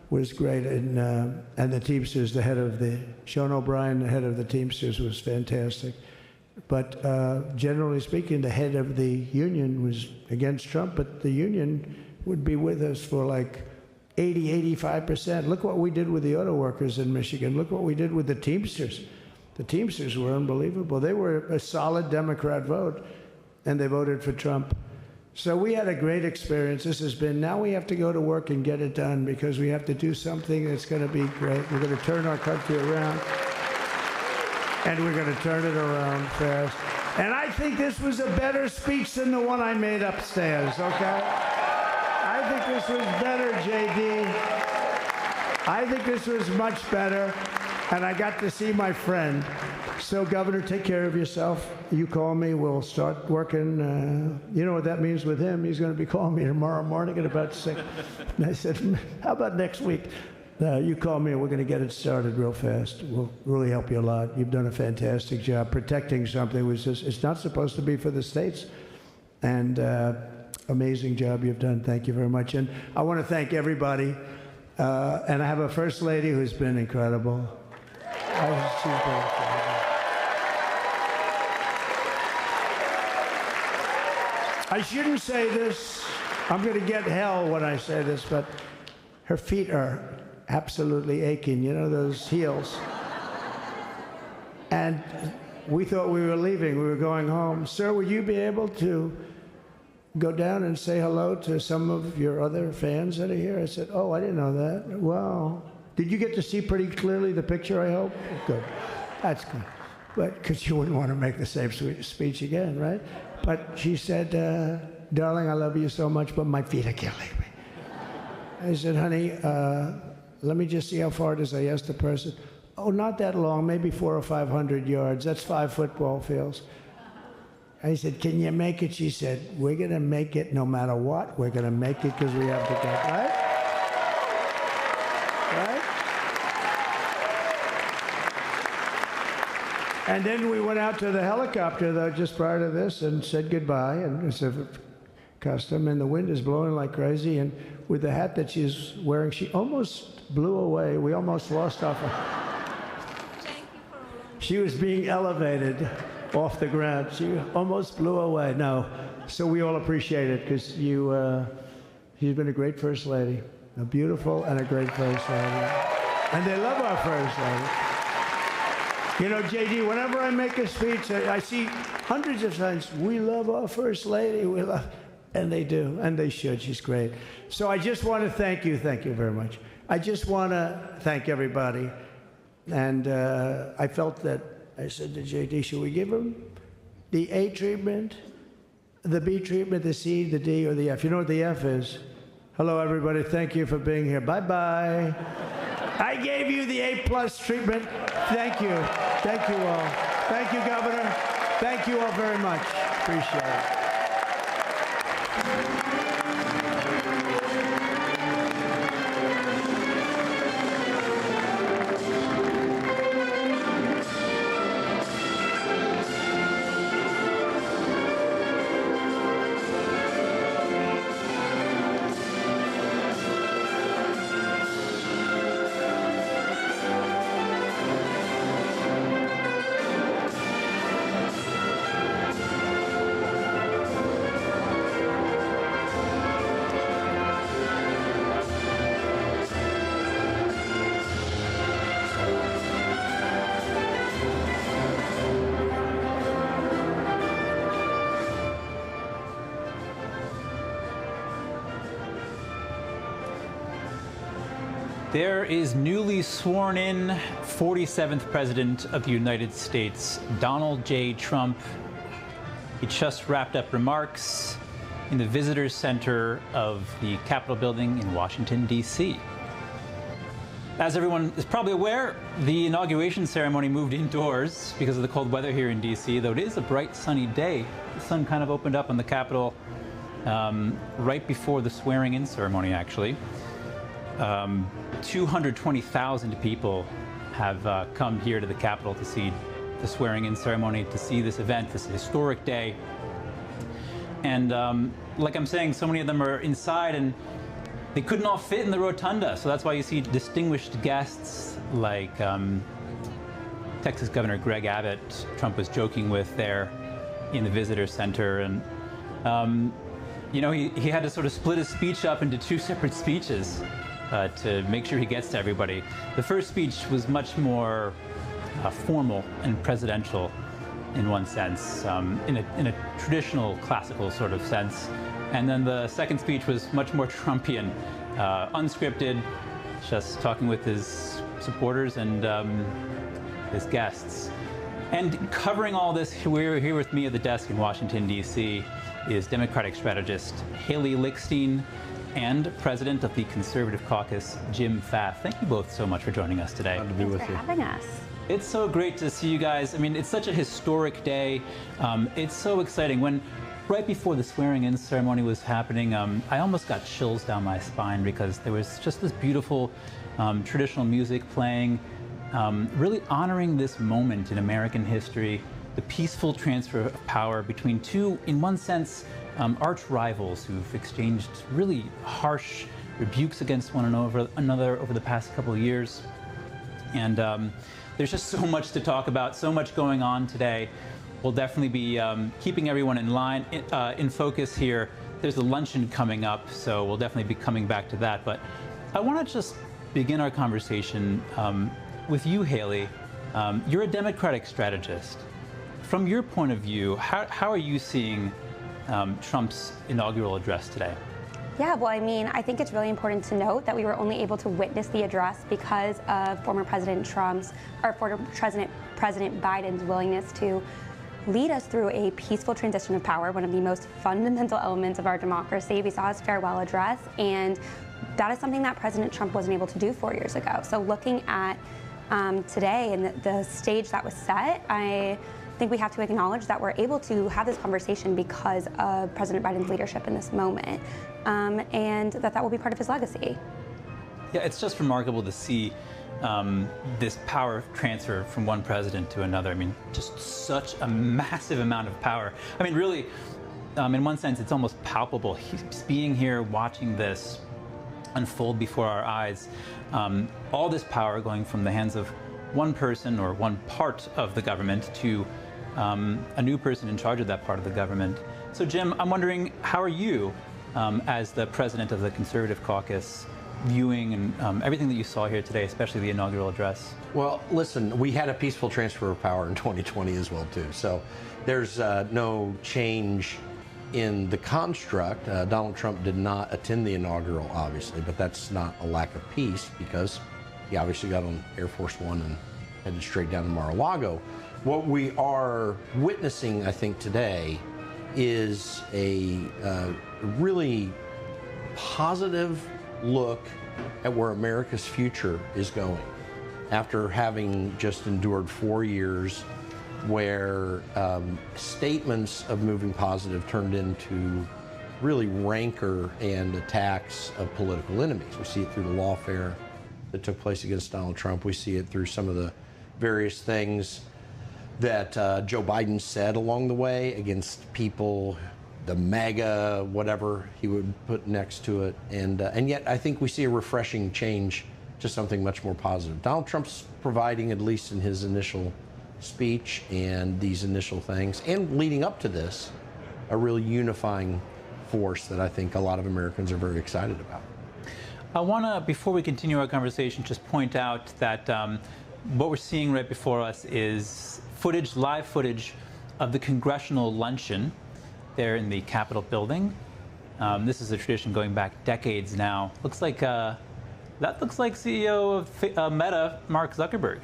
was great, and the Teamsters, Sean O'Brien, the head of the Teamsters, was fantastic. But generally speaking, the head of the union was against Trump, but the union would be with us for like 80, 85%. Look what we did with the auto workers in Michigan. Look what we did with the Teamsters. The Teamsters were unbelievable. They were a solid Democrat vote, and they voted for Trump. So we had a great experience. This has been, now we have to go to work and get it done, because we have to do something that's going to be great. We're going to turn our country around, and we're going to turn it around fast. And I think this was a better speech than the one I made upstairs, okay? I think this was better, JD. I think this was much better, and I got to see my friend. So, Governor, take care of yourself. You call me, we'll start working. You know what that means with him. He's going to be calling me tomorrow morning at about 6. And I said, how about next week? You call me, and we're going to get it started real fast. We'll really help you a lot. You've done a fantastic job protecting something which is, it's not supposed to be for the states. And amazing job you've done. Thank you very much. And I want to thank everybody. And I have a First Lady who's been incredible. She's been incredible. I shouldn't say this. I'm going to get hell when I say this, but her feet are absolutely aching. You know, those heels. And we thought we were leaving. We were going home. Sir, would you be able to go down and say hello to some of your other fans that are here? I said, oh, I didn't know that. Well, did you get to see pretty clearly the picture, I hope? Good. That's good. But because you wouldn't want to make the same speech again, right? But she said, darling, I love you so much, but my feet are killing me. I said, honey, let me just see how far it is. I asked the person. Oh, not that long, maybe 400 or 500 yards. That's 5 football fields. I said, can you make it? She said, we're going to make it no matter what. We're going to make it because we have to go, right? Right? And then we went out to the helicopter, though, just prior to this, and said goodbye. And it's a custom, and the wind is blowing like crazy. And with the hat that she's wearing, she almost blew away. We almost lost off her. She was being elevated off the ground. She almost blew away. No. So we all appreciate it, because you She's been a great First Lady, a beautiful and a great First Lady. And they love our First Lady. You know, JD, whenever I make a speech, I see hundreds of times, we love our First Lady, we love, and they do, and they should, she's great. So I just want to thank you very much. I just want to thank everybody. And I felt that, I said to JD, should we give him the A treatment, the B treatment, the C, the D, or the F? You know what the F is? Hello, everybody, thank you for being here. Bye-bye. I gave you the A+ treatment. Thank you. Thank you all. Thank you, Governor. Thank you all very much. Appreciate it. There is newly sworn in 47th President of the United States, Donald J. Trump. He just wrapped up remarks in the Visitors Center of the Capitol building in Washington, D.C. As everyone is probably aware, the inauguration ceremony moved indoors because of the cold weather here in D.C., though it is a bright, sunny day. The sun kind of opened up on the Capitol right before the swearing-in ceremony, actually. 220,000 people have come here to the Capitol to see the swearing-in ceremony, to see this event, this historic day. And like I'm saying, so many of them are inside and they couldn't all fit in the rotunda. So that's why you see distinguished guests like Texas Governor Greg Abbott, Trump was joking with there in the Visitor Center. And, you know, he had to sort of split his speech up into two separate speeches to make sure he gets to everybody. The first speech was much more formal and presidential in one sense, in a traditional classical sort of sense. And then the second speech was much more Trumpian, unscripted, just talking with his supporters and his guests. And covering all this, here with me at the desk in Washington, D.C., is Democratic strategist Haley Lickstein and President of the Conservative Caucus, Jim Pfaff. Thank you both so much for joining us today. Glad to be with you. Thanks for having us. It's so great to see you guys. I mean, it's such a historic day. It's so exciting. When right before the swearing-in ceremony was happening, I almost got chills down my spine because there was just this beautiful traditional music playing, really honoring this moment in American history, the peaceful transfer of power between two, in one sense, arch rivals who've exchanged really harsh rebukes against one another over the past couple of years. And there's just so much to talk about, so much going on today. We'll definitely be keeping everyone in line, in focus here. There's a luncheon coming up, so we'll definitely be coming back to that. But I want to just begin our conversation with you, Haley. You're a Democratic strategist. From your point of view, how are you seeing Trump's inaugural address today? Yeah, well, I mean, I think it's really important to note that we were only able to witness the address because of former President Biden's willingness to lead us through a peaceful transition of power, one of the most fundamental elements of our democracy. We saw his farewell address, and that is something that President Trump wasn't able to do 4 years ago. So looking at today and the stage that was set, I think we have to acknowledge that we're able to have this conversation because of President Biden's leadership in this moment, and that will be part of his legacy. Yeah, it's just remarkable to see this power transfer from one president to another. I mean, just such a massive amount of power. I mean, really, in one sense, it's almost palpable. He's being here, watching this unfold before our eyes. All this power going from the hands of one person or one part of the government to a new person in charge of that part of the government. So, Jim, I'm wondering, how are you as the president of the Conservative Caucus, viewing and everything that you saw here today, especially the inaugural address? Well, listen, we had a peaceful transfer of power in 2020 as well, too. So there's no change in the construct. Donald Trump did not attend the inaugural, obviously, but that's not a lack of peace because he obviously got on Air Force One and headed straight down to Mar-a-Lago. What we are witnessing, I think, today is a really positive look at where America's future is going after having just endured 4 years where statements of moving positive turned into really rancor and attacks of political enemies. We see it through the lawfare that took place against Donald Trump. We see it through some of the various things that Joe Biden said along the way against people, the MAGA, whatever he would put next to it. And yet I think we see a refreshing change to something much more positive. Donald Trump's providing, at least in his initial speech and these initial things, and leading up to this, a really unifying force that I think a lot of Americans are very excited about. I want to, before we continue our conversation, just point out that what we're seeing right before us is footage, live footage of the congressional luncheon there in the Capitol building. This is a tradition going back decades now. Looks like that looks like CEO of Meta, Mark Zuckerberg.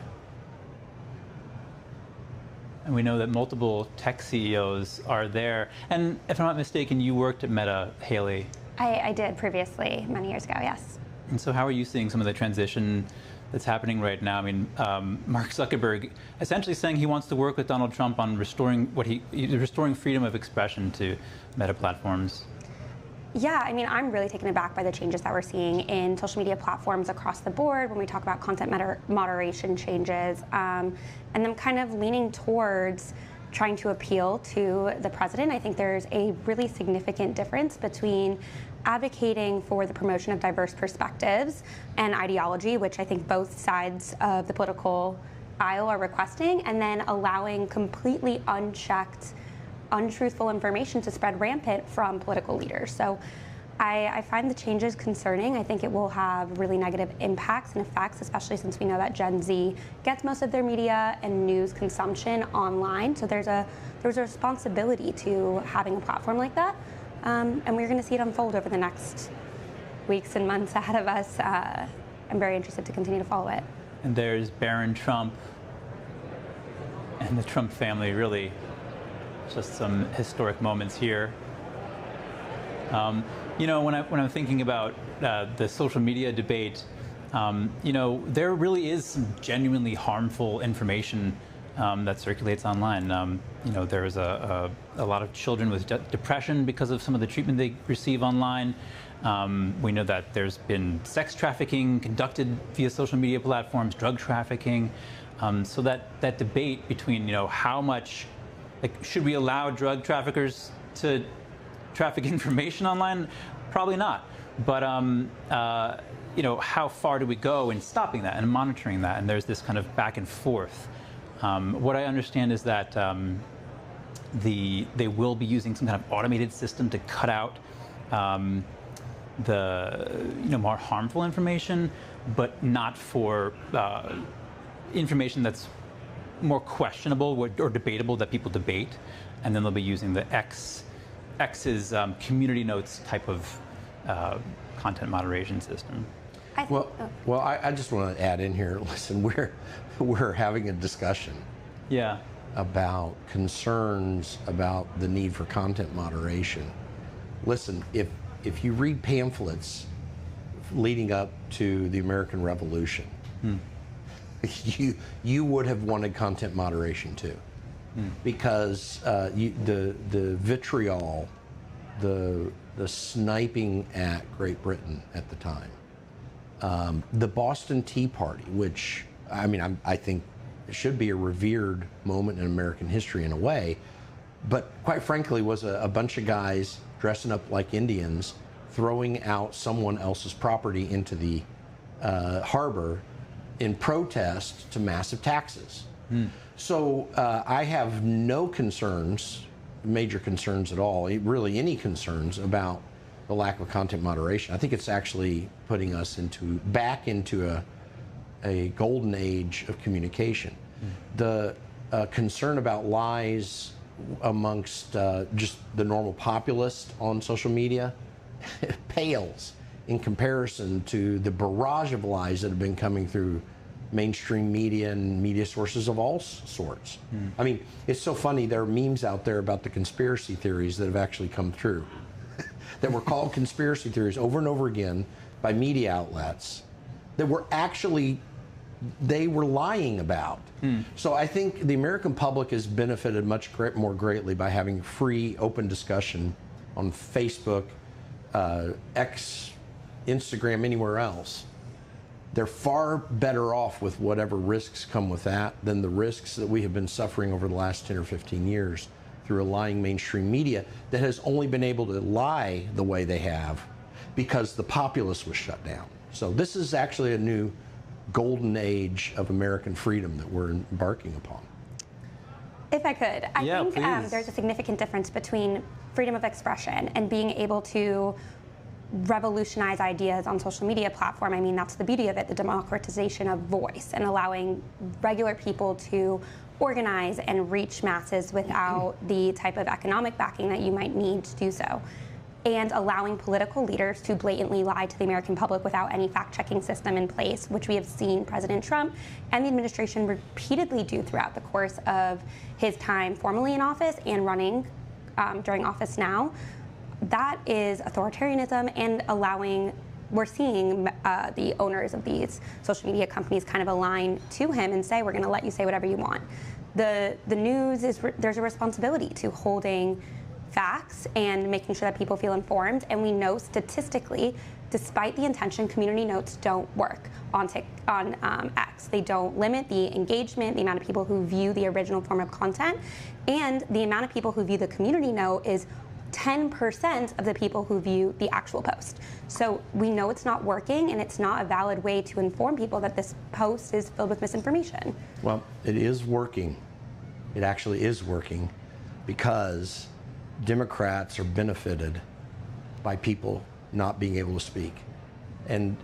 And we know that multiple tech CEOs are there. And if I'm not mistaken, you worked at Meta, Haley. I did previously, many years ago, yes. And so how are you seeing some of the transition that's happening right now? I mean, Mark Zuckerberg essentially saying he wants to work with Donald Trump on restoring restoring freedom of expression to Meta platforms. Yeah, I mean, I'm really taken aback by the changes that we're seeing in social media platforms across the board when we talk about content moderation changes, and them kind of leaning towards trying to appeal to the president. I think there's a really significant difference between advocating for the promotion of diverse perspectives and ideology, which I think both sides of the political aisle are requesting, and then allowing completely unchecked, untruthful information to spread rampant from political leaders. So I find the changes concerning. I think it will have really negative impacts and effects, especially since we know that Gen Z gets most of their media and news consumption online. So there's a responsibility to having a platform like that. And we're going to see it unfold over the next weeks and months ahead of us. I'm very interested to continue to follow it. And there's Barron Trump and the Trump family, really just some historic moments here. You know, when I'm thinking about the social media debate, you know, there really is some genuinely harmful information that circulates online. You know, there's a lot of children with depression because of some of the treatment they receive online. We know that there's been sex trafficking conducted via social media platforms, drug trafficking. So that debate between, you know, how much, like, should we allow drug traffickers to traffic information online? Probably not. But you know, how far do we go in stopping that and monitoring that? And there's this kind of back and forth. What I understand is that they will be using some kind of automated system to cut out the more harmful information, but not for information that's more questionable or debatable that people debate. And then they'll be using the X's community notes type of content moderation system. Well, I just want to add in here. Listen, we're having a discussion. Yeah. About concerns about the need for content moderation. Listen, if you read pamphlets leading up to the American Revolution, you would have wanted content moderation too, because the vitriol, the sniping at Great Britain at the time, the Boston Tea Party, which I think should be a revered moment in American history in a way, but quite frankly was a bunch of guys dressing up like Indians throwing out someone else's property into the harbor in protest to massive taxes. So I have no concerns, major concerns at all, really any concerns about the lack of content moderation. I think it's actually putting us back into a golden age of communication. The concern about lies amongst just the normal populace on social media pales in comparison to the barrage of lies that have been coming through mainstream media and media sources of all sorts. I mean, it's so funny, there are memes out there about the conspiracy theories that have actually come through that were called conspiracy theories over and over again by media outlets that were actually, they were lying about. So I think the American public has benefited much more greatly by having free, open discussion on Facebook, X, Instagram, anywhere else. They're far better off with whatever risks come with that than the risks that we have been suffering over the last 10 or 15 years through a lying mainstream media that has only been able to lie the way they have because the populace was shut down. So this is actually a new golden age of American freedom that we're embarking upon. If I could, I think there's a significant difference between freedom of expression and being able to revolutionize ideas on social media platform. I mean, that's the beauty of it, the democratization of voice and allowing regular people to organize and reach masses without the type of economic backing that you might need to do so. And allowing political leaders to blatantly lie to the American public without any fact-checking system in place, which we have seen President Trump and the administration repeatedly do throughout the course of his time formally in office and running during office now. That is authoritarianism and allowing, we're seeing the owners of these social media companies kind of align to him and say, we're going to let you say whatever you want. The news is, there's a responsibility to holding facts and making sure that people feel informed. And we know statistically, despite the intention, community notes don't work on X. They don't limit the engagement, the amount of people who view the original form of content, and the amount of people who view the community note is 10% of the people who view the actual post. So we know it's not working, and it's not a valid way to inform people that this post is filled with misinformation. Well, it is working. It actually is working because Democrats are benefited by people not being able to speak. And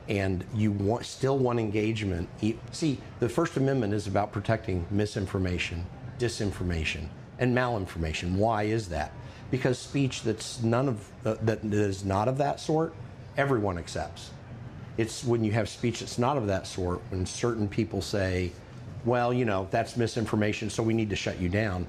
you still want engagement. See, the First Amendment is about protecting misinformation, disinformation, and malinformation. Why is that? Because speech that's that is not of that sort, everyone accepts. It's when you have speech that's not of that sort, when certain people say, well, you know, that's misinformation, so we need to shut you down.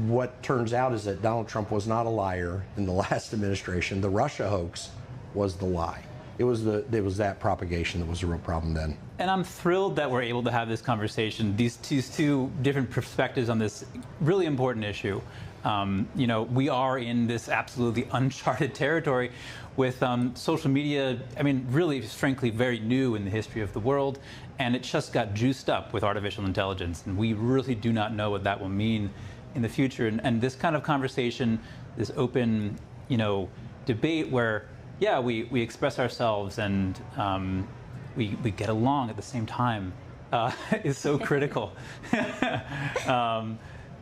What turns out is that Donald Trump was not a liar in the last administration. The Russia hoax was the lie. It was that propagation that was the real problem then. And I'm thrilled that we're able to have this conversation, these two different perspectives on this really important issue. You know, we are in this absolutely uncharted territory with social media, I mean, really, frankly, very new in the history of the world, and it just got juiced up with artificial intelligence, and we really do not know what that will mean in the future. And this kind of conversation, this open, you know, debate where, yeah, we express ourselves and we get along at the same time is so critical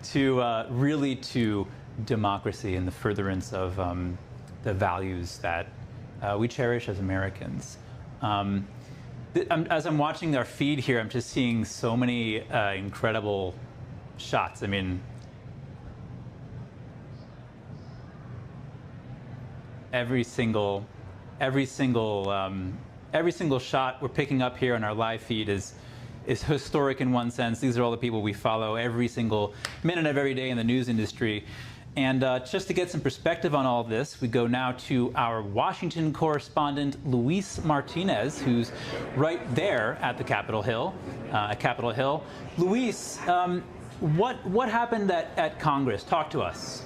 to democracy and the furtherance of the values that we cherish as Americans. As I'm watching our feed here, I'm just seeing so many incredible shots. I mean, every single shot we're picking up here on our live feed is historic in one sense. These are all the people we follow every single minute of every day in the news industry. And just to get some perspective on all of this, we go now to our Washington correspondent, Luis Martinez, who's right there at the Capitol Hill. Luis, what happened at Congress? Talk to us.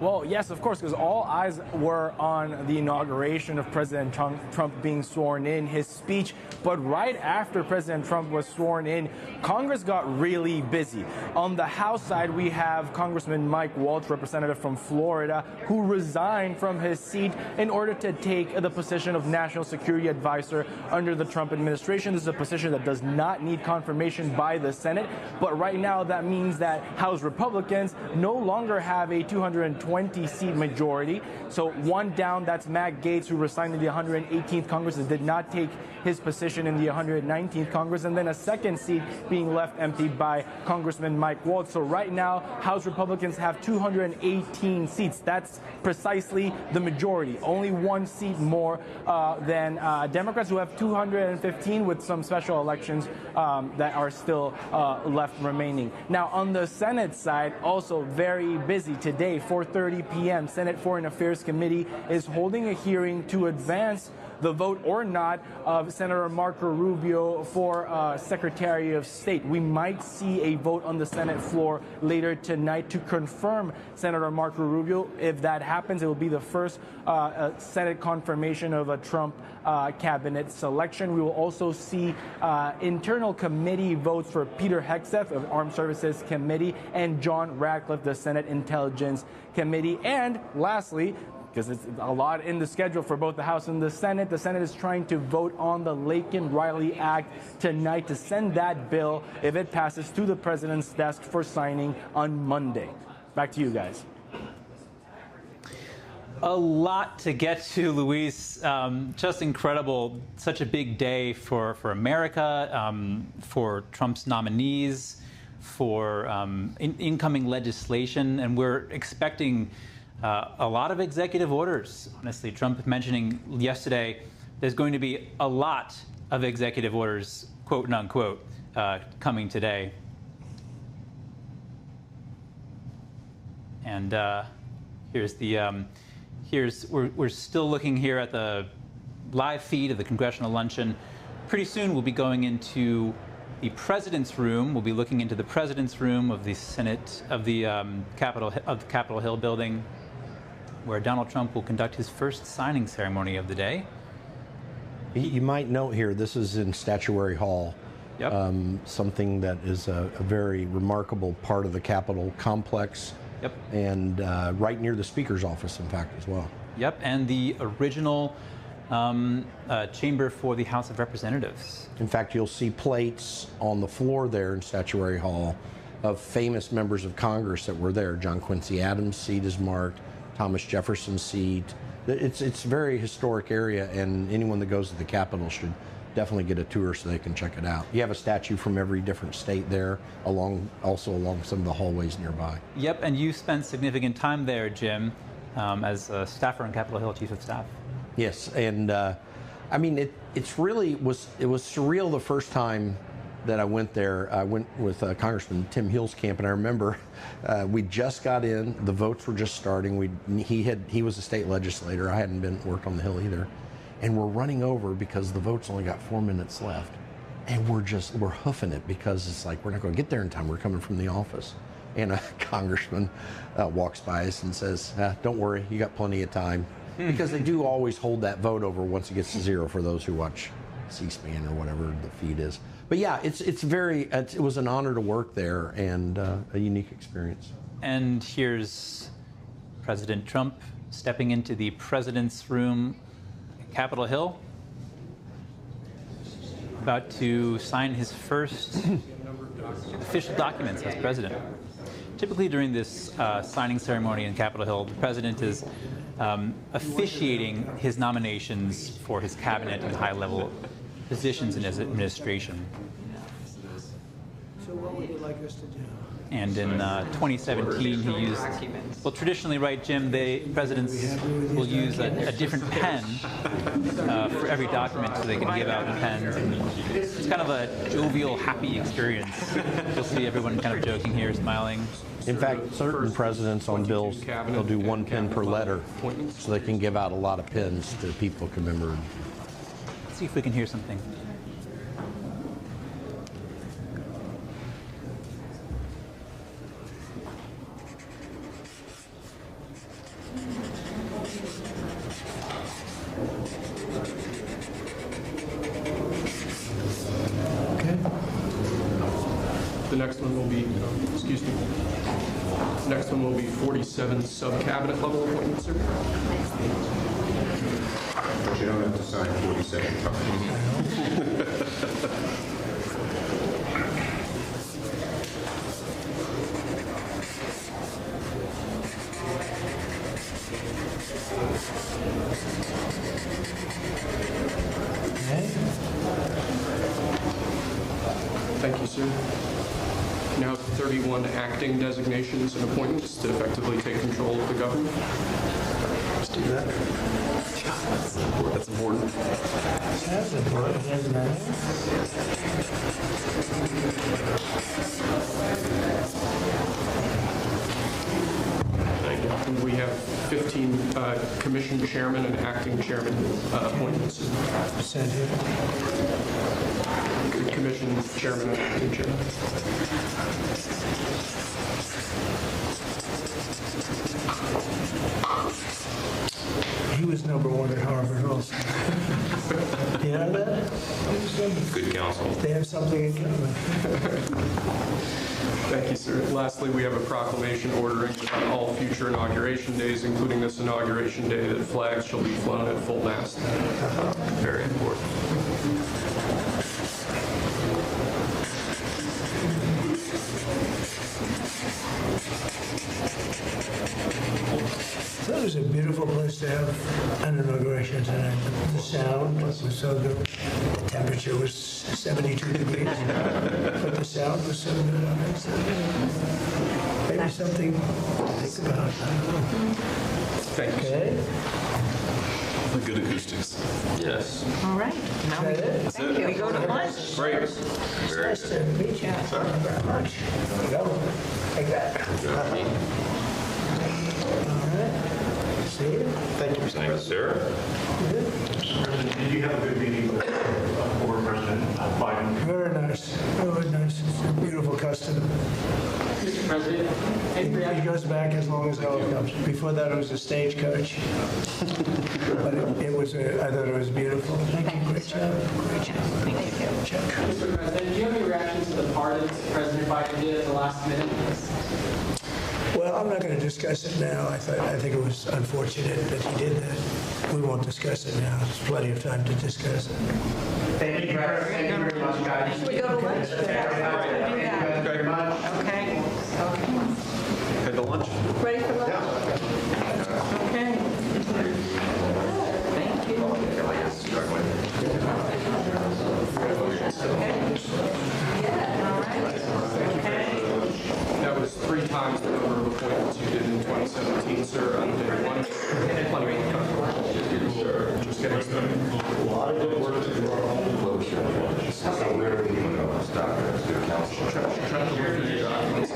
Well, yes, of course, because all eyes were on the inauguration of President Trump being sworn in, his speech. But right after President Trump was sworn in, Congress got really busy. On the House side, we have Congressman Mike Waltz, representative from Florida, who resigned from his seat in order to take the position of National Security Advisor under the Trump administration. This is a position that does not need confirmation by the Senate. But right now, that means that House Republicans no longer have a 220 120-seat majority. So one down, that's Matt Gaetz, who resigned in the 118th Congress and did not take his position in the 119th Congress, and then a second seat being left empty by Congressman Mike Waltz. So right now, House Republicans have 218 seats. That's precisely the majority. Only one seat more than Democrats, who have 215, with some special elections that are still left remaining. Now, on the Senate side, also very busy today, 4:30 p.m., Senate Foreign Affairs Committee is holding a hearing to advance the vote or not of Senator Marco Rubio for Secretary of State. We might see a vote on the Senate floor later tonight to confirm Senator Marco Rubio. If that happens, it will be the first Senate confirmation of a Trump cabinet selection. We will also see internal committee votes for Peter Hegseth of Armed Services Committee and John Ratcliffe, the Senate Intelligence Committee. And lastly, because it's a lot in the schedule for both the House and the Senate is trying to vote on the Laken-Riley Act tonight to send that bill, if it passes, to the president's desk for signing on Monday. Back to you guys. A lot to get to, Luis. Just incredible. Such a big day for America, for Trump's nominees, for incoming legislation, and we're expecting a lot of executive orders. Honestly, Trump mentioning yesterday there's going to be a lot of executive orders, quote and unquote, coming today. And here's the we're still looking here at the live feed of the congressional luncheon. Pretty soon we'll be going into the president's room. We'll be looking into the president's room of the Senate of the Capitol Hill building, where Donald Trump will conduct his first signing ceremony of the day. You might note here, this is in Statuary Hall, something that is a very remarkable part of the Capitol complex, and right near the Speaker's office, in fact, as well. Yep, and the original chamber for the House of Representatives. In fact, you'll see plates on the floor there in Statuary Hall of famous members of Congress that were there. John Quincy Adams' seat is marked, Thomas Jefferson's seat. It's a very historic area, and anyone that goes to the Capitol should definitely get a tour so they can check it out. You have a statue from every different state there, also along some of the hallways nearby. Yep, and you spent significant time there, Jim, as a staffer on Capitol Hill, Chief of Staff. Yes, and I mean, it was surreal the first time that I went there. I went with Congressman Tim Hielskamp, and I remember we just got in. The votes were just starting. He was a state legislator. I hadn't worked on the Hill either, and we're running over because the votes only got 4 minutes left, and we're hoofing it because it's like we're not going to get there in time. We're coming from the office, and a congressman walks by us and says, "Don't worry, you got plenty of time," because they do always hold that vote over once it gets to zero for those who watch C-SPAN or whatever the feed is. But yeah, it was an honor to work there and a unique experience. And here's President Trump stepping into the president's room at Capitol Hill, about to sign his first official documents as president. Typically during this signing ceremony in Capitol Hill, the president is officiating his nominations for his cabinet and high-level positions in his administration. So what would you like us to do? And in 2017, he used, well, traditionally, right, Jim, presidents will use a different pen for every document so they can give out pens. And it's kind of a jovial, happy experience. You'll see everyone kind of joking here, smiling. In fact, certain presidents on bills, they'll do one pen per letter so they can give out a lot of pens to people commemorating. Let's see if we can hear something. Okay. The next one will be, excuse me. Next one will be 47 sub-cabinet level appointments, sir. But you don't have to sign 47 times. Thank you, sir. Now 31 acting designations and appointments to effectively take control of the government. Let's do that. That's important. That's important. And we have 15 commission chairman and acting chairman appointments. Send here. Commission chairman and acting chairman. He was #1 at Harvard also. You know that? Good counsel. They have something in common. Thank you, sir. Lastly, we have a proclamation ordering on all future inauguration days, including this inauguration day, that flags shall be flown at full mast. Very important. That was a beautiful place to have an inauguration tonight. The sound was so good. The temperature was 72 degrees, but the sound was so good on it. So maybe something to think about. I don't know. Thank you. Okay. The good acoustics. Yes. All right. Now we go to lunch. Great. Very Nice to meet you. Thank you very much. There we go. Take that. All right. See you. Thank you, Mr. President. Sir. Did you have a good meeting with former President Biden? Very nice. Very nice. It's a beautiful custom. Mr. President, He goes back as long as Noah comes. Before that, it was a stagecoach. But it was, I thought it was beautiful. Thank you. Great job. Great job. Thank you. Check. Mr. President, do you have any reactions to the pardons President Biden did at the last minute? Well, I'm not going to discuss it now. I think it was unfortunate that he did that. We won't discuss it now. There's plenty of time to discuss it. Thank you very much, guys. We go to lunch. Very much. Okay. Okay. Head to lunch. Ready for lunch? Okay. Thank you. That was 3 times the number of appointments you did in 2017, sir, on day 1. Plenty of time. Just getting started. A lot of good work to do. So where do we stop? Good counsel. Trying to look through your documents.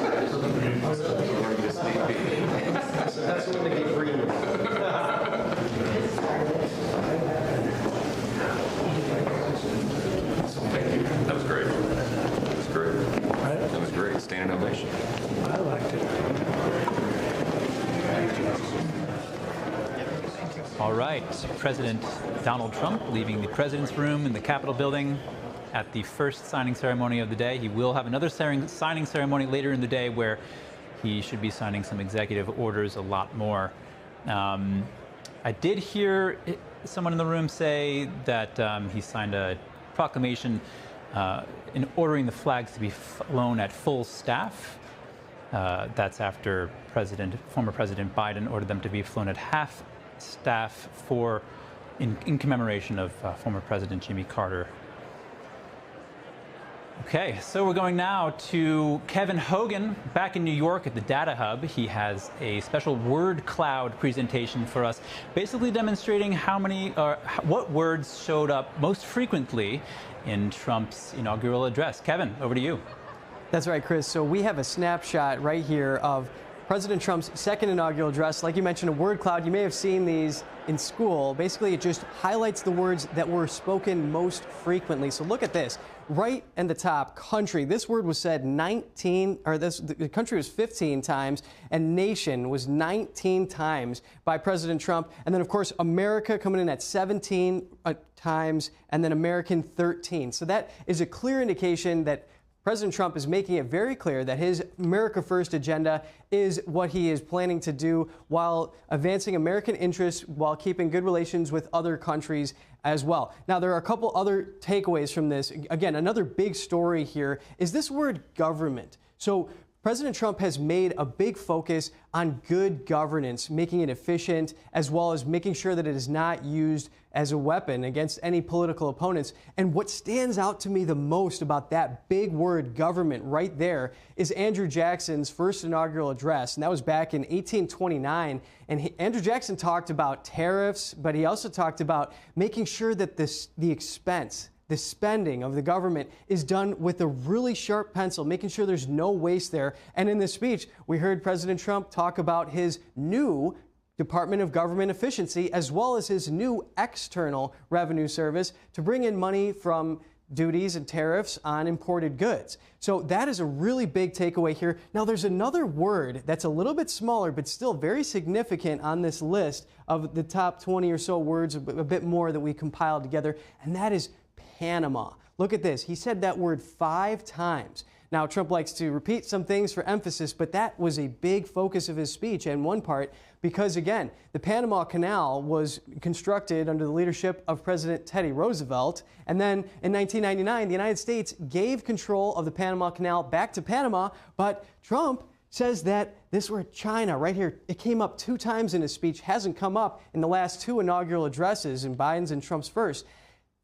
That's what they keep bringing. Thank you. That was great. That was great. That was great. Standing ovation. I liked it. All right, President Donald Trump leaving the President's Room in the Capitol building at the first signing ceremony of the day. He will have another signing ceremony later in the day where he should be signing some executive orders, a lot more. I did hear someone in the room say that he signed a proclamation in ordering the flags to be flown at full staff. That's after former President Biden ordered them to be flown at half staff in commemoration of former President Jimmy Carter. Okay, so we're going now to Kevin Hogan back in New York at the Data Hub. He has a special word cloud presentation for us, basically demonstrating what words showed up most frequently in Trump's inaugural address. Kevin, over to you. That's right, Chris. So we have a snapshot right here of President Trump's second inaugural address. Like you mentioned, a word cloud. You may have seen these in school. Basically, it just highlights the words that were spoken most frequently. So look at this. Right in the top, country. This word was said the country was 15 times, and nation was 19 times by President Trump. And then, of course, America coming in at 17 times, and then American 13. So that is a clear indication that President Trump is making it very clear that his America First agenda is what he is planning to do while advancing American interests while keeping good relations with other countries as well. Now, there are a couple other takeaways from this. Again, another big story here is this word government. So President Trump has made a big focus on good governance, making it efficient, as well as making sure that it is not used as a weapon against any political opponents. And what stands out to me the most about that big word government right there is Andrew Jackson's first inaugural address, and that was back in 1829. And Andrew Jackson talked about tariffs, but he also talked about making sure that the expense, the spending of the government is done with a really sharp pencil, making sure there's no waste there. And in this speech, we heard President Trump talk about his new Department of Government Efficiency, as well as his new external revenue service to bring in money from duties and tariffs on imported goods. So that is a really big takeaway here. Now, there's another word that's a little bit smaller, but still very significant on this list of the top 20 or so words, a bit more that we compiled together, and that is Panama. Look at this. He said that word 5 times. Now, Trump likes to repeat some things for emphasis, but that was a big focus of his speech, and one part because, again, the Panama Canal was constructed under the leadership of President Teddy Roosevelt, and then in 1999, the United States gave control of the Panama Canal back to Panama, but Trump says that this word China right here, it came up 2 times in his speech, hasn't come up in the last 2 inaugural addresses, in Biden's and Trump's first.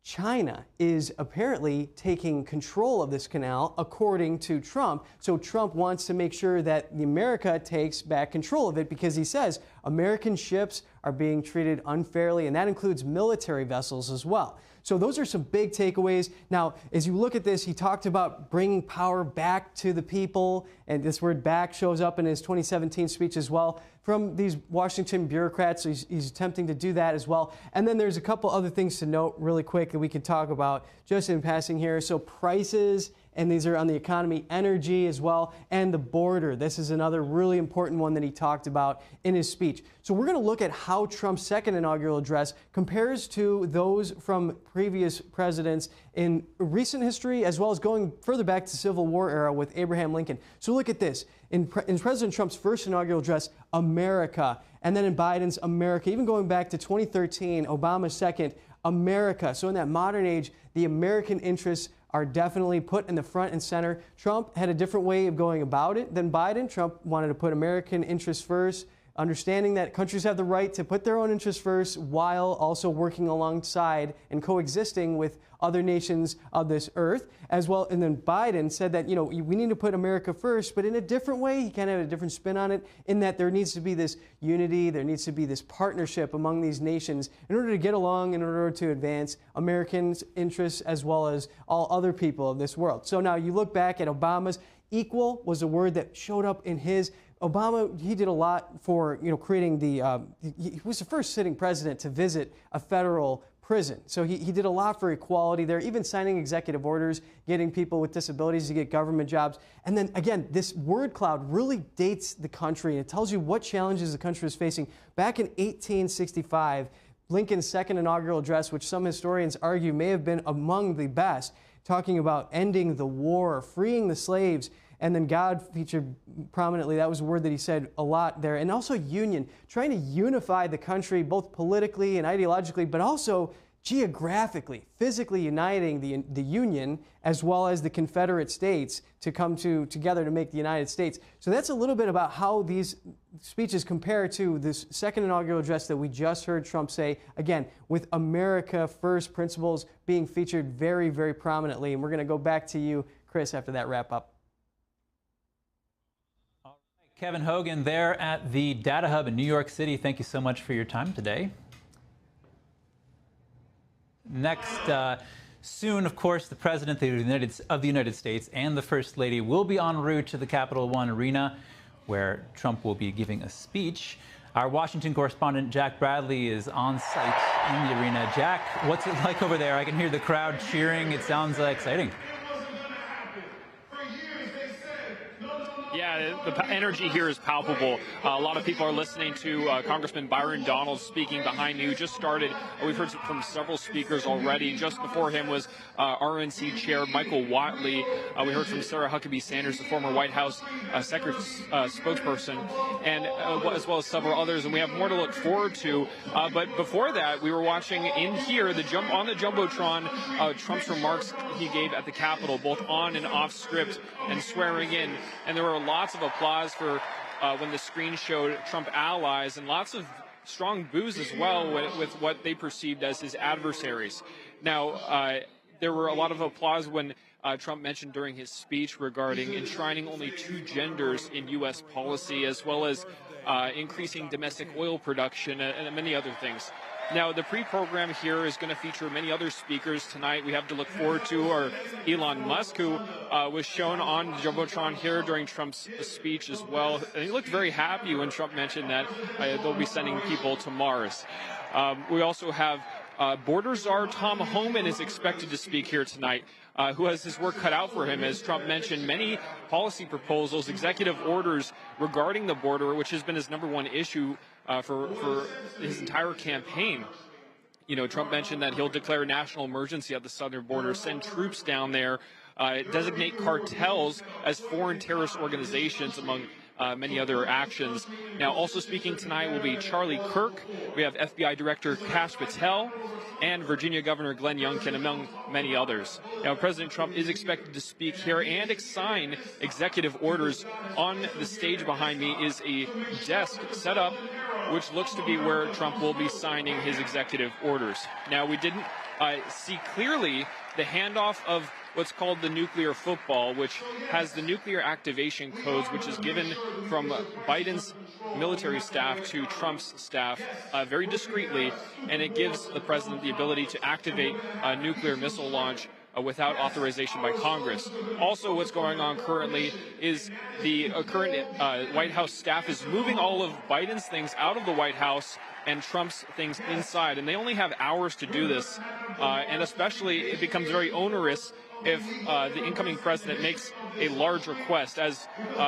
China is apparently taking control of this canal, according to Trump. So Trump wants to make sure that America takes back control of it because he says American ships are being treated unfairly, and that includes military vessels as well. So those are some big takeaways. Now, as you look at this, he talked about bringing power back to the people, and this word back shows up in his 2017 speech as well from these Washington bureaucrats. So he's attempting to do that as well. And then there's a couple other things to note really quick that we can talk about just in passing here. So prices, and these are on the economy, energy as well, and the border. This is another really important one that he talked about in his speech. So we're going to look at how Trump's second inaugural address compares to those from previous presidents in recent history, as well as going further back to Civil War era with Abraham Lincoln. So look at this. In President Trump's first inaugural address, America, and then in Biden's America, even going back to 2013, Obama's second, America. So in that modern age, the American interests are definitely put in the front and center. Trump had a different way of going about it than Biden. Trump wanted to put American interests first, understanding that countries have the right to put their own interests first while also working alongside and coexisting with other nations of this earth as well. And then Biden said that, you know, we need to put America first, but in a different way. He kind of had a different spin on it in that there needs to be this unity, there needs to be this partnership among these nations in order to get along, in order to advance Americans' interests as well as all other people of this world. So now you look back at Obama's, equal was a word that showed up in his. Obama, he did a lot for, you know, creating the, he was the first sitting president to visit a federal prison. So he did a lot for equality there, even signing executive orders, getting people with disabilities to get government jobs. And then again, this word cloud really dates the country, and it tells you what challenges the country was facing. Back in 1865, Lincoln's second inaugural address, which some historians argue may have been among the best, talking about ending the war, freeing the slaves, and then God featured prominently. That was a word that he said a lot there. And also union, trying to unify the country both politically and ideologically, but also geographically, physically uniting the Union as well as the Confederate States to come together to make the United States. So that's a little bit about how these speeches compare to this second inaugural address that we just heard Trump say, again, with America First principles being featured very, very prominently. And we're going to go back to you, Chris, after that wrap up. Kevin Hogan there at the Data Hub in New York City. Thank you so much for your time today. Next, soon, of course, the President of the United States and the First Lady will be en route to the Capital One Arena, where Trump will be giving a speech. Our Washington correspondent, Jack Bradley, is on site in the arena. Jack, what's it like over there? I can hear the crowd cheering. It sounds exciting. Yeah, the energy here is palpable. A lot of people are listening to Congressman Byron Donalds speaking behind me, who just started. We've heard from several speakers already. Just before him was RNC Chair Michael Whatley. We heard from Sarah Huckabee Sanders, the former White House spokesperson, and as well as several others. And we have more to look forward to. But before that, we were watching in here on the Jumbotron Trump's remarks he gave at the Capitol, both on and off script, and swearing in. And there were a lot lots of applause for when the screen showed Trump allies, and lots of strong boos as well with what they perceived as his adversaries. Now, there were a lot of applause when Trump mentioned during his speech regarding enshrining only 2 genders in U.S. policy, as well as increasing domestic oil production and many other things. Now, the pre-program here is going to feature many other speakers tonight. We have to look forward to our Elon Musk, who was shown on the Jumbotron here during Trump's speech as well. And he looked very happy when Trump mentioned that they'll be sending people to Mars. We also have border czar Tom Homan is expected to speak here tonight, who has his work cut out for him. As Trump mentioned, many policy proposals, executive orders regarding the border, which has been his #1 issue for his entire campaign. You know, Trump mentioned that he'll declare a national emergency at the southern border, send troops down there, designate cartels as foreign terrorist organizations, among many other actions. Now, also speaking tonight will be Charlie Kirk. We have FBI Director Kash Patel and Virginia Governor Glenn Youngkin, among many others. Now, President Trump is expected to speak here and sign executive orders. On the stage behind me is a desk set up, which looks to be where Trump will be signing his executive orders. Now, we didn't see clearly the handoff of what's called the nuclear football, which has the nuclear activation codes, which is given from Biden's military staff to Trump's staff very discreetly, and it gives the president the ability to activate a nuclear missile launch without authorization by Congress. Also, what's going on currently is the current White House staff is moving all of Biden's things out of the White House and Trump's things inside, and they only have hours to do this, and especially it becomes very onerous if the incoming president makes a large request, as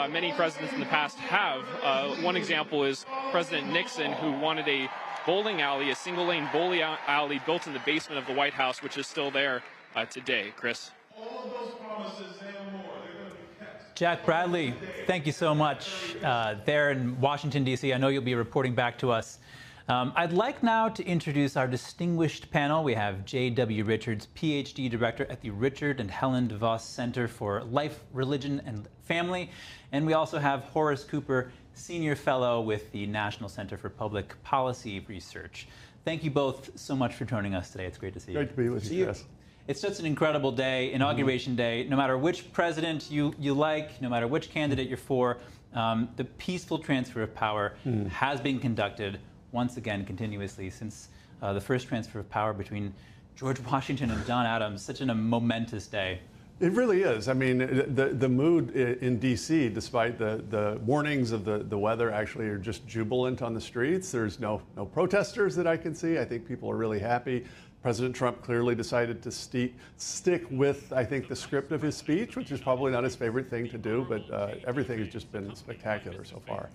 many presidents in the past have. One example is President Nixon, who wanted a bowling alley, a single-lane bowling alley built in the basement of the White House, which is still there today. Chris. Jack Bradley, thank you so much there in Washington, D.C. I know you'll be reporting back to us. I'd like now to introduce our distinguished panel. We have J.W. Richards, Ph.D. Director at the Richard and Helen DeVos Center for Life, Religion, and Family. And we also have Horace Cooper, Senior Fellow with the National Center for Public Policy Research. Thank you both so much for joining us today. It's great to see you. Great to be with you, Chris. It's such an incredible day, Inauguration Day. No matter which president you like, no matter which candidate you're for, the peaceful transfer of power has been conducted once again continuously since the first transfer of power between George Washington and John Adams. Such a momentous day. It really is. I mean, the mood in D.C., despite the warnings of the weather, actually are just jubilant on the streets. There's no protesters that I can see. I think people are really happy. President Trump clearly decided to stick with, I think, the script of his speech, which is probably not his favorite thing to do, but everything has just been spectacular so far.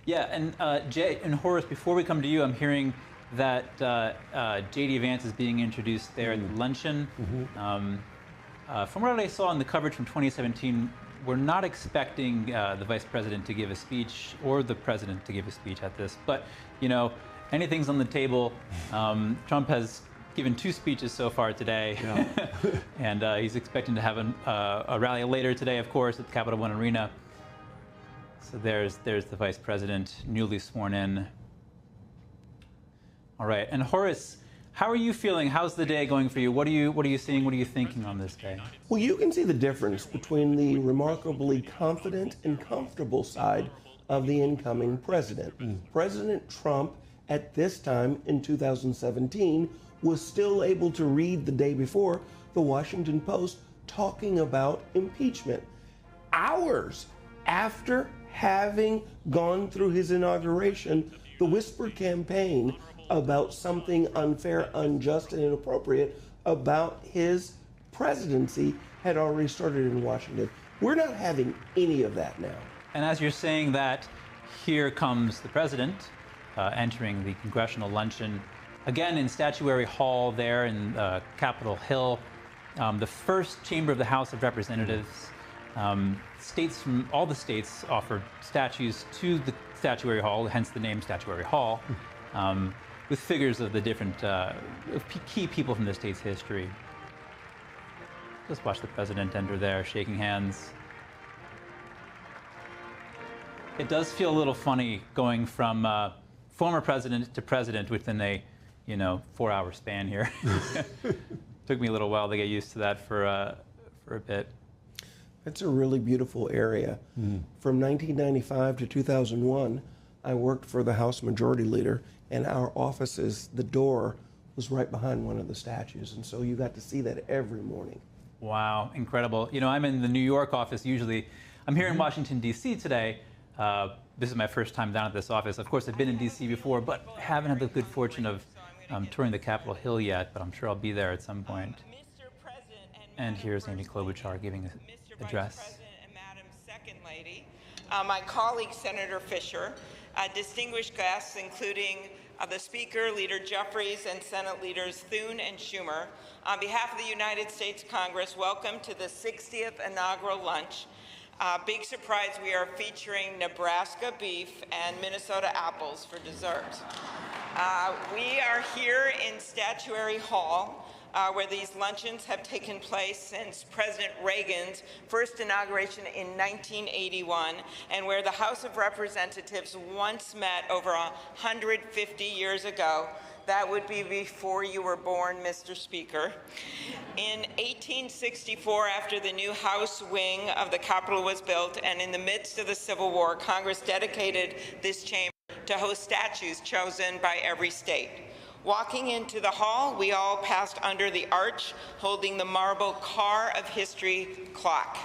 Yeah, and Jay and Horace, before we come to you, I'm hearing that J.D. Vance is being introduced there at the luncheon. From what I saw in the coverage from 2017, we're not expecting the vice president to give a speech or the president to give a speech at this, but, you know, anything's on the table. Trump has given 2 speeches so far today, and he's expecting to have a rally later today, of course, at the Capital One Arena. So there's the vice president, newly sworn in. All right, and Horace, how are you feeling? How's the day going for you? What are you seeing? What are you thinking on this day? Well, you can see the difference between the remarkably confident and comfortable side of the incoming president. President Trump, at this time in 2017, was still able to read the day before the Washington Post talking about impeachment. Hours after having gone through his inauguration, the whispered campaign about something unfair, unjust, and inappropriate about his presidency had already started in Washington. We're not having any of that now. And as you're saying that, here comes the president entering the congressional luncheon, again in Statuary Hall there in Capitol Hill, the first chamber of the House of Representatives. States from all the states offered statues to the Statuary Hall, hence the name Statuary Hall, with figures of the different key people from the state's history. Just watch the president enter there, shaking hands. It does feel a little funny going from former president to president within a, 4-hour span here. Took me a little while to get used to that for a bit. It's a really beautiful area. From 1995 to 2001, I worked for the House Majority Leader, and our offices, the door was right behind one of the statues, and so you got to see that every morning. Wow, incredible. I'm in the New York office usually. I'm here in Washington, D.C. today. This is my first time down at this office. Of course, I've been in D.C. before, but haven't had the good fortune of touring the Capitol Hill yet, but I'm sure I'll be there at some point. And here's Amy Klobuchar giving an address. Mr. President and Madam Second Lady, my colleague Senator Fisher, distinguished guests including the Speaker, Leader Jeffries, and Senate Leaders Thune and Schumer, on behalf of the United States Congress, welcome to the 60th inaugural lunch. Big surprise, we are featuring Nebraska beef and Minnesota apples for dessert. We are here in Statuary Hall, where these luncheons have taken place since President Reagan's first inauguration in 1981, and where the House of Representatives once met over 150 years ago. That would be before you were born, Mr. Speaker. In 1864, after the new House wing of the Capitol was built, and in the midst of the Civil War, Congress dedicated this chamber to host statues chosen by every state. Walking into the hall, we all passed under the arch, holding the marble Car of History clock.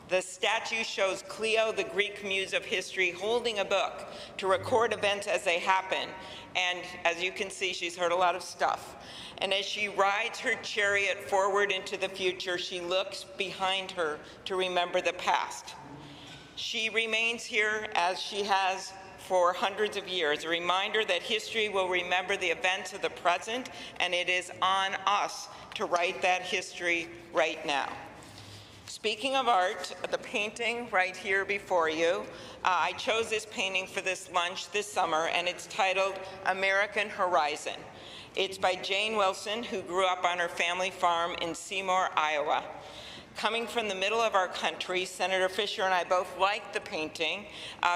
The statue shows Clio, the Greek muse of history, holding a book to record events as they happen. And as you can see, she's heard a lot of stuff. And as she rides her chariot forward into the future, she looks behind her to remember the past. She remains here as she has for hundreds of years, a reminder that history will remember the events of the present, and it is on us to write that history right now. Speaking of art, the painting right here before you, I chose this painting for this lunch this summer, and it's titled American Horizon. It's by Jane Wilson, who grew up on her family farm in Seymour, Iowa. Coming from the middle of our country, Senator Fisher and I both liked the painting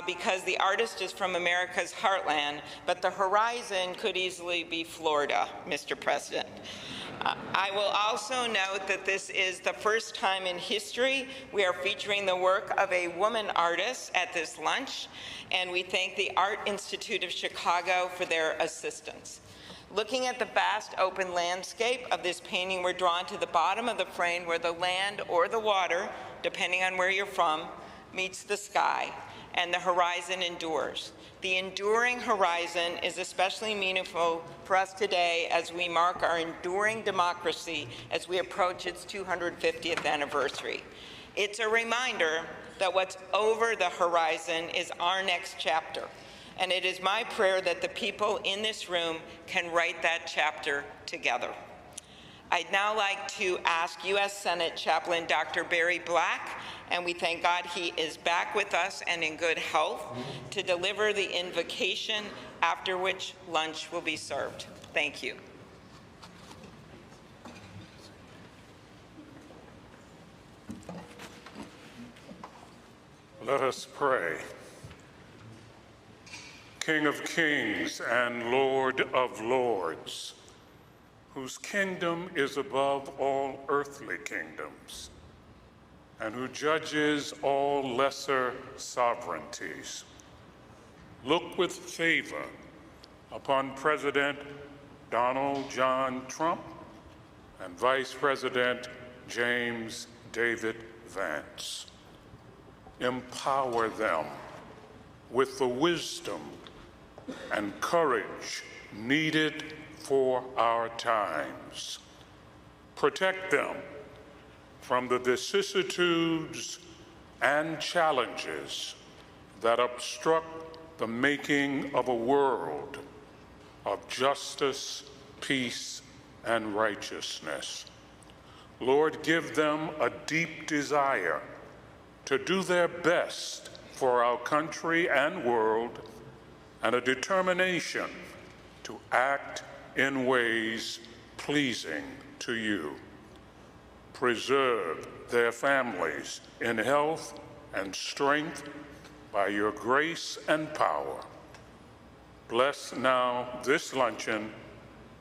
because the artist is from America's heartland, but the horizon could easily be Florida, Mr. President. I will also note that this is the first time in history we are featuring the work of a woman artist at this lunch, and we thank the Art Institute of Chicago for their assistance. Looking at the vast open landscape of this painting, we're drawn to the bottom of the frame where the land or the water, depending on where you're from, meets the sky, and the horizon endures. The enduring horizon is especially meaningful for us today as we mark our enduring democracy as we approach its 250th anniversary. It's a reminder that what's over the horizon is our next chapter. And it is my prayer that the people in this room can write that chapter together. I'd now like to ask U.S. Senate Chaplain Dr. Barry Black, and we thank God he is back with us and in good health, to deliver the invocation, after which lunch will be served. Thank you. Let us pray. King of kings and Lord of lords, whose kingdom is above all earthly kingdoms, and who judges all lesser sovereignties, look with favor upon President Donald John Trump and Vice President James David Vance. Empower them with the wisdom and courage needed for our times. Protect them from the vicissitudes and challenges that obstruct the making of a world of justice, peace, and righteousness. Lord, give them a deep desire to do their best for our country and world, and a determination to act in ways pleasing to you. Preserve their families in health and strength, by your grace and power, bless now this luncheon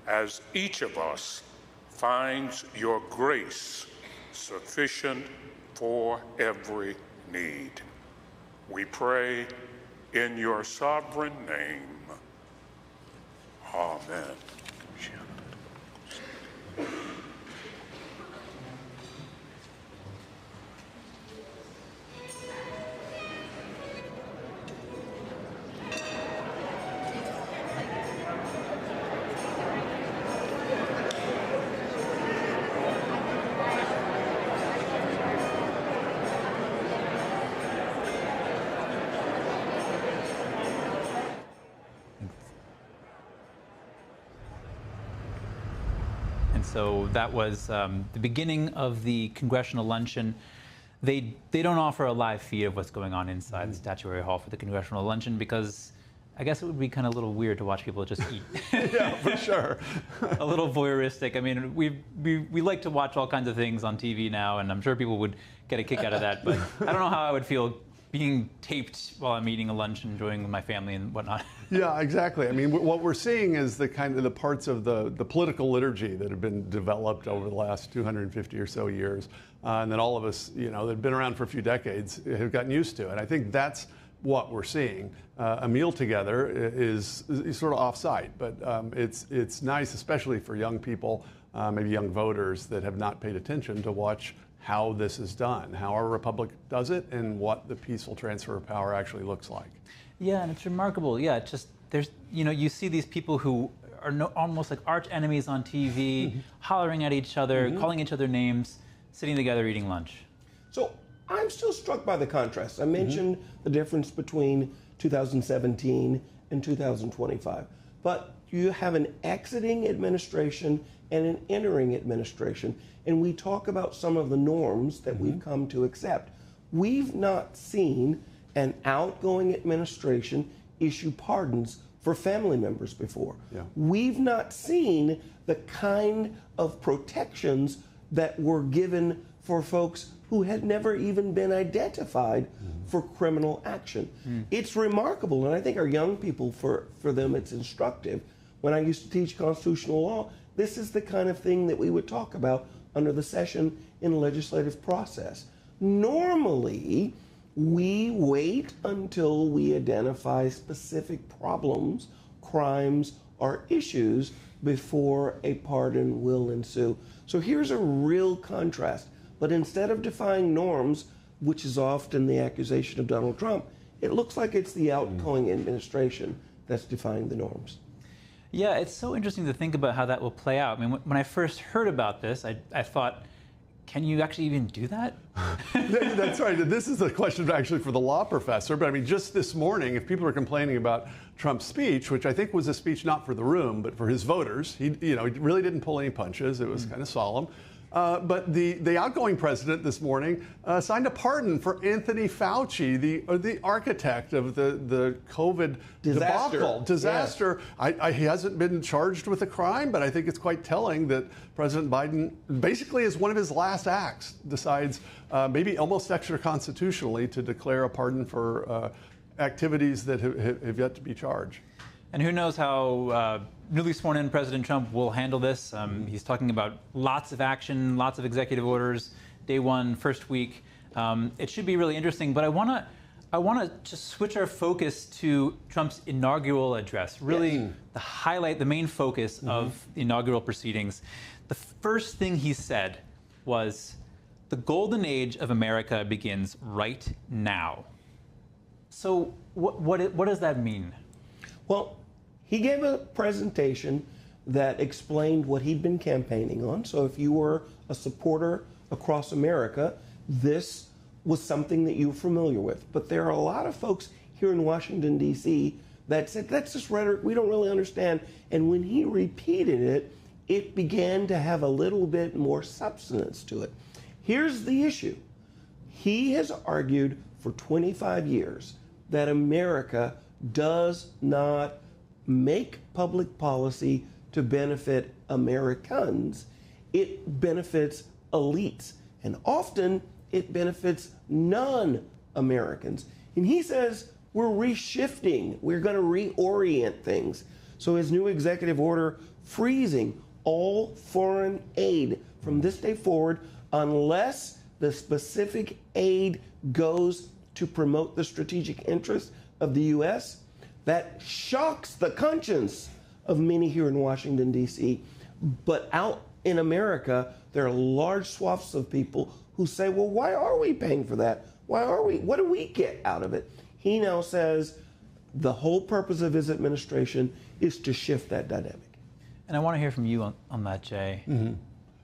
as each of us finds your grace sufficient for every need. We pray in your sovereign name. Amen. So that was the beginning of the congressional luncheon. They don't offer a live feed of what's going on inside the statuary hall for the congressional luncheon because I guess it would be kind of a little weird to watch people just eat. Yeah, for sure. A little voyeuristic. I mean, we like to watch all kinds of things on TV now, and I'm sure people would get a kick out of that. But I don't know how I would feel being taped while I'm eating a lunch, enjoying with my family and whatnot. Yeah, exactly. I mean, what we're seeing is the parts of the political liturgy that have been developed over the last 250 or so years, and that all of us, that have been around for a few decades, have gotten used to. And I think that's what we're seeing. A meal together is sort of off-site, but it's nice, especially for young people, maybe young voters that have not paid attention, to watch how this is done, how our republic does it, and what the peaceful transfer of power actually looks like. Yeah, and it's remarkable. Yeah, it's just there's you see these people who are almost like arch enemies on TV, hollering at each other, calling each other names, sitting together eating lunch. So I'm still struck by the contrast. I mentioned the difference between 2017 and 2025, but you have an exiting administration and an entering administration, and we talk about some of the norms that we've come to accept. We've not seen an outgoing administration issue pardons for family members before. Yeah. We've not seen the kind of protections that were given for folks who had never even been identified for criminal action. It's remarkable, and I think our young people, for them, it's instructive. When I used to teach constitutional law, this is the kind of thing that we would talk about under the session in the legislative process. Normally, we wait until we identify specific problems, crimes, or issues before a pardon will ensue. So here's a real contrast. But instead of defying norms, which is often the accusation of Donald Trump, it looks like it's the outgoing administration that's defying the norms. Yeah, it's so interesting to think about how that will play out. I mean, when I first heard about this, I thought, can you actually even do that? That's right. This is a question actually for the law professor. But I mean, just this morning, if people are complaining about Trump's speech, which I think was a speech not for the room, but for his voters, he really didn't pull any punches. It was kind of solemn. But the outgoing president this morning signed a pardon for Anthony Fauci, the architect of the COVID disaster. Yeah. He hasn't been charged with a crime, but I think it's quite telling that President Biden, basically as one of his last acts, decides maybe almost extra constitutionally to declare a pardon for activities that have yet to be charged. And who knows how newly sworn in President Trump will handle this. He's talking about lots of action, lots of executive orders, day one, first week. It should be really interesting, but I want to just switch our focus to Trump's inaugural address, really the main focus of the inaugural proceedings. The first thing he said was, "The golden age of America begins right now." So what does that mean? Well, he gave a presentation that explained what he'd been campaigning on. So if you were a supporter across America, this was something that you were familiar with. But there are a lot of folks here in Washington, D.C. that said, that's just rhetoric, we don't really understand. And when he repeated it, it began to have a little bit more substance to it. Here's the issue. He has argued for 25 years that America does not make public policy to benefit Americans. It benefits elites, and often it benefits non-Americans. And he says we're reshifting, we're going to reorient things. So his new executive order freezing all foreign aid from this day forward unless the specific aid goes to promote the strategic interests of the U.S., that shocks the conscience of many here in Washington, D.C. But out in America, there are large swaths of people who say, well, why are we paying for that? Why are we? What do we get out of it? He now says the whole purpose of his administration is to shift that dynamic. And I want to hear from you on that, Jay. Mm-hmm.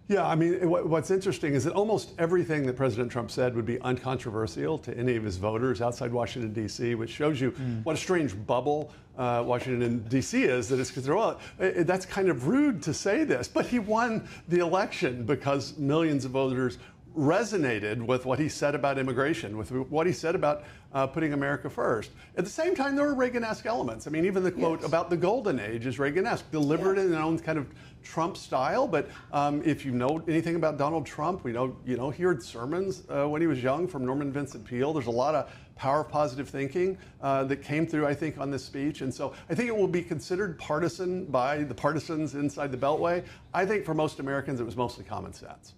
Yeah, I mean, what's interesting is that almost everything that President Trump said would be uncontroversial to any of his voters outside Washington, D.C., which shows you what a strange bubble Washington, D.C. is, that it's considered, well, that's kind of rude to say this, but he won the election because millions of voters resonated with what he said about immigration, with what he said about putting America first. At the same time, there were Reagan-esque elements. I mean, even the quote about the golden age is Reagan-esque, delivered in their own kind of Trump style. But if you know anything about Donald Trump, we know, he heard sermons when he was young from Norman Vincent Peale. There's a lot of power of positive thinking that came through, I think, on this speech. And so I think it will be considered partisan by the partisans inside the Beltway. I think for most Americans, it was mostly common sense.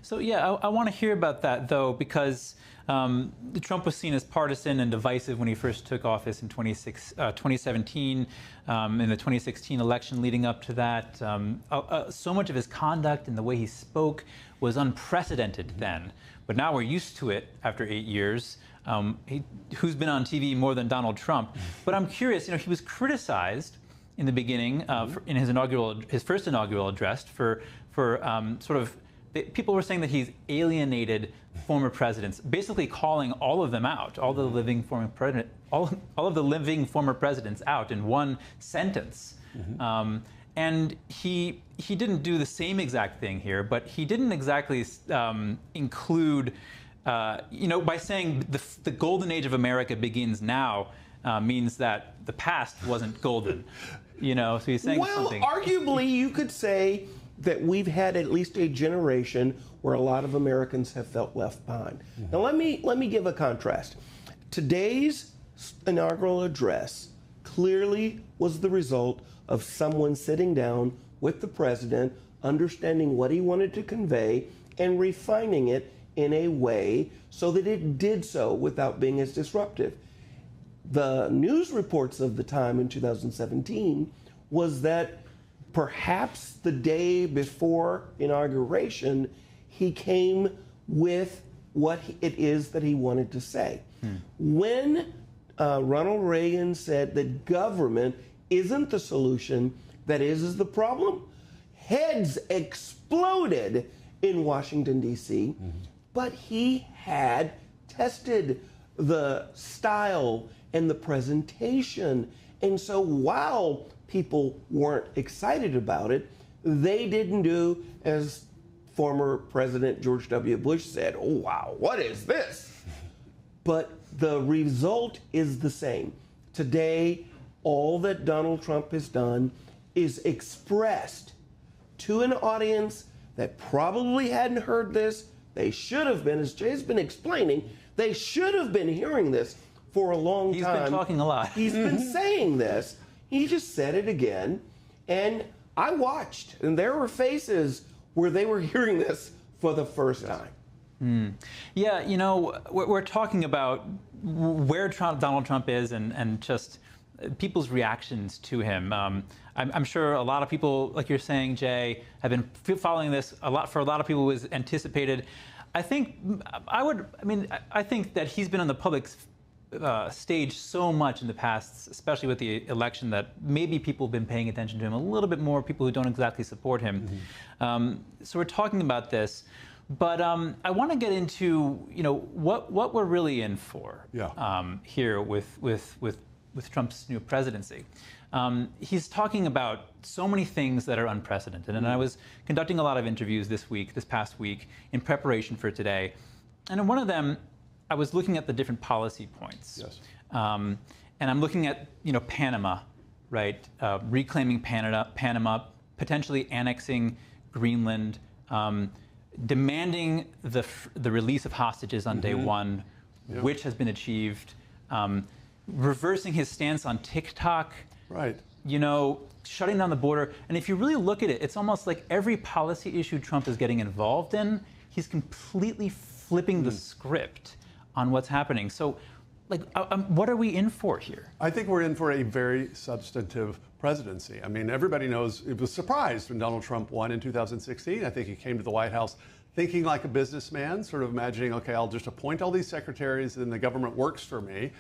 So yeah, I want to hear about that, though, because Trump was seen as partisan and divisive when he first took office in 2017, in the 2016 election leading up to that. So much of his conduct and the way he spoke was unprecedented then. But now we're used to it after 8 years. Who's been on TV more than Donald Trump? But I'm curious, he was criticized in the beginning, in his first inaugural address for people were saying that he's alienated former presidents, basically calling all of them out, all of the living former presidents out in one sentence. And he didn't do the same exact thing here, but he didn't exactly include, by saying the golden age of America begins now means that the past wasn't golden. So he's saying something. Well, arguably, you could say that we've had at least a generation where a lot of Americans have felt left behind. Now let me give a contrast. Today's inaugural address clearly was the result of someone sitting down with the president, understanding what he wanted to convey, and refining it in a way so that it did so without being as disruptive. The news reports of the time in 2017 was that perhaps the day before inauguration, he came with what it is that he wanted to say. When Ronald Reagan said that government isn't the solution, that is the problem, heads exploded in Washington, D.C., but he had tested the style and the presentation. And so while people weren't excited about it, they didn't do as former President George W. Bush said, oh, wow, what is this? But the result is the same. Today, all that Donald Trump has done is expressed to an audience that probably hadn't heard this. They should have been, as Jay's been explaining, they should have been hearing this for a long time. He's been talking a lot. He's been saying this. He just said it again, and I watched, and there were faces where they were hearing this for the first time. Yeah, we're talking about where Donald Trump is and just people's reactions to him. I'm sure a lot of people, like you're saying, Jay, have been following this a lot. For a lot of people, it was anticipated. I think that he's been on the public's stage so much in the past, especially with the election, that maybe people have been paying attention to him a little bit more, people who don't exactly support him. So we're talking about this, but I want to get into what we're really in for here with Trump's new presidency. He's talking about so many things that are unprecedented, and I was conducting a lot of interviews this past week, in preparation for today, and in one of them, I was looking at the different policy points. And I'm looking at, Panama, right? Reclaiming Panama, potentially annexing Greenland, demanding the release of hostages on day one, which has been achieved, reversing his stance on TikTok. Right. You know, shutting down the border. And if you really look at it, it's almost like every policy issue Trump is getting involved in, he's completely flipping the script on what's happening. So, like, what are we in for here? I think we're in for a very substantive presidency. I mean, everybody knows it was surprised when Donald Trump won in 2016. I think he came to the White House thinking like a businessman, sort of imagining, okay, I'll just appoint all these secretaries and the government works for me.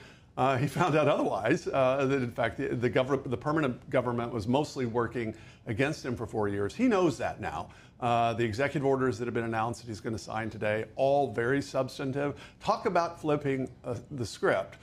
He found out otherwise, that in fact the permanent government was mostly working against him for 4 years. He knows that now. The executive orders that have been announced that he's going to sign today, all very substantive. Talk about flipping the script.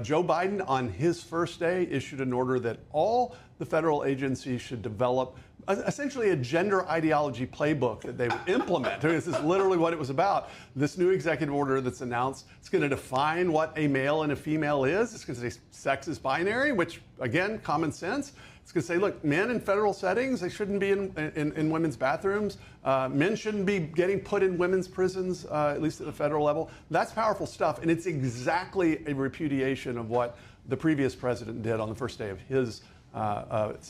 Joe Biden, on his first day, issued an order that all the federal agencies should develop essentially a gender ideology playbook that they would implement. This is literally what it was about. This new executive order that's announced, it's going to define what a male and a female is. It's going to say sex is binary, which, again, common sense. It's going to say, look, men in federal settings, they shouldn't be in women's bathrooms. Men shouldn't be getting put in women's prisons, at least at the federal level. That's powerful stuff, and it's exactly a repudiation of what the previous president did on the first day of his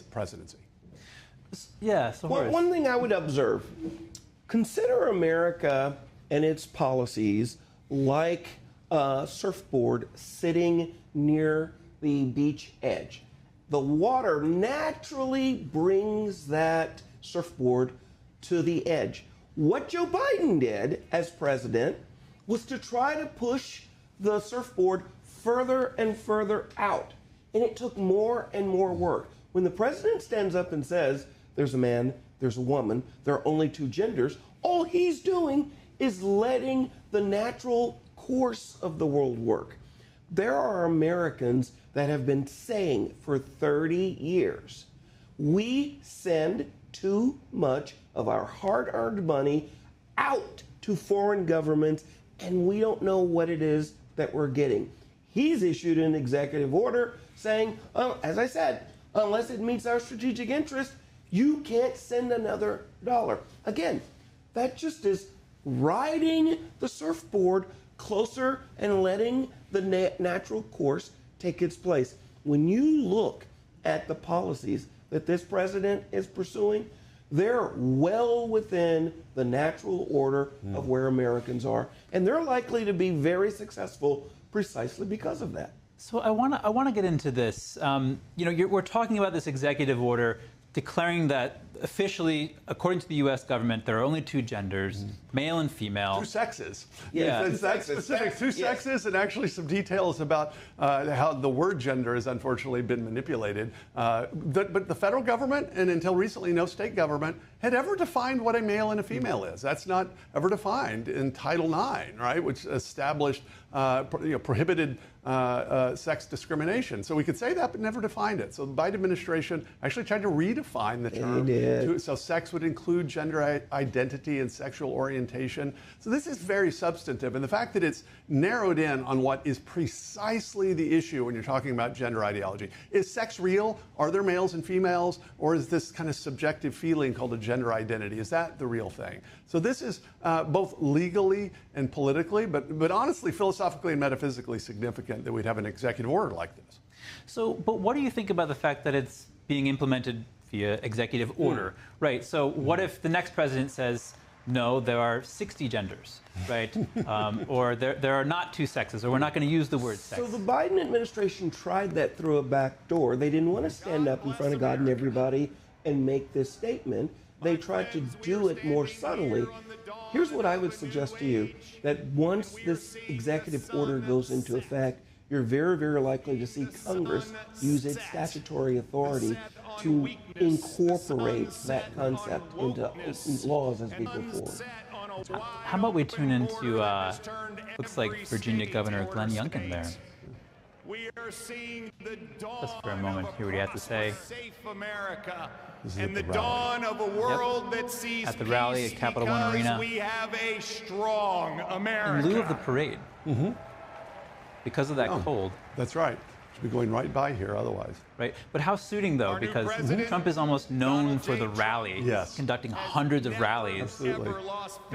presidency. Yeah, so one thing I would observe, consider America and its policies like a surfboard sitting near the beach edge. The water naturally brings that surfboard to the edge. What Joe Biden did as president was to try to push the surfboard further and further out. And it took more and more work. When the president stands up and says, there's a man, there's a woman, there are only two genders, all he's doing is letting the natural course of the world work. There are Americans that have been saying for 30 years, we send too much of our hard-earned money out to foreign governments, and we don't know what it is that we're getting. He's issued an executive order saying, as I said, unless it meets our strategic interest, you can't send another dollar. Again, that just is riding the surfboard closer and letting the natural course take its place. When you look at the policies that this president is pursuing, they're well within the natural order of where Americans are, and they're likely to be very successful precisely because of that. So I want to get into this. You know, we're talking about this executive order declaring that officially, according to the U.S. government, there are only two genders, male and female. Two sexes. Yeah. It's that specific. Two sexes, and actually some details about how the word gender has unfortunately been manipulated. But the federal government, and until recently no state government, had ever defined what a male and a female is. That's not ever defined in Title IX, right, which established prohibited sex discrimination. So we could say that, but never defined it. So the Biden administration actually tried to redefine the term. So sex would include gender identity and sexual orientation. So this is very substantive. And the fact that it's narrowed in on what is precisely the issue when you're talking about gender ideology. Is sex real? Are there males and females? Or is this kind of subjective feeling called a gender identity? Is that the real thing? So this is both legally and politically, but honestly, philosophically and metaphysically significant that we'd have an executive order like this. So, but what do you think about the fact that it's being implemented via executive order, right? So what if the next president says, no, there are 60 genders, right? Or there are not two sexes, or we're not going to use the word sex. So the Biden administration tried that through a back door. They didn't want to stand up in front of God and everybody and make this statement. They tried to do it more subtly. Here's what I would suggest to you, that once this executive order goes into effect, you're very, very likely to see Congress use its statutory authority to incorporate that concept into laws as we go forward. How about we tune into, looks like Virginia Governor Glenn Youngkin there. Just for a moment, hear what he has to say. And the dawn of a world that sees at the rally at Capital One Arena. We have a strong America. In lieu of the parade. Because of that cold. That's right. be going right by here otherwise. Right, but how suiting though, because Trump is almost known for the rally, conducting hundreds of rallies in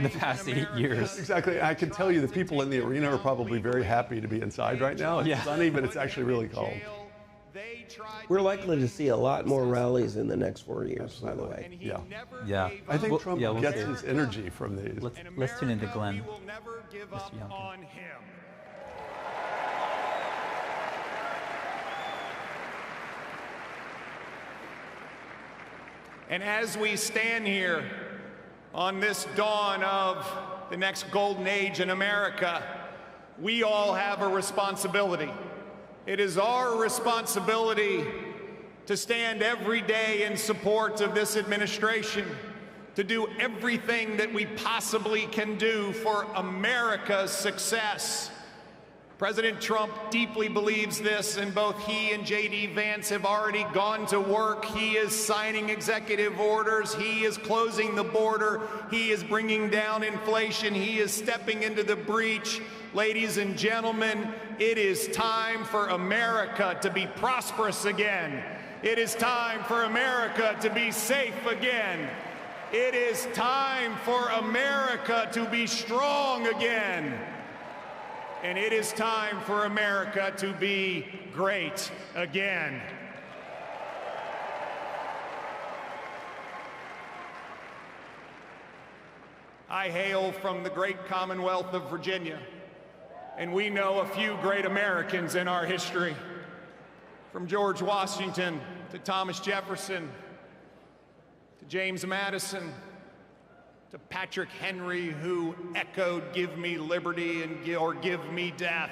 the past 8 years. Exactly, I can tell you the people in the arena are probably very happy to be inside right now. It's sunny, but it's actually really cold. We're likely to see a lot more rallies in the next 4 years, by the way. Yeah. I think Trump gets his energy from these. Let's tune into Glenn. Mr. Youngkin. And as we stand here on this dawn of the next golden age in America, we all have a responsibility. It is our responsibility to stand every day in support of this administration, to do everything that we possibly can do for America's success. President Trump deeply believes this, and both he and J.D. Vance have already gone to work. He is signing executive orders. He is closing the border. He is bringing down inflation. He is stepping into the breach. Ladies and gentlemen, it is time for America to be prosperous again. It is time for America to be safe again. It is time for America to be strong again. And it is time for America to be great again. I hail from the great Commonwealth of Virginia, and we know a few great Americans in our history. From George Washington to Thomas Jefferson to James Madison to Patrick Henry, who echoed, "Give me liberty," or "Give me death."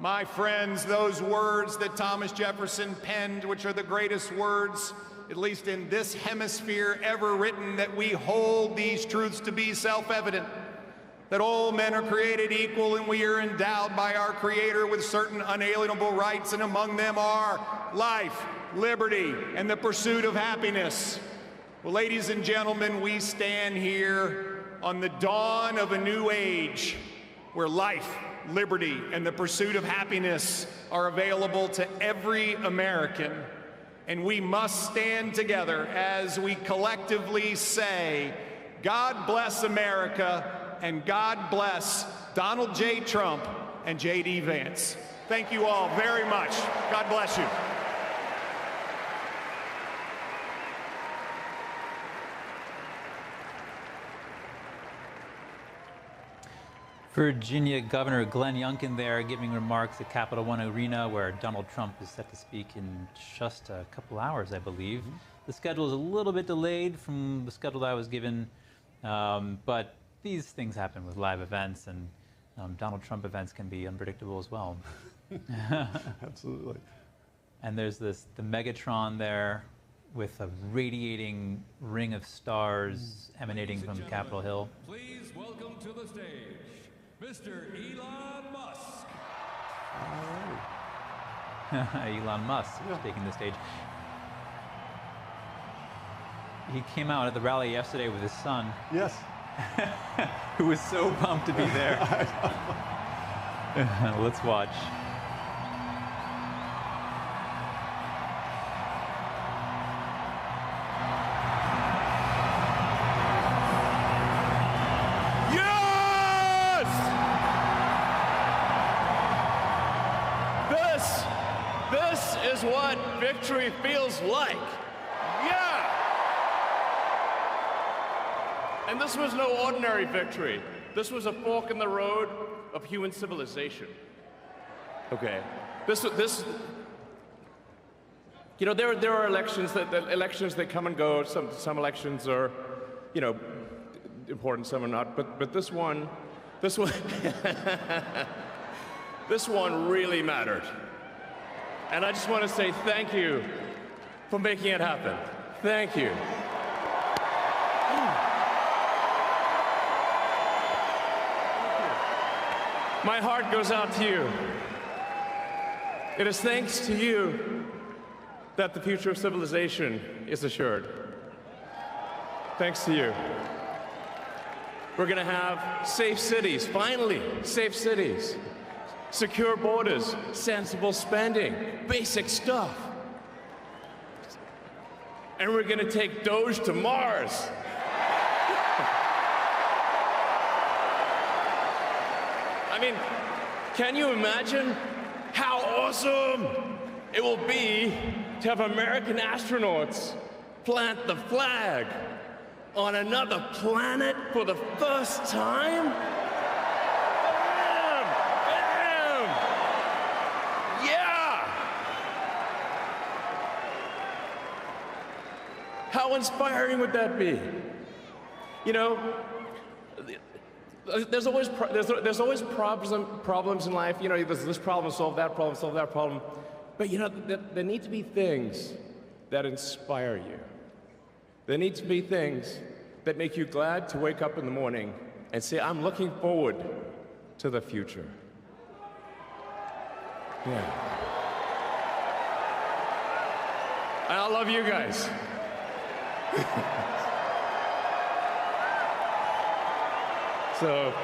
My friends, those words that Thomas Jefferson penned, which are the greatest words, at least in this hemisphere, ever written, that we hold these truths to be self-evident, that all men are created equal and we are endowed by our Creator with certain unalienable rights, and among them are life, liberty, and the pursuit of happiness. Well, ladies and gentlemen, we stand here on the dawn of a new age where life, liberty, and the pursuit of happiness are available to every American. And we must stand together as we collectively say, God bless America, and God bless Donald J. Trump and J.D. Vance. Thank you all very much. God bless you. Virginia Governor Glenn Youngkin there giving remarks at Capital One Arena, where Donald Trump is set to speak in just a couple hours, I believe. The schedule is a little bit delayed from the schedule that I was given, but these things happen with live events, and Donald Trump events can be unpredictable as well. Absolutely. And there's the Megatron there with a radiating ring of stars emanating from Capitol Hill. Please welcome to the stage Mr. Elon Musk. Elon Musk is taking the stage. He came out at the rally yesterday with his son. Yes. Who was so pumped to be there. Let's watch. What victory feels like. Yeah! And this was no ordinary victory. This was a fork in the road of human civilization. Okay. This you know, there are elections that come and go. Some elections are, you know, important, some are not. But this one this one really mattered. And I just want to say thank you for making it happen. Thank you. My heart goes out to you. It is thanks to you that the future of civilization is assured. Thanks to you. We're going to have safe cities, finally, safe cities. secure borders, sensible spending, basic stuff. And we're going to take Doge to Mars. I mean, can you imagine how awesome it will be to have American astronauts plant the flag on another planet for the first time? Bam! Bam! Yeah! How inspiring would that be? You know, there's always problems in life. You know, there's this problem, solve that problem. But you know, there need to be things that inspire you. There need to be things that make you glad to wake up in the morning and say, I'm looking forward to the future. Yeah. And I love you guys. So,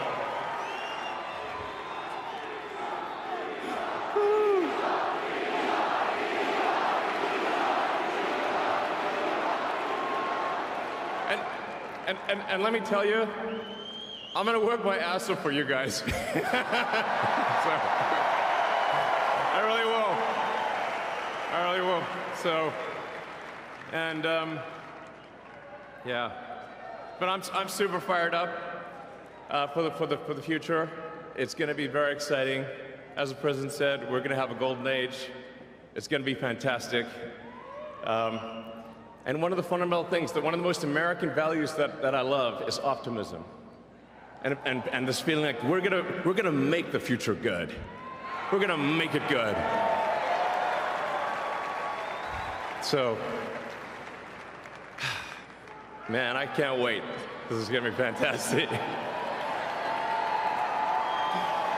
and let me tell you, I'm gonna work my ass off for you guys. So, I really will. So, and yeah, but I'm super fired up for the future. It's gonna be very exciting. As the president said, we're gonna have a golden age. It's gonna be fantastic. And one of the fundamental things, one of the most American values that I love is optimism. And this feeling like we're gonna make the future good. We're gonna make it good. So, man, I can't wait. This is gonna be fantastic.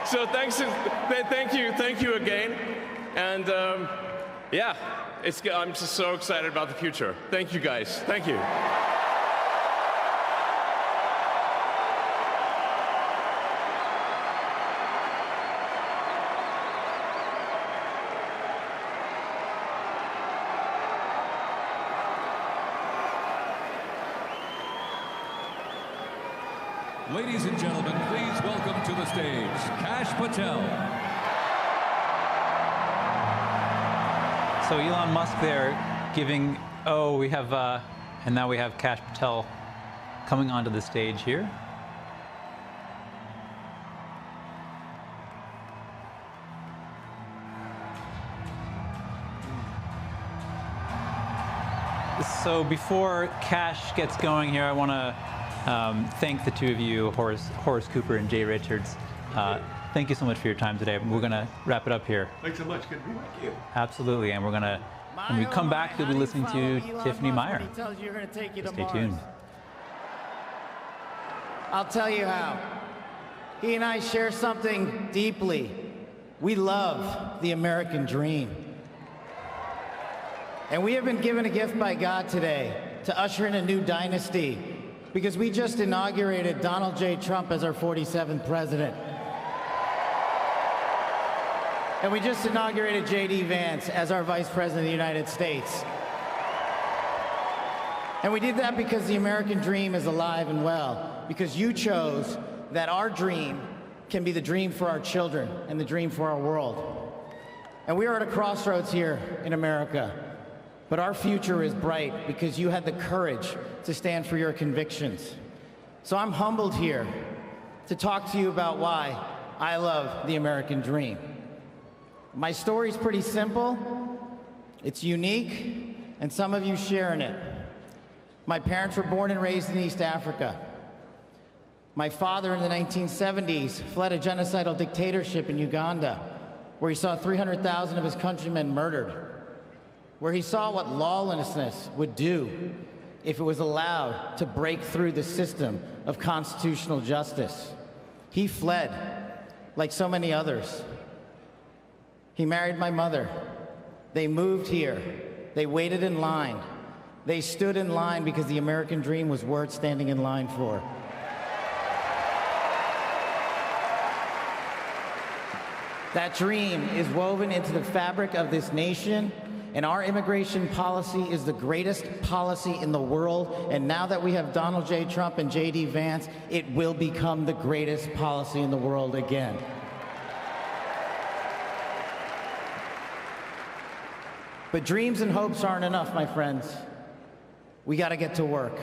So thank you again. And yeah. I'm just so excited about the future. Thank you, guys. Thank you. Ladies and gentlemen, please welcome to the stage, Kash Patel. So Elon Musk there giving, we have, and now we have Kash Patel coming onto the stage here. So before Kash gets going here, I want to thank the two of you, Horace Cooper and Jay Richards. Thank you so much for your time today. We're going to wrap it up here. Thanks so much. Good to be with you. Absolutely. And we're going to, when we come back, you'll be listening to Tiffany Meyer. He tells you you're going to take you to Stay Mars. tuned. I'll tell you how. He and I share something deeply. We love the American dream. And we have been given a gift by God today to usher in a new dynasty because we just inaugurated Donald J. Trump as our 47th president. And we just inaugurated J.D. Vance as our Vice President of the United States. And we did that because the American dream is alive and well, because you chose that our dream can be the dream for our children and the dream for our world. And we are at a crossroads here in America, but our future is bright because you had the courage to stand for your convictions. So I'm humbled here to talk to you about why I love the American dream. My story's pretty simple, it's unique, and some of you share in it. My parents were born and raised in East Africa. My father in the 1970s fled a genocidal dictatorship in Uganda, where he saw 300,000 of his countrymen murdered, where he saw what lawlessness would do if it was allowed to break through the system of constitutional justice. He fled, like so many others. He married my mother. They moved here. They waited in line. They stood in line because the American dream was worth standing in line for. That dream is woven into the fabric of this nation, and our immigration policy is the greatest policy in the world. And now that we have Donald J. Trump and J.D. Vance, it will become the greatest policy in the world again. But dreams and hopes aren't enough, my friends. We got to get to work.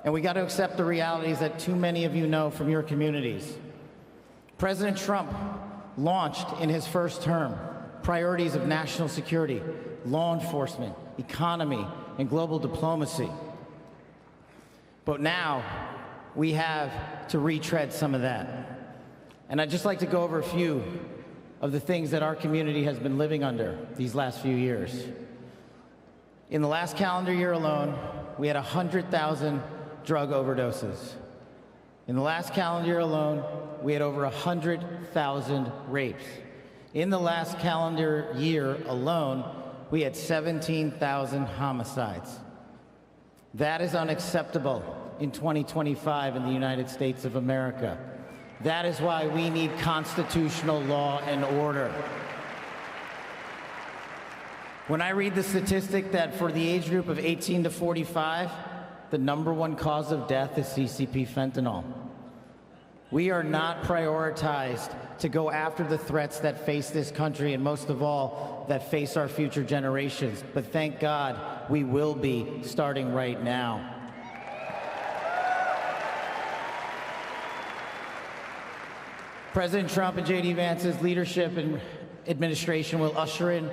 And we got to accept the realities that too many of you know from your communities. President Trump launched in his first term priorities of national security, law enforcement, economy, and global diplomacy. But now we have to retread some of that. And I'd just like to go over a few of the things that our community has been living under these last few years. In the last calendar year alone, we had 100,000 drug overdoses. In the last calendar year alone, we had over 100,000 rapes. In the last calendar year alone, we had 17,000 homicides. That is unacceptable in 2025 in the United States of America. That is why we need constitutional law and order. When I read the statistic that for the age group of 18 to 45, the #1 cause of death is CCP fentanyl. We are not prioritized to go after the threats that face this country, and most of all, that face our future generations. But thank God, we will be starting right now. President Trump and J.D. Vance's leadership and administration will usher in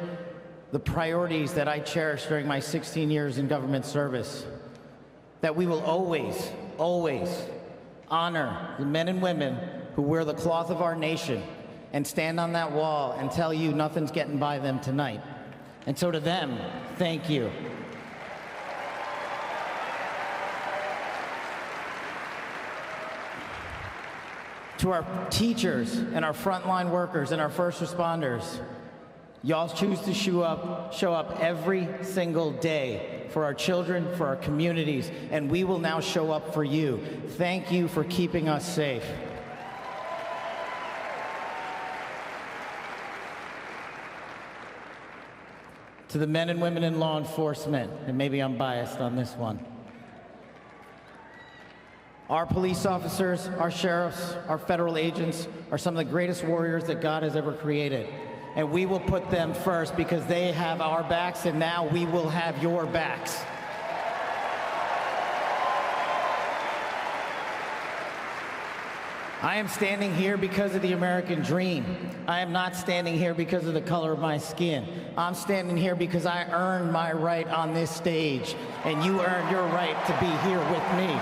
the priorities that I cherished during my 16 years in government service. That we will always, always honor the men and women who wear the cloth of our nation and stand on that wall and tell you nothing's getting by them tonight. And so to them, thank you. To our teachers and our frontline workers and our first responders, y'all choose to show up every single day for our children, for our communities, and we will now show up for you. Thank you for keeping us safe. To the men and women in law enforcement, and maybe I'm biased on this one, our police officers, our sheriffs, our federal agents are some of the greatest warriors that God has ever created. And we will put them first because they have our backs, and now we will have your backs. I am standing here because of the American dream. I am not standing here because of the color of my skin. I'm standing here because I earned my right on this stage, and you earned your right to be here with me.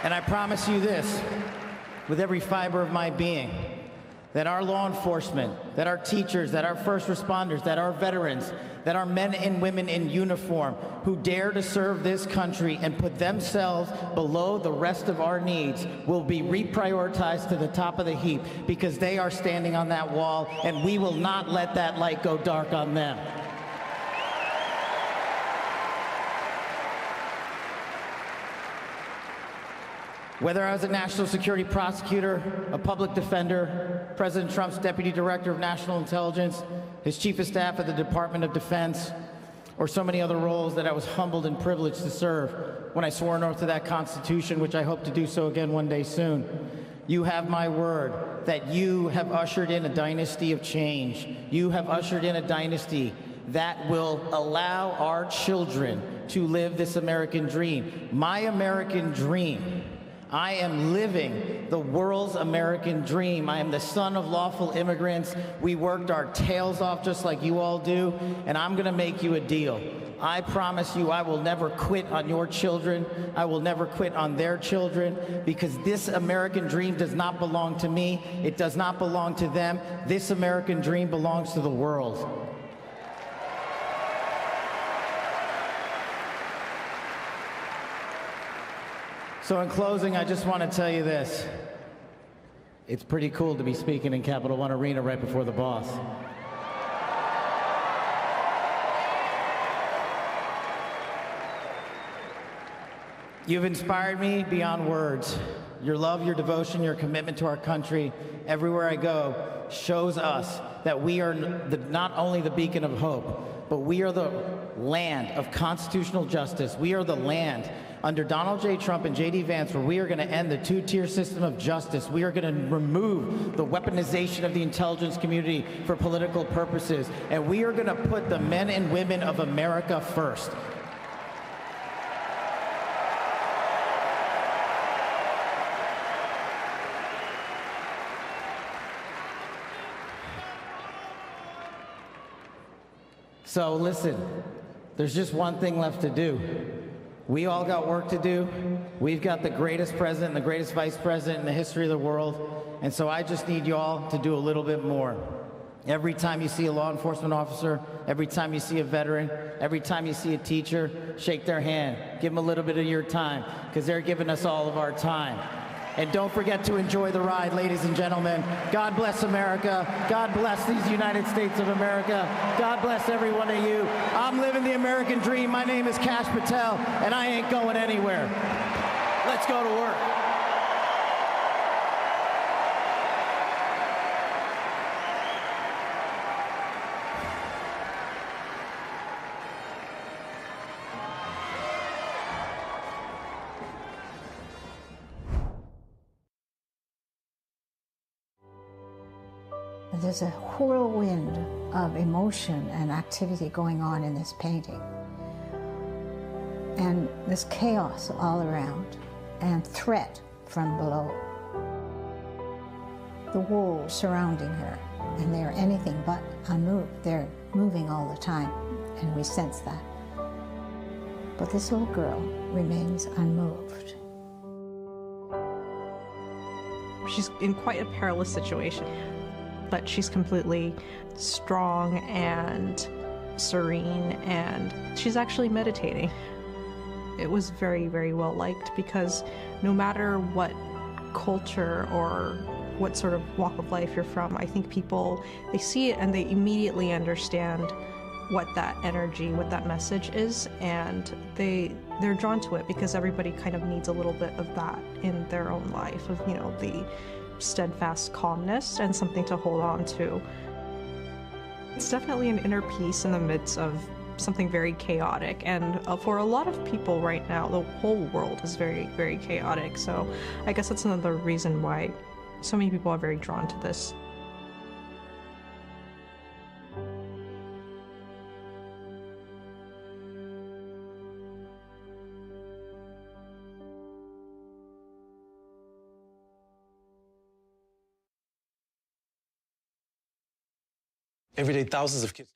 And I promise you this, with every fiber of my being, that our law enforcement, that our teachers, that our first responders, that our veterans, that our men and women in uniform who dare to serve this country and put themselves below the rest of our needs will be reprioritized to the top of the heap because they are standing on that wall, and we will not let that light go dark on them. Whether I was a national security prosecutor, a public defender, President Trump's deputy director of national intelligence, his chief of staff at the Department of Defense, or so many other roles that I was humbled and privileged to serve when I swore an oath to that Constitution, which I hope to do so again one day soon. You have my word that you have ushered in a dynasty of change. You have ushered in a dynasty that will allow our children to live this American dream. My American dream. I am living the world's American dream. I am the son of lawful immigrants. We worked our tails off just like you all do, and I'm gonna make you a deal. I promise you I will never quit on your children. I will never quit on their children, because this American dream does not belong to me. It does not belong to them. This American dream belongs to the world. So in closing, I just want to tell you this. It's pretty cool to be speaking in Capital One Arena right before the boss. You've inspired me beyond words. Your love, your devotion, your commitment to our country, everywhere I go, shows us that we are not only the beacon of hope, but we are the land of constitutional justice. We are the land under Donald J. Trump and J.D. Vance where we are going to end the two-tier system of justice. We are going to remove the weaponization of the intelligence community for political purposes. And we are going to put the men and women of America first. So listen, there's just one thing left to do. We all got work to do. We've got the greatest president and the greatest vice president in the history of the world. And so I just need you all to do a little bit more. Every time you see a law enforcement officer, every time you see a veteran, every time you see a teacher, shake their hand. Give them a little bit of your time, because they're giving us all of our time. And don't forget to enjoy the ride, ladies and gentlemen. God bless America. God bless these United States of America. God bless every one of you. I'm living the American dream. My name is Kash Patel, and I ain't going anywhere. Let's go to work. There's a whirlwind of emotion and activity going on in this painting. And there's chaos all around and threat from below. The walls surrounding her, and they're anything but unmoved. They're moving all the time, and we sense that. But this little girl remains unmoved. She's in quite a perilous situation, but she's completely strong and serene, and she's actually meditating. It was very, very well liked, because no matter what culture or what sort of walk of life you're from, I think people, they see it and they immediately understand what that energy, what that message is, and they're drawn to it, because everybody kind of needs a little bit of that in their own life, of, you know, the steadfast calmness and something to hold on to. It's definitely an inner peace in the midst of something very chaotic, and for a lot of people right now, the whole world is very, very chaotic, so I guess that's another reason why so many people are very drawn to this. Every day, thousands of kids.